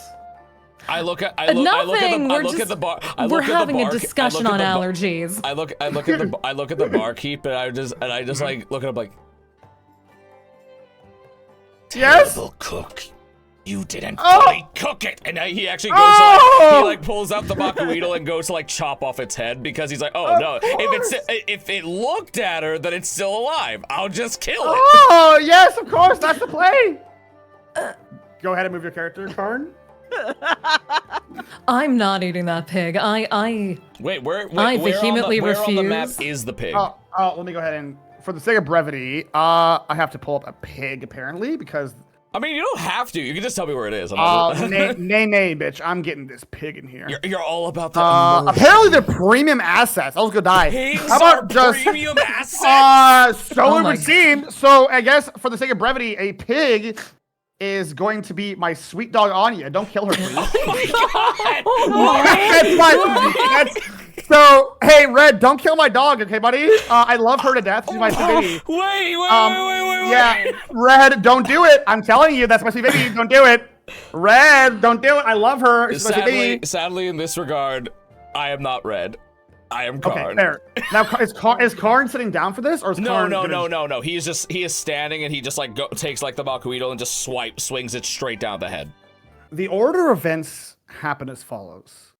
I look at Nothing. the bar. We're having a discussion on allergies. I look at the barkeep and I just like look at him like, Yes? Terrible cook. You didn't Oh! cook it. And he actually goes to like, he pulls out the Bakuidal and goes to like chop off its head because he's like, oh no, if it looked at her, then it's still alive. I'll just kill it. Oh, yes, of course, that's the play. Go ahead and move your character, Karn. I'm not eating that pig. Wait, where vehemently on the map refuse. is the pig? Oh, let me go ahead and, for the sake of brevity, I have to pull up a pig apparently because. I mean, you don't have to. You can just tell me where it is. Nay, bitch, I'm getting this pig in here. You're all about the apparently they're premium assets. I was gonna die. Pigs How about are just premium assets? so it would seem. So I guess for the sake of brevity, a pig is going to be my sweet dog Anya. Don't kill her, please. Oh my god! So hey, Red, don't kill my dog, okay, buddy? I love her to death. She's my sweet baby. Wait. Yeah, Red, don't do it. I'm telling you, that's my sweet baby. Don't do it. Red, don't do it. I love her. She's my sweet baby. Sadly, in this regard, I am not Red. I am Karn. Okay, fair. Now, is Karn sitting down for this, or is Karn? No. He is standing and he just like takes like the Bakuidal and just swings it straight down the head. The order of events happen as follows.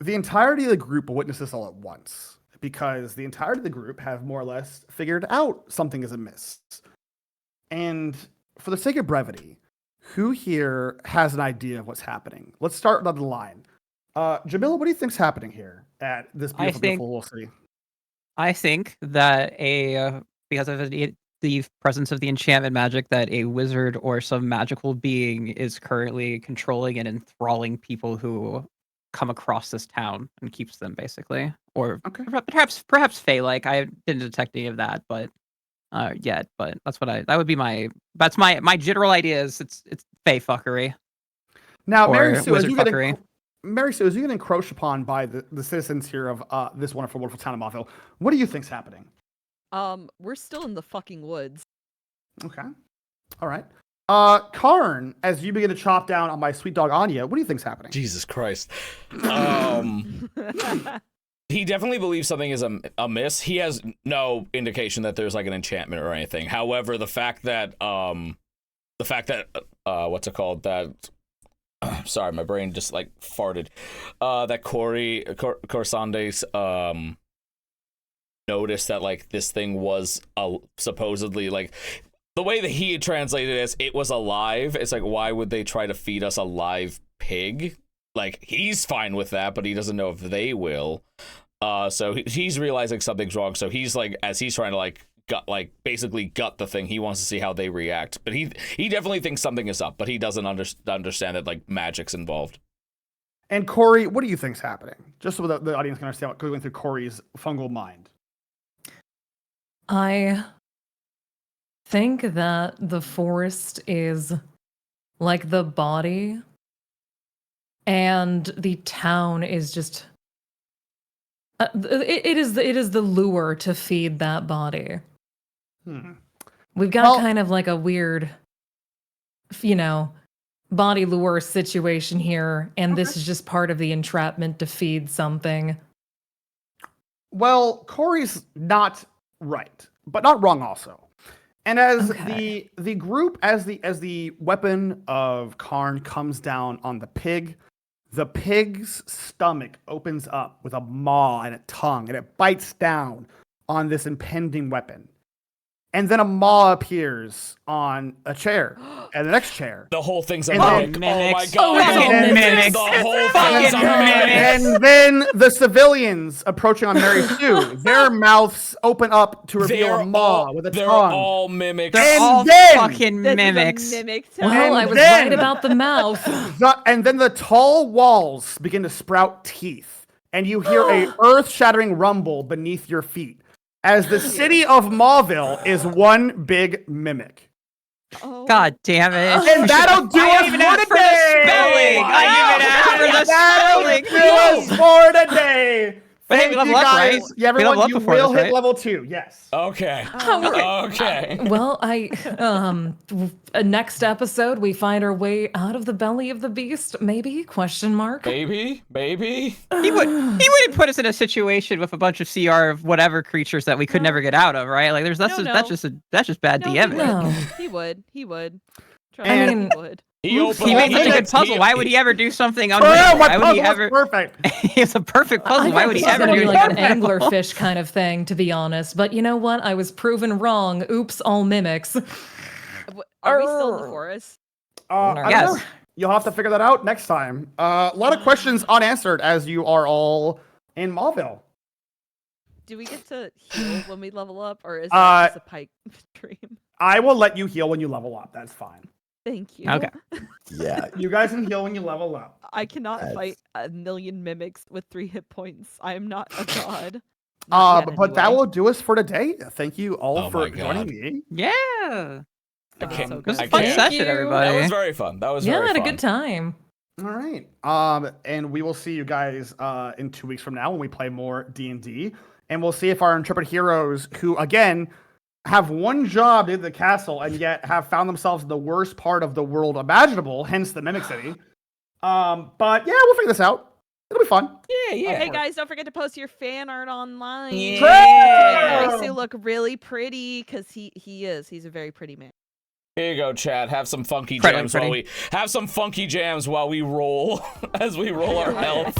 The entirety of the group will witness this all at once, because the entirety of the group have more or less figured out something is amiss. And for the sake of brevity, who here has an idea of what's happening? Let's start on the line. Jamila, what do you think's happening here at this beautiful little city? I think that because of the presence of the enchantment magic, that a wizard or some magical being is currently controlling and enthralling people who come across this town and keeps them, basically. Or perhaps Fey-like. I didn't detect any of that, but yet. But that's would be my general idea. Is it's Fey fuckery. Now, Mary Sue, as you get encroached upon by the citizens here of this wonderful town of Mville, what do you think's happening? We're still in the fucking woods. Okay. All right. Karn, as you begin to chop down on my sweet dog Anya, what do you think's happening? Jesus Christ. He definitely believes something is amiss. He has no indication that there's like an enchantment or anything. However, the fact that what's it called? Sorry, my brain just like farted. That Corsandes noticed that like this thing was supposedly like the way that he had translated it as it was alive. It's like, why would they try to feed us a live pig? Like, he's fine with that, but he doesn't know if they will. So he's realizing something's wrong. So he's like, as he's trying to basically gut the thing, he wants to see how they react. But he definitely thinks something is up, but he doesn't understand that like magic's involved. And Corey, what do you think's happening? Just so the audience can understand what's going through Corey's fungal mind. I think that the forest is like the body, and the town is just it is the lure to feed that body. We've got kind of like a weird, body lure situation here, and this is just part of the entrapment to feed something. Well, Corey's not right, but not wrong also. And as the group, as the weapon of Karn comes down on the pig's stomach opens up with a maw and a tongue, and it bites down on this impending weapon. And then a maw appears on a chair, and the next chair. The whole thing's a mimic. Oh my god! The whole thing's a mimic. And then the civilians approaching on Mary Sue, their mouths open up to reveal a maw with a tongue. They're all mimics. They're all fucking mimics. Well, I was right about the mouth. And then the tall walls begin to sprout teeth, and you hear a earth-shattering rumble beneath your feet, as the city of Mville is one big mimic. Oh. God damn it. And that'll do us for today! I even asked for the spelling! That'll do us for today! But hey, we level up, right? Yeah, We level everyone, up you before will this, hit right? level 2, yes. Okay. Okay. Well, next episode we find our way out of the belly of the beast. Maybe? Question mark. Maybe. He wouldn't put us in a situation with a bunch of CR of whatever creatures that we could never get out of, right? Like that's just bad DMing. No. He would. Trust And- me, he would. He opened He made such a good mimics. puzzle. Why would he ever do something Oh, unwinnable? my Why would puzzle he was ever? perfect. It's a perfect I puzzle. Why thought would this he was ever gonna do be like an anything unwinnable? anglerfish kind of thing, to be honest. But you know what? I was proven wrong. Oops, all mimics. Are we still in the forest? I don't Yes. know. You'll have to figure that out next time. A lot of questions unanswered as you are all in Mville. Do we get to heal when we level up, or is that just a pipe dream? I will let you heal when you level up. That's fine. Thank you. Okay. Yeah. You guys can heal when you level up. I cannot That's- fight a million mimics with 3 hit points. I am not a god. Not yet, But that anyway. will do us for today. Thank you all Oh for my God. joining me. Yeah. I can't. so It was good. a fun can't- session, you. everybody. That was very fun. That was Yeah, I very had a fun. good time. All right. And we will see you guys in 2 weeks from now when we play more D&D. And we'll see if our intrepid heroes, who again have one job in the castle and yet have found themselves in the worst part of the world imaginable, hence the Mimic City. But yeah, we'll figure this out. It'll be fun. Yeah, yeah. Hey guys, don't forget to post your fan art online. Yeah. Makes you look really pretty because he's a very pretty man. Here you go, Chad. Have some funky Pretty, jams pretty. while we roll as we roll our health.